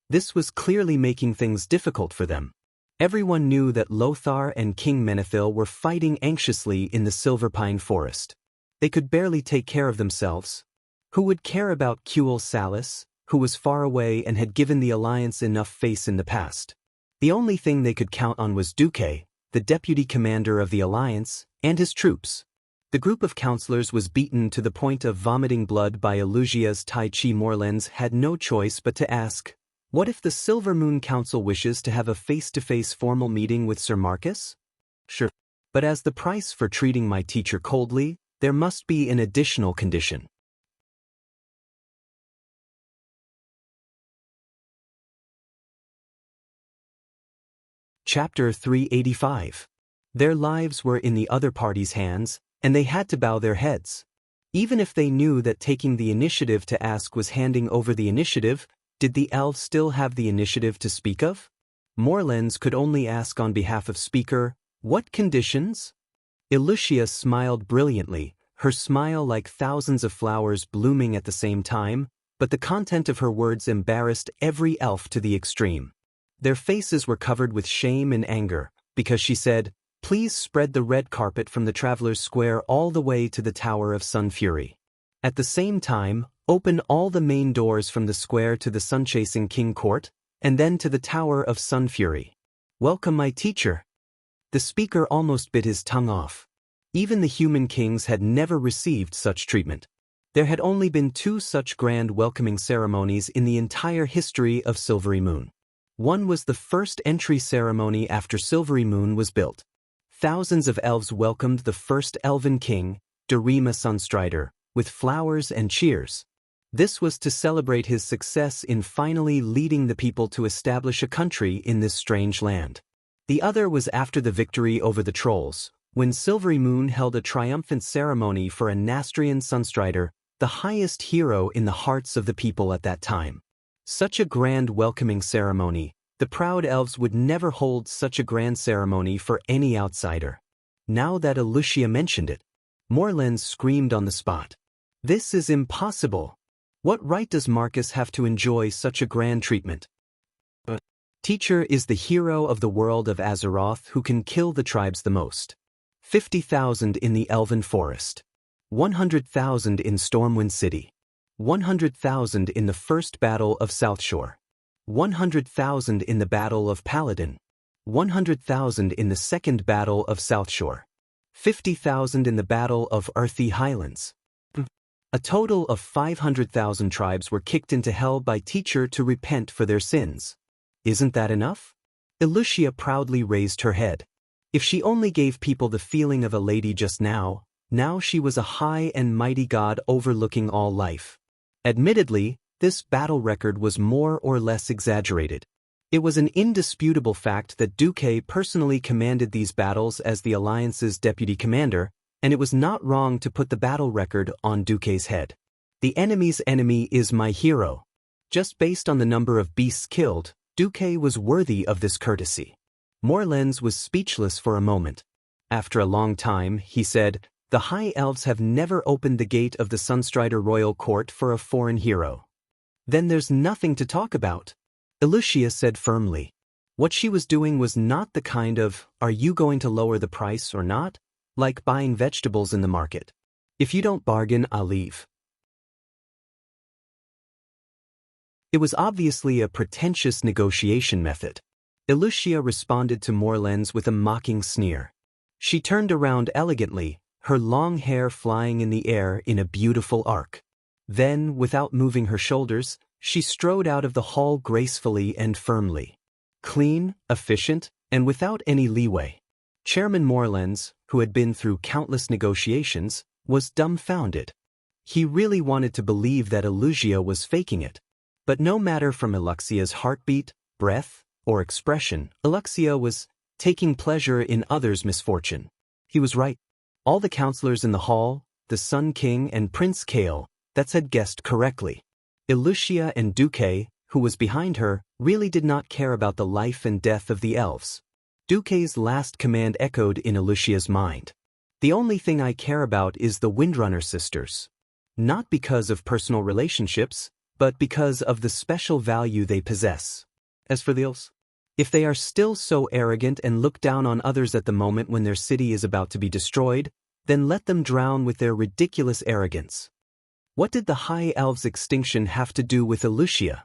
This was clearly making things difficult for them. Everyone knew that Lothar and King Menethil were fighting anxiously in the Silver Pine Forest. They could barely take care of themselves. Who would care about Cultivate Salis, who was far away and had given the Alliance enough face in the past? The only thing they could count on was Duque, the deputy commander of the Alliance, and his troops. The group of counselors was beaten to the point of vomiting blood by Lucia's Tai Chi. Morlens had no choice but to ask, "What if the Silver Moon Council wishes to have a face-to-face formal meeting with Sir Marcus?" "Sure. But as the price for treating my teacher coldly, there must be an additional condition." Chapter 385. Their lives were in the other party's hands, and they had to bow their heads. Even if they knew that taking the initiative to ask was handing over the initiative, did the elves still have the initiative to speak of? Morlens could only ask on behalf of Speaker, "What conditions?" Lucia smiled brilliantly, her smile like thousands of flowers blooming at the same time, but the content of her words embarrassed every elf to the extreme. Their faces were covered with shame and anger, because she said, "Please spread the red carpet from the Traveller's Square all the way to the Tower of Sun Fury. At the same time, open all the main doors from the square to the Sun-Chasing King Court, and then to the Tower of Sun Fury. Welcome my teacher." The speaker almost bit his tongue off. Even the human kings had never received such treatment. There had only been 2 such grand welcoming ceremonies in the entire history of Silvery Moon. One was the first entry ceremony after Silvery Moon was built. Thousands of elves welcomed the first elven king, Darima Sunstrider, with flowers and cheers. This was to celebrate his success in finally leading the people to establish a country in this strange land. The other was after the victory over the trolls, when Silvery Moon held a triumphant ceremony for a Nastrian Sunstrider, the highest hero in the hearts of the people at that time. Such a grand welcoming ceremony, the proud elves would never hold such a grand ceremony for any outsider. Now that Lucia mentioned it, Morlens screamed on the spot. "This is impossible. What right does Marcus have to enjoy such a grand treatment? Teacher is the hero of the world of Azeroth who can kill the tribes the most. 50,000 in the Elven Forest. 100,000 in Stormwind City. 100,000 in the first battle of Southshore. 100,000 in the Battle of Paladin. 100,000 in the second Battle of Southshore. 50,000 in the Battle of Earthy Highlands. A total of 500,000 tribes were kicked into hell by teacher to repent for their sins. Isn't that enough?" Lucia proudly raised her head. If she only gave people the feeling of a lady just now she was a high and mighty god overlooking all life. Admittedly, this battle record was more or less exaggerated. It was an indisputable fact that Duque personally commanded these battles as the Alliance's deputy commander, and it was not wrong to put the battle record on Duque's head. The enemy's enemy is my hero. Just based on the number of beasts killed, Duque was worthy of this courtesy. Morlens was speechless for a moment. After a long time, he said, "The High Elves have never opened the gate of the Sunstrider Royal Court for a foreign hero." "Then there's nothing to talk about," Lucia said firmly. What she was doing was not the kind of, "Are you going to lower the price or not?" like buying vegetables in the market. "If you don't bargain, I'll leave." It was obviously a pretentious negotiation method. Ilusia responded to Morlens with a mocking sneer. She turned around elegantly, her long hair flying in the air in a beautiful arc. Then, without moving her shoulders, she strode out of the hall gracefully and firmly. Clean, efficient, and without any leeway. Chairman Morlens, who had been through countless negotiations, was dumbfounded. He really wanted to believe that Ilusia was faking it. But no matter from Ilusia's heartbeat, breath, or expression, Ilusia was taking pleasure in others' misfortune. He was right. All the counselors in the hall, the Sun King and Prince Kale, had guessed correctly. Ilusia and Duque, who was behind her, really did not care about the life and death of the elves. Duque's last command echoed in Ilusia's mind. The only thing I care about is the Windrunner sisters. Not because of personal relationships, but because of the special value they possess. As for the elves, if they are still so arrogant and look down on others at the moment when their city is about to be destroyed, then let them drown with their ridiculous arrogance. What did the High Elves' extinction have to do with Ilusia?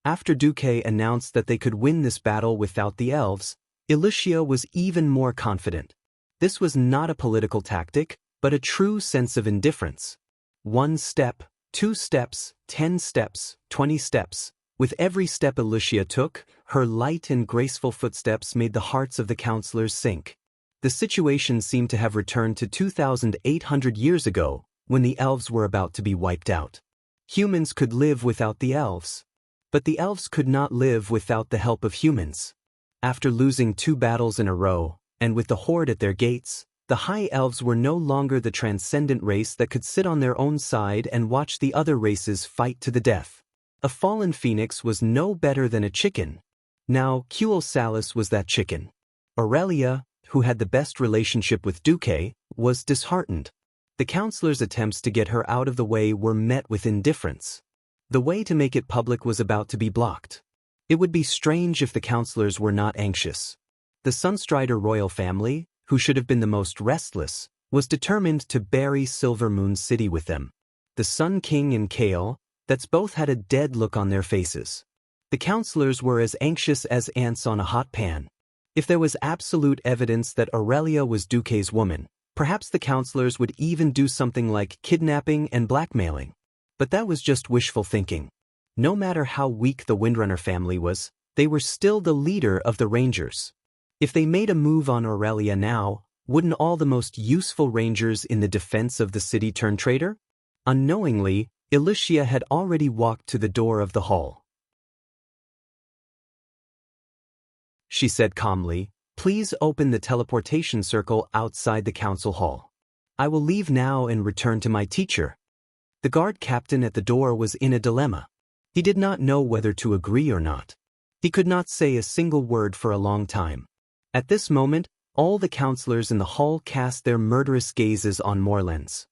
After Duque announced that they could win this battle without the elves, Ilusia was even more confident. This was not a political tactic, but a true sense of indifference. 1 step, 2 steps, 10 steps, 20 steps. With every step Ilusia took, her light and graceful footsteps made the hearts of the counselors sink. The situation seemed to have returned to 2,800 years ago, when the elves were about to be wiped out. Humans could live without the elves. But the elves could not live without the help of humans. After losing 2 battles in a row, and with the horde at their gates, the High Elves were no longer the transcendent race that could sit on their own side and watch the other races fight to the death. A fallen phoenix was no better than a chicken. Now, Cultivate Salis was that chicken. Aurelia, who had the best relationship with Duque, was disheartened. The counselors' attempts to get her out of the way were met with indifference. The way to make it public was about to be blocked. It would be strange if the counselors were not anxious. The Sunstrider royal family, who should have been the most restless, was determined to bury Silver Moon City with them. The Sun King and Kale, both had a dead look on their faces. The counselors were as anxious as ants on a hot pan. If there was absolute evidence that Aurelia was Duque's woman, perhaps the counselors would even do something like kidnapping and blackmailing. But that was just wishful thinking. No matter how weak the Windrunner family was, they were still the leader of the Rangers. If they made a move on Aurelia now, wouldn't all the most useful Rangers in the defense of the city turn traitor? Unknowingly, Ilusia had already walked to the door of the hall. She said calmly, "Please open the teleportation circle outside the council hall. I will leave now and return to my teacher." The guard captain at the door was in a dilemma. He did not know whether to agree or not. He could not say a single word for a long time. At this moment, all the counselors in the hall cast their murderous gazes on Morlens.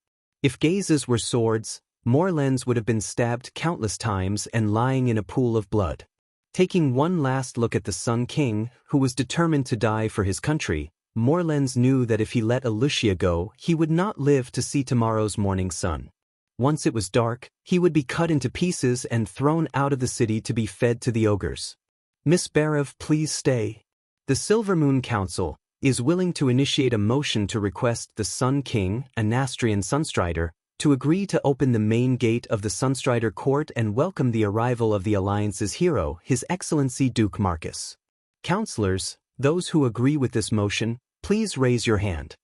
If gazes were swords, Morlens would have been stabbed countless times and lying in a pool of blood. Taking one last look at the Sun King, who was determined to die for his country, Morlens knew that if he let Ilusia go, he would not live to see tomorrow's morning sun. Once it was dark, he would be cut into pieces and thrown out of the city to be fed to the ogres. "Miss Barev, please stay. The Silver Moon Council is willing to initiate a motion to request the Sun King, a Nastrian Sunstrider, to agree to open the main gate of the Sunstrider court and welcome the arrival of the Alliance's hero, His Excellency Duke Marcus. Counselors, those who agree with this motion, please raise your hand."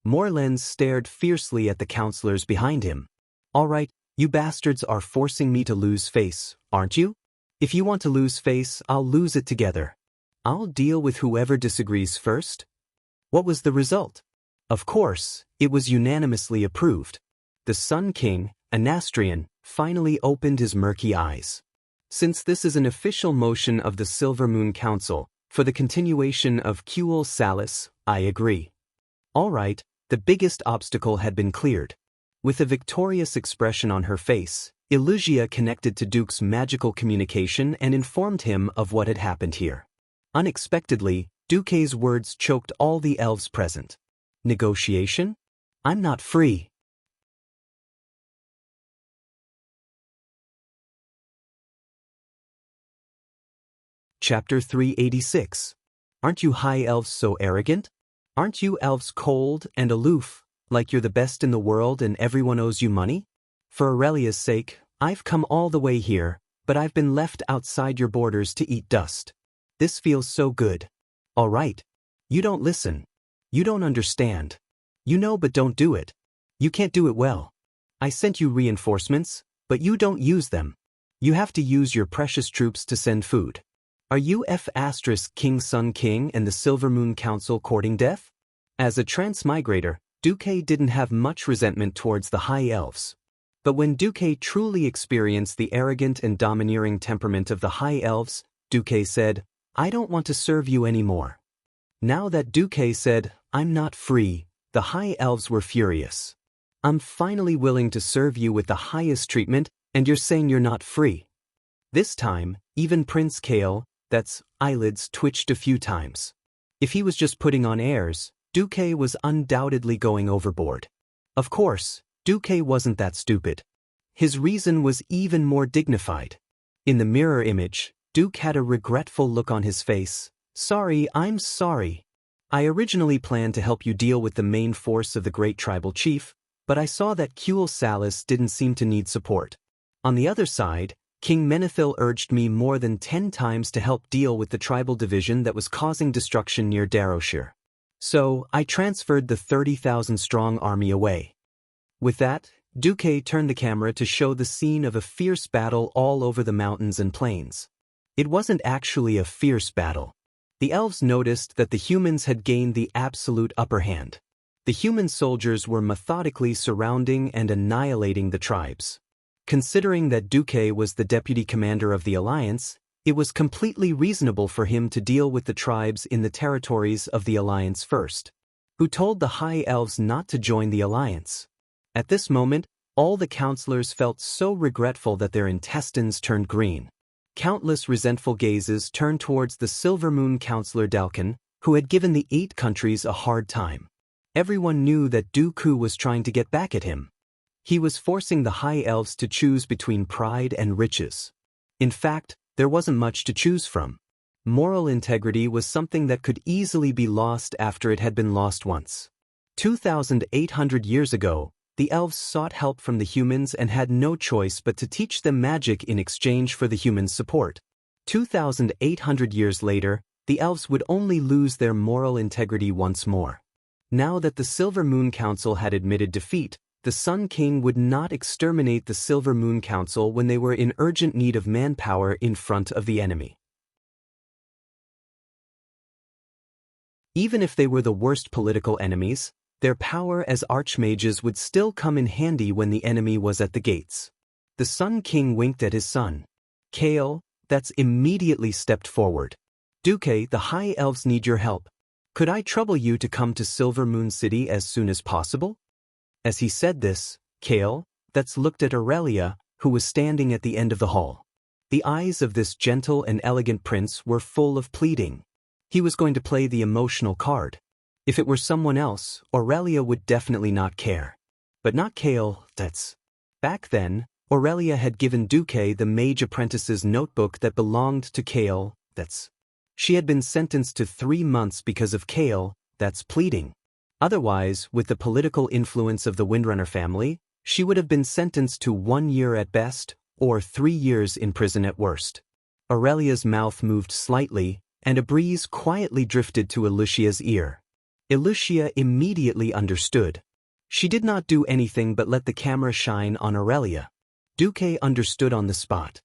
Morlens stared fiercely at the counselors behind him. "All right, you bastards are forcing me to lose face, aren't you? If you want to lose face, I'll lose it together. I'll deal with whoever disagrees first." What was the result? Of course, it was unanimously approved. The Sun King, a Nastrian, finally opened his murky eyes. "Since this is an official motion of the Silver Moon Council for the continuation of Cultivate Salis, I agree." All right, the biggest obstacle had been cleared. With a victorious expression on her face, Ilusia connected to Duke's magical communication and informed him of what had happened here. Unexpectedly, Duque's words choked all the elves present. "Negotiation? I'm not free." Chapter 386. Aren't you high elves so arrogant? Aren't you elves cold and aloof, like you're the best in the world and everyone owes you money? For Aurelia's sake, I've come all the way here, but I've been left outside your borders to eat dust. This feels so good. All right. You don't listen. You don't understand. You know but don't do it. You can't do it well. I sent you reinforcements, but you don't use them. You have to use your precious troops to send food. Are you King Sun King and the Silver Moon Council courting death? As a transmigrator, Duque didn't have much resentment towards the high elves. But when Duque truly experienced the arrogant and domineering temperament of the high elves, Duque said, I don't want to serve you anymore. Now that Duque said, I'm not free, the high elves were furious. I'm finally willing to serve you with the highest treatment, and you're saying you're not free. This time, even Prince Kale, that's eyelids twitched a few times. If he was just putting on airs, Duque was undoubtedly going overboard. Of course, Duque wasn't that stupid. His reason was even more dignified. In the mirror image, Duque had a regretful look on his face. Sorry, I'm sorry. I originally planned to help you deal with the main force of the great tribal chief, but I saw that Kuel Salis didn't seem to need support. On the other side, King Menethil urged me more than 10 times to help deal with the tribal division that was causing destruction near Daroshire. So, I transferred the 30,000-strong army away. With that, Duque turned the camera to show the scene of a fierce battle all over the mountains and plains. It wasn't actually a fierce battle. The elves noticed that the humans had gained the absolute upper hand. The human soldiers were methodically surrounding and annihilating the tribes. Considering that Duque was the deputy commander of the alliance, it was completely reasonable for him to deal with the tribes in the territories of the alliance first. Who told the high elves not to join the alliance? At this moment, all the counselors felt so regretful that their intestines turned green. Countless resentful gazes turned towards the Silver Moon counselor Dalkin, who had given the 8 countries a hard time. Everyone knew that Dooku was trying to get back at him. He was forcing the high elves to choose between pride and riches. In fact, there wasn't much to choose from. Moral integrity was something that could easily be lost after it had been lost once. 2,800 years ago, the elves sought help from the humans and had no choice but to teach them magic in exchange for the humans' support. 2,800 years later, the elves would only lose their moral integrity once more. Now that the Silver Moon Council had admitted defeat, the Sun King would not exterminate the Silver Moon Council when they were in urgent need of manpower in front of the enemy. Even if they were the worst political enemies, their power as archmages would still come in handy when the enemy was at the gates. The Sun King winked at his son. Kale, that's immediately stepped forward. Duque, the high elves need your help. Could I trouble you to come to Silver Moon City as soon as possible? As he said this, Kale, that's looked at Aurelia, who was standing at the end of the hall. The eyes of this gentle and elegant prince were full of pleading. He was going to play the emotional card. If it were someone else, Aurelia would definitely not care. But not Kale, that's... Back then, Aurelia had given Duque the mage apprentice's notebook that belonged to Kale, that's... She had been sentenced to 3 months because of Kale, that's pleading. Otherwise, with the political influence of the Windrunner family, she would have been sentenced to 1 year at best, or 3 years in prison at worst. Aurelia's mouth moved slightly, and a breeze quietly drifted to Eleusia's ear. Eleusia immediately understood. She did not do anything but let the camera shine on Aurelia. Duque understood on the spot.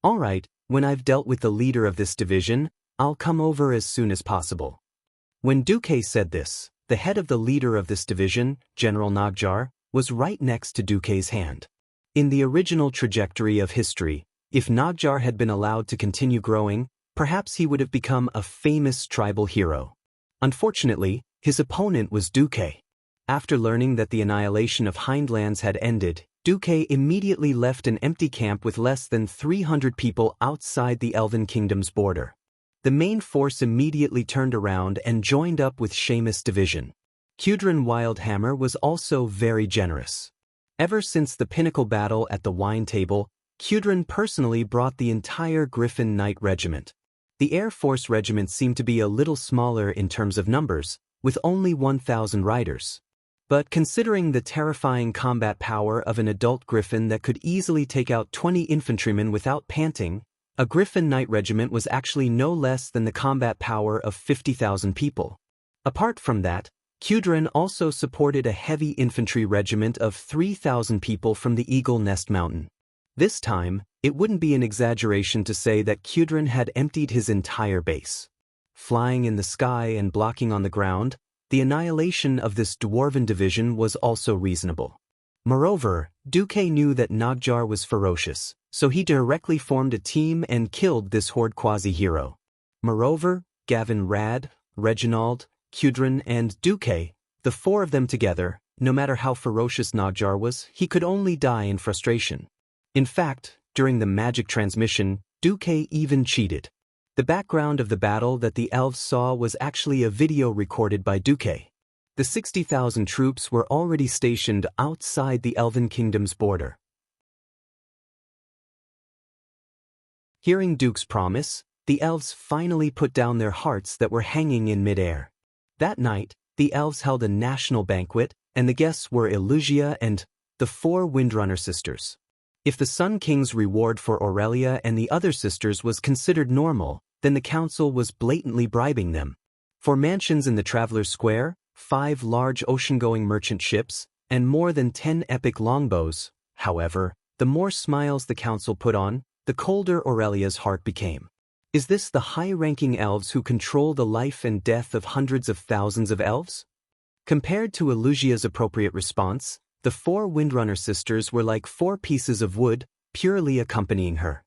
All right, when I've dealt with the leader of this division, I'll come over as soon as possible. When Duque said this, the head of the leader of this division, General Nagjar, was right next to Duque's hand. In the original trajectory of history, if Nagjar had been allowed to continue growing, perhaps he would have become a famous tribal hero. Unfortunately, his opponent was Duque. After learning that the annihilation of Hindlands had ended, Duque immediately left an empty camp with less than 300 people outside the Elven Kingdom's border. The main force immediately turned around and joined up with Seamus' division. Cudrin Wildhammer was also very generous. Ever since the pinnacle battle at the wine table, Cudrin personally brought the entire Griffin Knight regiment. The Air Force regiment seemed to be a little smaller in terms of numbers, with only 1,000 riders. But considering the terrifying combat power of an adult griffin that could easily take out 20 infantrymen without panting, a Griffin Knight regiment was actually no less than the combat power of 50,000 people. Apart from that, Kudrin also supported a heavy infantry regiment of 3,000 people from the Eagle Nest Mountain. This time, it wouldn't be an exaggeration to say that Kudrin had emptied his entire base. Flying in the sky and blocking on the ground, the annihilation of this dwarven division was also reasonable. Moreover, Duque knew that Nogjar was ferocious, so he directly formed a team and killed this horde quasi-hero. Moreover, Gavin Rad, Reginald, Kudrin, and Duque, the four of them together, no matter how ferocious Nogjar was, he could only die in frustration. In fact, during the magic transmission, Duque even cheated. The background of the battle that the elves saw was actually a video recorded by Duque. The 60,000 troops were already stationed outside the Elven Kingdom's border. Hearing Duke's promise, the elves finally put down their hearts that were hanging in midair. That night, the elves held a national banquet, and the guests were Illusia and the four Windrunner sisters. If the Sun King's reward for Aurelia and the other sisters was considered normal, then the council was blatantly bribing them. For mansions in the Traveler's Square, 5 large ocean-going merchant ships, and more than 10 epic longbows, however, the more smiles the council put on, the colder Aurelia's heart became. Is this the high-ranking elves who control the life and death of hundreds of thousands of elves? Compared to Illusia's appropriate response, the 4 Windrunner sisters were like 4 pieces of wood, purely accompanying her.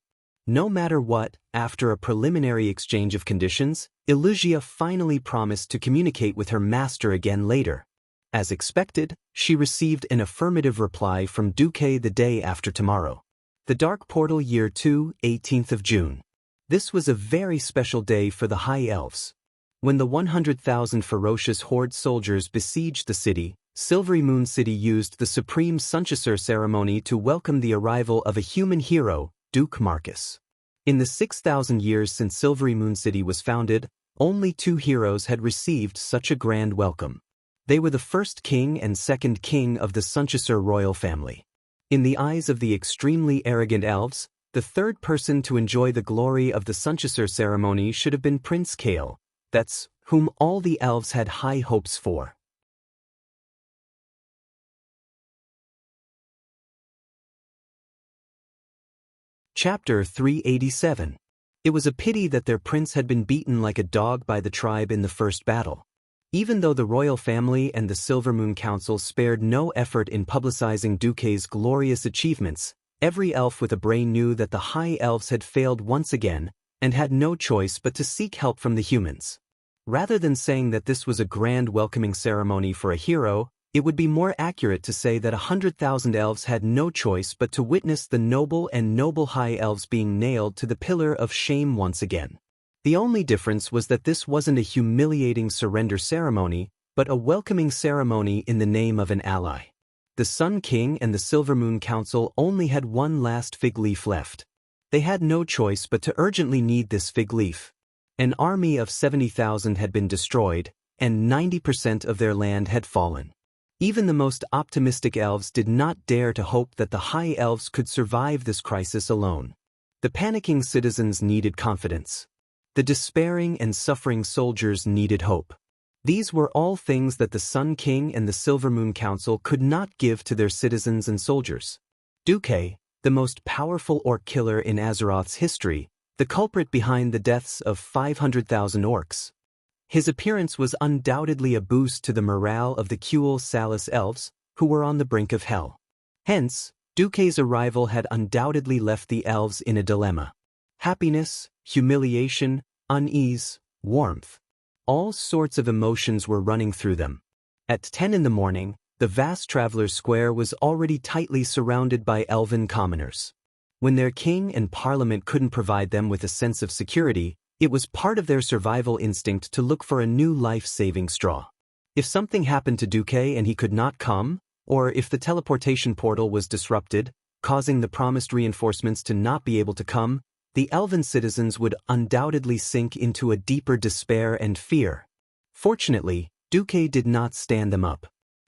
No matter what, after a preliminary exchange of conditions, Illusia finally promised to communicate with her master again later. As expected, she received an affirmative reply from Duque the day after tomorrow. The Dark Portal Year 2, 18th of June. This was a very special day for the High Elves. When the 100,000 ferocious horde soldiers besieged the city, Silvery Moon City used the Supreme Sunchaser ceremony to welcome the arrival of a human hero, Duke Marcus. In the 6,000 years since Silvery Moon City was founded, only 2 heroes had received such a grand welcome. They were the first king and second king of the Sunchaser royal family. In the eyes of the extremely arrogant elves, the third person to enjoy the glory of the Sunchaser ceremony should have been Prince Kale, that's whom all the elves had high hopes for. Chapter 387. It was a pity that their prince had been beaten like a dog by the tribe in the first battle. Even though the royal family and the Silver Moon Council spared no effort in publicizing Duque's glorious achievements, every elf with a brain knew that the High Elves had failed once again and had no choice but to seek help from the humans. Rather than saying that this was a grand welcoming ceremony for a hero, it would be more accurate to say that 100,000 elves had no choice but to witness the noble and noble High Elves being nailed to the pillar of shame once again. The only difference was that this wasn't a humiliating surrender ceremony, but a welcoming ceremony in the name of an ally. The Sun King and the Silver Moon Council only had one last fig leaf left. They had no choice but to urgently need this fig leaf. An army of 70,000 had been destroyed, and 90% of their land had fallen. Even the most optimistic elves did not dare to hope that the High Elves could survive this crisis alone. The panicking citizens needed confidence. The despairing and suffering soldiers needed hope. These were all things that the Sun King and the Silver Moon Council could not give to their citizens and soldiers. Duque, the most powerful orc killer in Azeroth's history, the culprit behind the deaths of 500,000 orcs. His appearance was undoubtedly a boost to the morale of the Kuel Salis elves, who were on the brink of hell. Hence, Duque's arrival had undoubtedly left the elves in a dilemma. Happiness, humiliation, unease, warmth. All sorts of emotions were running through them. At 10 in the morning, the vast Traveler's Square was already tightly surrounded by elven commoners. When their king and parliament couldn't provide them with a sense of security, it was part of their survival instinct to look for a new life-saving straw. If something happened to Duque and he could not come, or if the teleportation portal was disrupted, causing the promised reinforcements to not be able to come, the elven citizens would undoubtedly sink into a deeper despair and fear. Fortunately, Duque did not stand them up.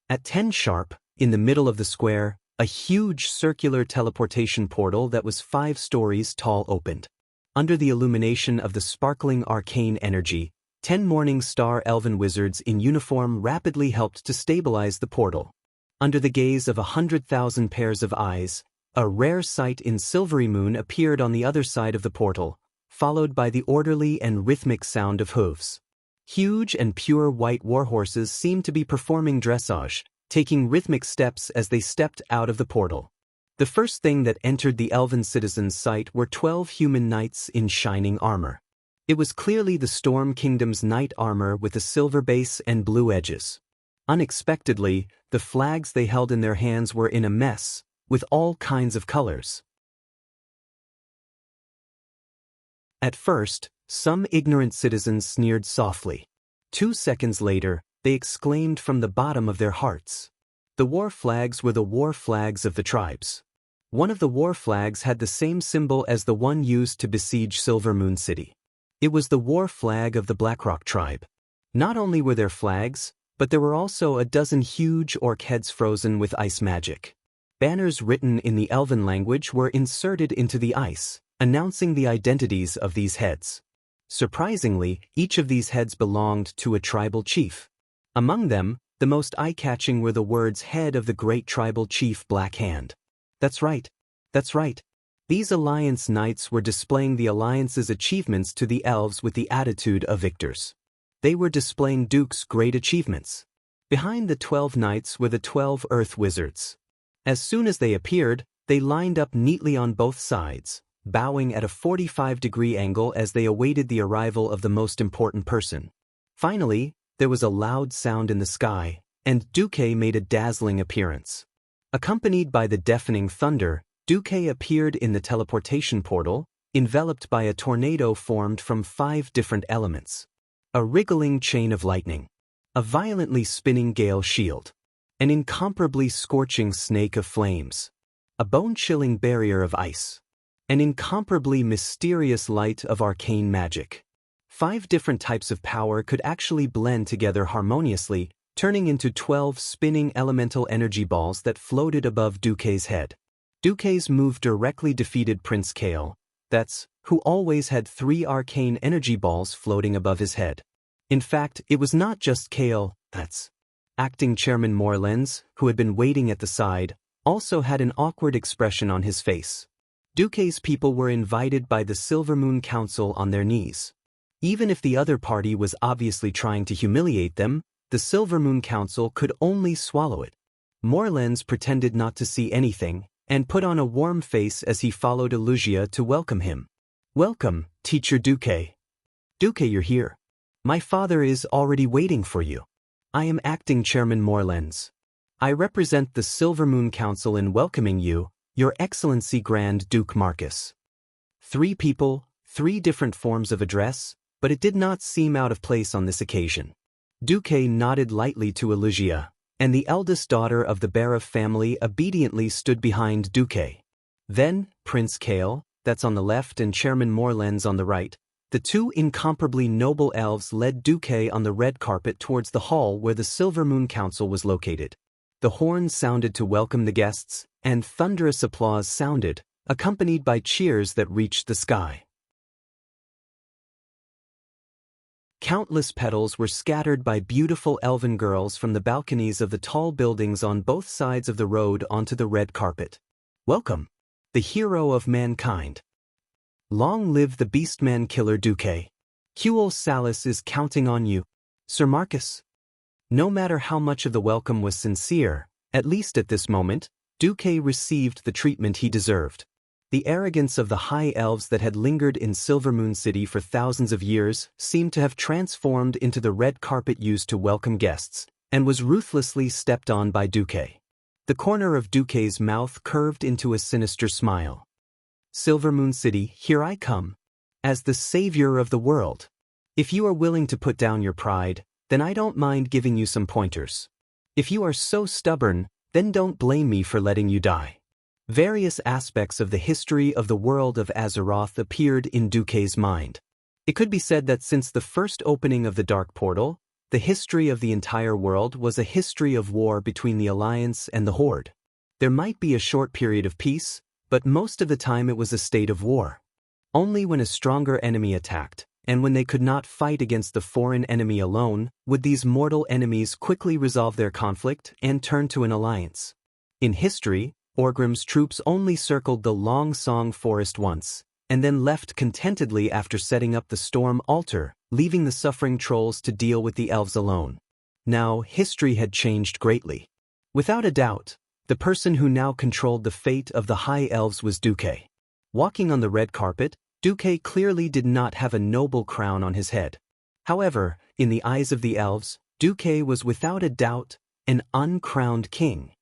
At 10 sharp, in the middle of the square, a huge circular teleportation portal that was 5 stories tall opened. Under the illumination of the sparkling arcane energy, 10 morning star elven wizards in uniform rapidly helped to stabilize the portal. Under the gaze of 100,000 pairs of eyes, a rare sight in silvery moon appeared on the other side of the portal, followed by the orderly and rhythmic sound of hooves. Huge and pure white warhorses seemed to be performing dressage, taking rhythmic steps as they stepped out of the portal. The first thing that entered the elven citizens' sight were 12 human knights in shining armor. It was clearly the Storm Kingdom's knight armor with a silver base and blue edges. Unexpectedly, the flags they held in their hands were in a mess, with all kinds of colors. At first, some ignorant citizens sneered softly. 2 seconds later, they exclaimed from the bottom of their hearts. The war flags were the war flags of the tribes. One of the war flags had the same symbol as the one used to besiege Silver Moon City. It was the war flag of the Blackrock tribe. Not only were there flags, but there were also a dozen huge orc heads frozen with ice magic. Banners written in the elven language were inserted into the ice, announcing the identities of these heads. Surprisingly, each of these heads belonged to a tribal chief. Among them, the most eye-catching were the words "Head of the Great Tribal Chief Black Hand." That's right. That's right. These Alliance Knights were displaying the Alliance's achievements to the elves with the attitude of victors. They were displaying Duke's great achievements. Behind the 12 knights were the 12 Earth Wizards. As soon as they appeared, they lined up neatly on both sides, bowing at a 45-degree angle as they awaited the arrival of the most important person. Finally, there was a loud sound in the sky, and Duque made a dazzling appearance. Accompanied by the deafening thunder, Duque appeared in the teleportation portal, enveloped by a tornado formed from 5 different elements. A wriggling chain of lightning, a violently spinning gale shield, an incomparably scorching snake of flames, a bone-chilling barrier of ice, an incomparably mysterious light of arcane magic. 5 different types of power could actually blend together harmoniously, turning into 12 spinning elemental energy balls that floated above Duque's head. Duque's move directly defeated Prince Kale, who always had 3 arcane energy balls floating above his head. In fact, it was not just Kale, acting Chairman Morlens, who had been waiting at the side, also had an awkward expression on his face. Duque's people were invited by the Silver Moon Council on their knees. Even if the other party was obviously trying to humiliate them, the Silver Moon Council could only swallow it. Morlens pretended not to see anything, and put on a warm face as he followed Elugia to welcome him. "Welcome, Teacher Duque. Duque, you're here. My father is already waiting for you. I am acting Chairman Morlens. I represent the Silver Moon Council in welcoming you, Your Excellency Grand Duke Marcus." 3 people, 3 different forms of address, but it did not seem out of place on this occasion. Duque nodded lightly to Elugia, and the eldest daughter of the Barov family obediently stood behind Duque. Then, Prince Kale, that's on the left, and Chairman Morlens on the right, the 2 incomparably noble elves led Duque on the red carpet towards the hall where the Silver Moon Council was located. The horns sounded to welcome the guests, and thunderous applause sounded, accompanied by cheers that reached the sky. Countless petals were scattered by beautiful elven girls from the balconies of the tall buildings on both sides of the road onto the red carpet. "Welcome, the hero of mankind. Long live the beastman killer Duque. Huel Salis is counting on you, Sir Marcus." No matter how much of the welcome was sincere, at least at this moment, Duque received the treatment he deserved. The arrogance of the high elves that had lingered in Silver Moon City for thousands of years seemed to have transformed into the red carpet used to welcome guests, and was ruthlessly stepped on by Duque. The corner of Duque's mouth curved into a sinister smile. "Silver Moon City, here I come, as the savior of the world. If you are willing to put down your pride, then I don't mind giving you some pointers. If you are so stubborn, then don't blame me for letting you die." Various aspects of the history of the world of Azeroth appeared in Duque's mind. It could be said that since the first opening of the Dark Portal, the history of the entire world was a history of war between the Alliance and the Horde. There might be a short period of peace, but most of the time it was a state of war. Only when a stronger enemy attacked, and when they could not fight against the foreign enemy alone, would these mortal enemies quickly resolve their conflict and turn to an alliance. In history, Orgrim's troops only circled the Long Song forest once, and then left contentedly after setting up the Storm Altar, leaving the suffering trolls to deal with the elves alone. Now, history had changed greatly. Without a doubt, the person who now controlled the fate of the High Elves was Duque. Walking on the red carpet, Duque clearly did not have a noble crown on his head. However, in the eyes of the elves, Duque was without a doubt an uncrowned king.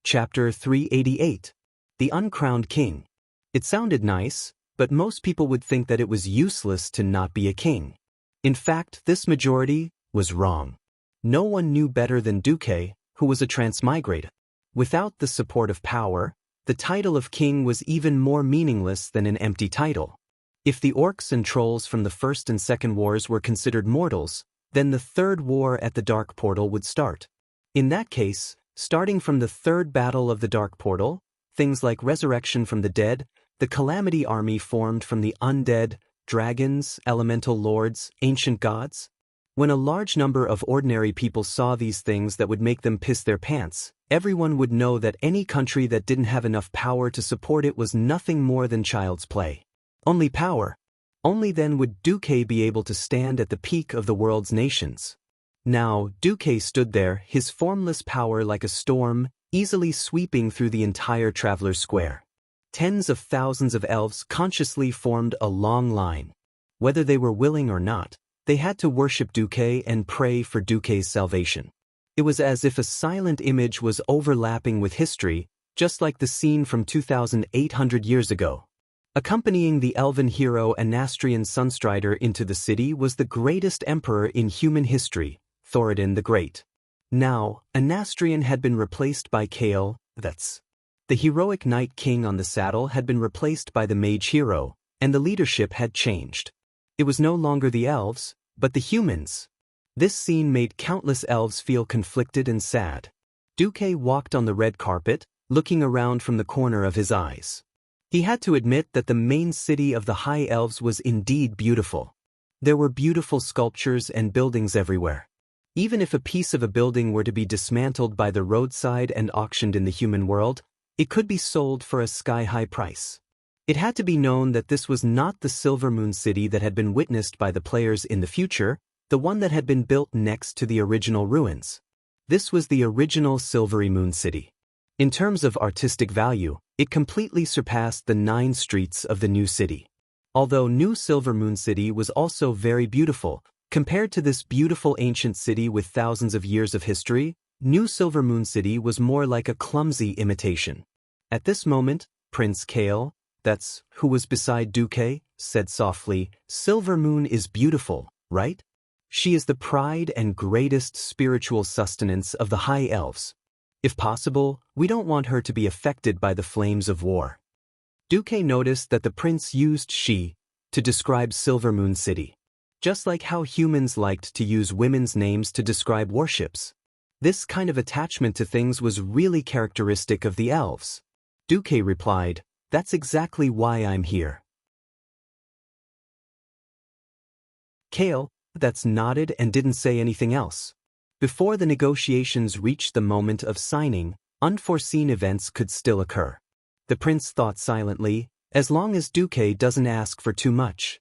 Chapter 388. The Uncrowned King. It sounded nice, but most people would think that it was useless to not be a king. In fact, this majority was wrong. No one knew better than Duque, who was a transmigrator. Without the support of power, the title of king was even more meaningless than an empty title. If the orcs and trolls from the First and Second Wars were considered mortals, then the Third War at the Dark Portal would start. In that case, starting from the Third Battle of the Dark Portal, things like resurrection from the dead, the Calamity Army formed from the undead, dragons, elemental lords, ancient gods. When a large number of ordinary people saw these things that would make them piss their pants, everyone would know that any country that didn't have enough power to support it was nothing more than child's play. Only power. Only then would Duque be able to stand at the peak of the world's nations. Now, Duque stood there, his formless power like a storm, easily sweeping through the entire Traveler's Square. Tens of thousands of elves consciously formed a long line. Whether they were willing or not, they had to worship Duque and pray for Duque's salvation. It was as if a silent image was overlapping with history, just like the scene from 2,800 years ago. Accompanying the elven hero Anastrian Sunstrider into the city was the greatest emperor in human history, Thoradin the Great. Now, Anastrian had been replaced by Kael, the heroic knight king on the saddle had been replaced by the mage hero, and the leadership had changed. It was no longer the elves, but the humans. This scene made countless elves feel conflicted and sad. Duque walked on the red carpet, looking around from the corner of his eyes. He had to admit that the main city of the High Elves was indeed beautiful. There were beautiful sculptures and buildings everywhere. Even if a piece of a building were to be dismantled by the roadside and auctioned in the human world, it could be sold for a sky-high price. It had to be known that this was not the Silver Moon City that had been witnessed by the players in the future, the one that had been built next to the original ruins. This was the original Silvery Moon City. In terms of artistic value, it completely surpassed the 9 streets of the new city. Although New Silver Moon City was also very beautiful, compared to this beautiful ancient city with thousands of years of history, New Silver Moon City was more like a clumsy imitation. At this moment, Prince Kael, who was beside Duque, said softly, "Silver Moon is beautiful, right? She is the pride and greatest spiritual sustenance of the High Elves. If possible, we don't want her to be affected by the flames of war." Duque noticed that the prince used she to describe Silver Moon City. Just like how humans liked to use women's names to describe warships. This kind of attachment to things was really characteristic of the elves. Duque replied, "That's exactly why I'm here." Kael, nodded and didn't say anything else. Before the negotiations reached the moment of signing, unforeseen events could still occur. The prince thought silently, as long as Duque doesn't ask for too much.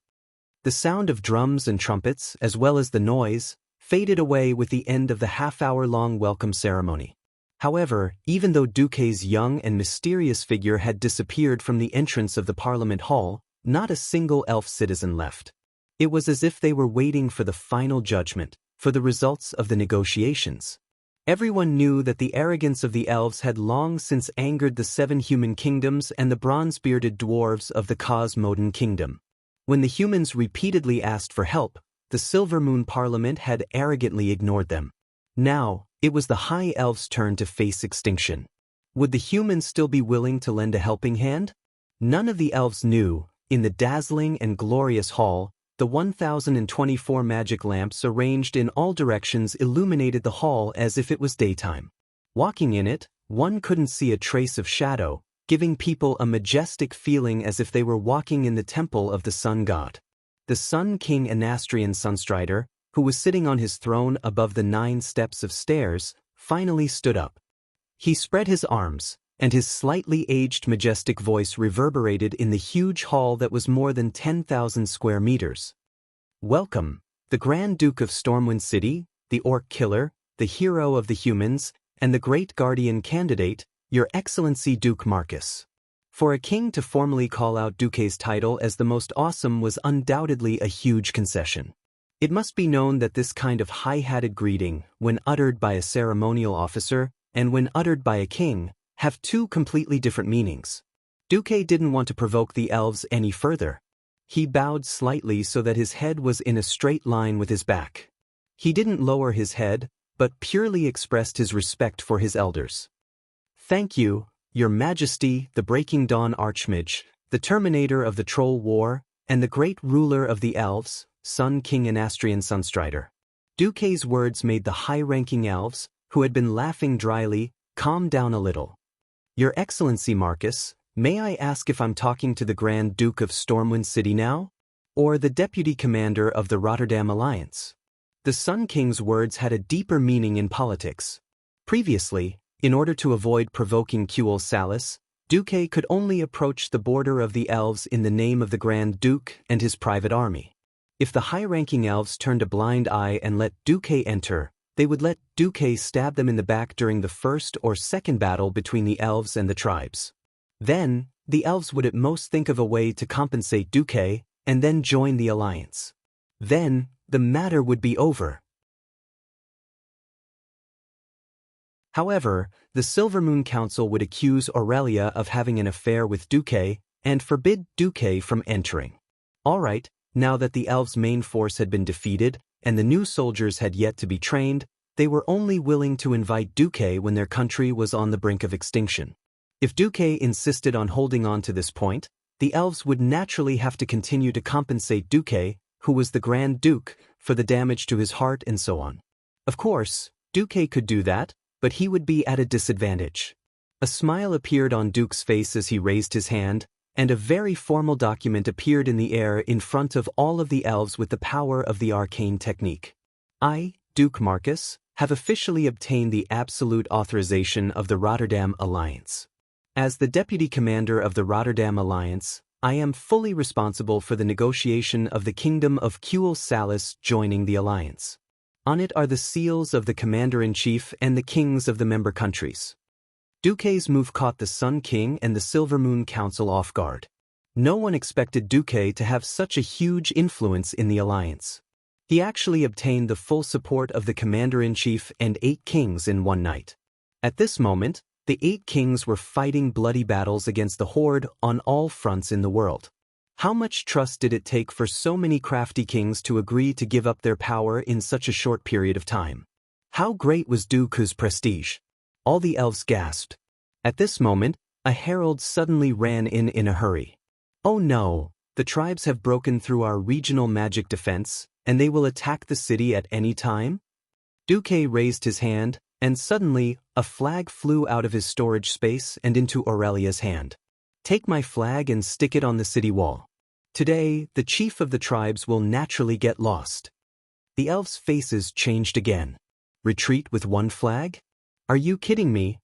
The sound of drums and trumpets, as well as the noise, faded away with the end of the half-hour-long welcome ceremony. However, even though Duque's young and mysterious figure had disappeared from the entrance of the Parliament Hall, not a single elf citizen left. It was as if they were waiting for the final judgment, for the results of the negotiations. Everyone knew that the arrogance of the elves had long since angered the 7 human kingdoms and the bronze-bearded dwarves of the Cosmodan kingdom. When the humans repeatedly asked for help, the Silver Moon Parliament had arrogantly ignored them. Now, it was the High Elves' turn to face extinction. Would the humans still be willing to lend a helping hand? None of the elves knew. In the dazzling and glorious hall, the 1,024 magic lamps arranged in all directions illuminated the hall as if it was daytime. Walking in it, one couldn't see a trace of shadow, giving people a majestic feeling as if they were walking in the temple of the sun god. The Sun King Anastrian Sunstrider, who was sitting on his throne above the 9 steps of stairs, finally stood up. He spread his arms, and his slightly aged majestic voice reverberated in the huge hall that was more than 10,000 square meters. Welcome, the Grand Duke of Stormwind City, the Orc Killer, the hero of the humans, and the great guardian candidate, Your Excellency Duke Marcus. For a king to formally call out Duke's title as the most awesome was undoubtedly a huge concession. It must be known that this kind of high-hatted greeting, when uttered by a ceremonial officer, and when uttered by a king, have 2 completely different meanings. Duke didn't want to provoke the elves any further. He bowed slightly so that his head was in a straight line with his back. He didn't lower his head, but purely expressed his respect for his elders. Thank you, Your Majesty, the Breaking Dawn Archmage, the Terminator of the Troll War, and the great ruler of the elves, Sun King Anastrian Sunstrider. Duke's words made the high-ranking elves, who had been laughing dryly, calm down a little. Your Excellency Marcus, may I ask if I'm talking to the Grand Duke of Stormwind City now? Or the Deputy Commander of the Rotterdam Alliance? The Sun King's words had a deeper meaning in politics. Previously, in order to avoid provoking Quel Salis, Duke could only approach the border of the elves in the name of the Grand Duke and his private army. If the high-ranking elves turned a blind eye and let Duke enter, they would let Duke stab them in the back during the first or second battle between the elves and the tribes. Then, the elves would at most think of a way to compensate Duke, and then join the alliance. Then, the matter would be over. However, the Silver Moon Council would accuse Aurelia of having an affair with Duque and forbid Duque from entering. Alright, now that the elves' main force had been defeated and the new soldiers had yet to be trained, they were only willing to invite Duque when their country was on the brink of extinction. If Duque insisted on holding on to this point, the elves would naturally have to continue to compensate Duque, who was the Grand Duke, for the damage to his heart and so on. Of course, Duque could do that, but he would be at a disadvantage. A smile appeared on Duke's face as he raised his hand, and a very formal document appeared in the air in front of all of the elves with the power of the arcane technique. I, Duke Marcus, have officially obtained the absolute authorization of the Rotterdam Alliance. As the Deputy Commander of the Rotterdam Alliance, I am fully responsible for the negotiation of the Kingdom of Quel Salis joining the Alliance. On it are the seals of the Commander-in-Chief and the kings of the member countries. Duque's move caught the Sun King and the Silver Moon Council off guard. No one expected Duque to have such a huge influence in the alliance. He actually obtained the full support of the Commander-in-Chief and 8 kings in one night. At this moment, the 8 kings were fighting bloody battles against the Horde on all fronts in the world. How much trust did it take for so many crafty kings to agree to give up their power in such a short period of time? How great was Duque's prestige? All the elves gasped. At this moment, a herald suddenly ran in a hurry. Oh no, the tribes have broken through our regional magic defense, and they will attack the city at any time? Duque raised his hand, and suddenly, a flag flew out of his storage space and into Aurelia's hand. Take my flag and stick it on the city wall. Today, the chief of the tribes will naturally get lost. The elves' faces changed again. Retreat with one flag? Are you kidding me?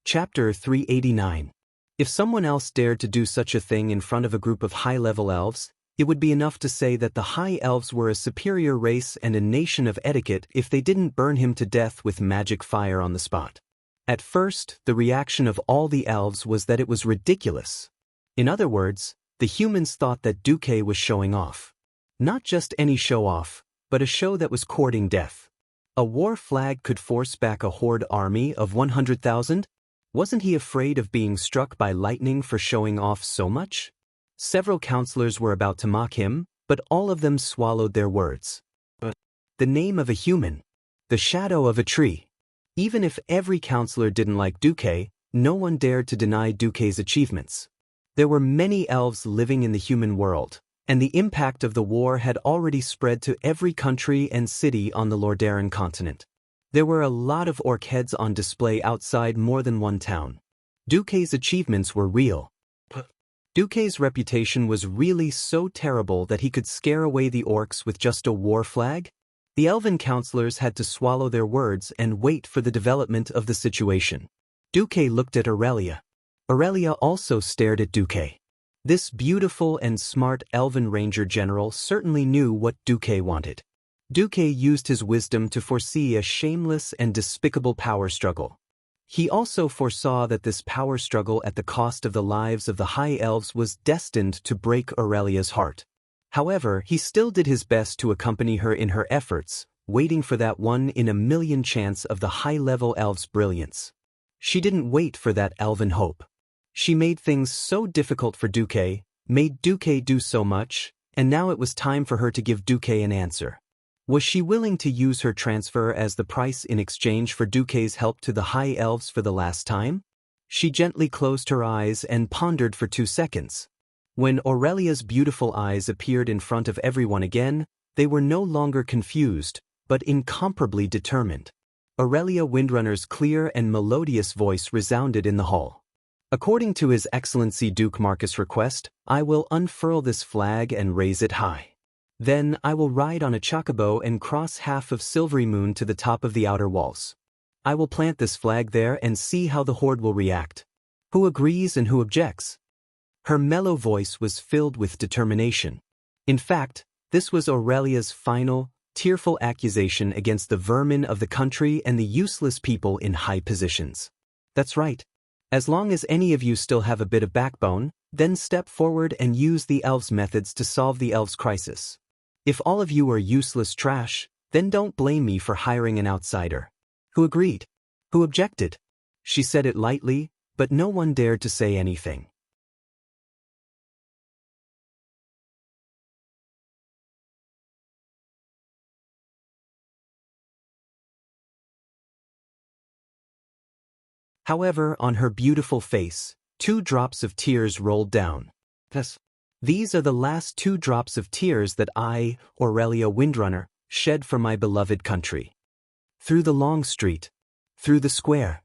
Chapter 389. If someone else dared to do such a thing in front of a group of high-level elves, it would be enough to say that the high elves were a superior race and a nation of etiquette if they didn't burn him to death with magic fire on the spot. At first, the reaction of all the elves was that it was ridiculous. In other words, the humans thought that Duque was showing off. Not just any show-off, but a show that was courting death. A war flag could force back a horde army of 100,000? Wasn't he afraid of being struck by lightning for showing off so much? Several counselors were about to mock him, but all of them swallowed their words. The name of a human. The shadow of a tree. Even if every counselor didn't like Duque, no one dared to deny Duque's achievements. There were many elves living in the human world, and the impact of the war had already spread to every country and city on the Lordaeron continent. There were a lot of orc heads on display outside more than one town. Duque's achievements were real. Duque's reputation was really so terrible that he could scare away the orcs with just a war flag? The elven counselors had to swallow their words and wait for the development of the situation. Duque looked at Aurelia. Aurelia also stared at Duque. This beautiful and smart elven ranger general certainly knew what Duque wanted. Duque used his wisdom to foresee a shameless and despicable power struggle. He also foresaw that this power struggle at the cost of the lives of the High Elves was destined to break Aurelia's heart. However, he still did his best to accompany her in her efforts, waiting for that 1 in a million chance of the high-level elf's brilliance. She didn't wait for that elven hope. She made things so difficult for Duque, made Duque do so much, and now it was time for her to give Duque an answer. Was she willing to use her transfer as the price in exchange for Duque's help to the High Elves for the last time? She gently closed her eyes and pondered for 2 seconds. When Aurelia's beautiful eyes appeared in front of everyone again, they were no longer confused, but incomparably determined. Aurelia Windrunner's clear and melodious voice resounded in the hall. According to His Excellency Duke Marcus' request, I will unfurl this flag and raise it high. Then I will ride on a chocobo and cross half of Silvery Moon to the top of the outer walls. I will plant this flag there and see how the horde will react. Who agrees and who objects? Her mellow voice was filled with determination. In fact, this was Aurelia's final, tearful accusation against the vermin of the country and the useless people in high positions. That's right. As long as any of you still have a bit of backbone, then step forward and use the elves' methods to solve the elves' crisis. If all of you are useless trash, then don't blame me for hiring an outsider. Who agreed? Who objected? She said it lightly, but no one dared to say anything. However, on her beautiful face, 2 drops of tears rolled down. These are the last 2 drops of tears that I, Aurelia Windrunner, shed for my beloved country. Through the long street, through the square.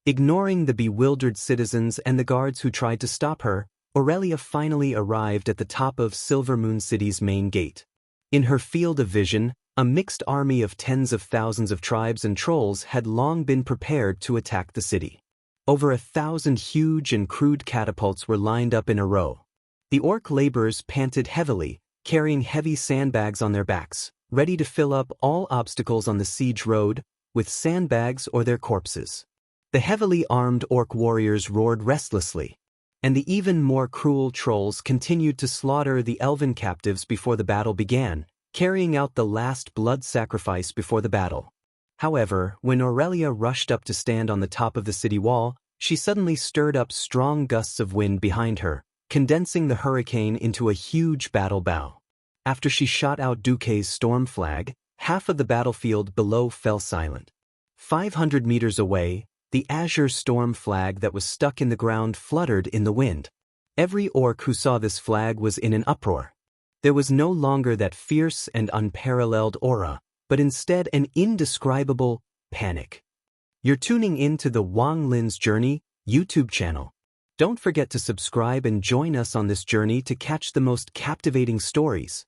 Ignoring the bewildered citizens and the guards who tried to stop her, Aurelia finally arrived at the top of Silver Moon City's main gate. In her field of vision, a mixed army of tens of thousands of tribes and trolls had long been prepared to attack the city. Over 1,000 huge and crude catapults were lined up in a row. The orc laborers panted heavily, carrying heavy sandbags on their backs, ready to fill up all obstacles on the siege road with sandbags or their corpses. The heavily armed orc warriors roared restlessly, and the even more cruel trolls continued to slaughter the elven captives before the battle began, carrying out the last blood sacrifice before the battle. However, when Aurelia rushed up to stand on the top of the city wall, she suddenly stirred up strong gusts of wind behind her, condensing the hurricane into a huge battle bow. After she shot out Duque's storm flag, half of the battlefield below fell silent. 500 meters away, the azure storm flag that was stuck in the ground fluttered in the wind. Every orc who saw this flag was in an uproar. There was no longer that fierce and unparalleled aura, but instead an indescribable panic. You're tuning in to the Wang Lin's Journey YouTube channel. Don't forget to subscribe and join us on this journey to catch the most captivating stories,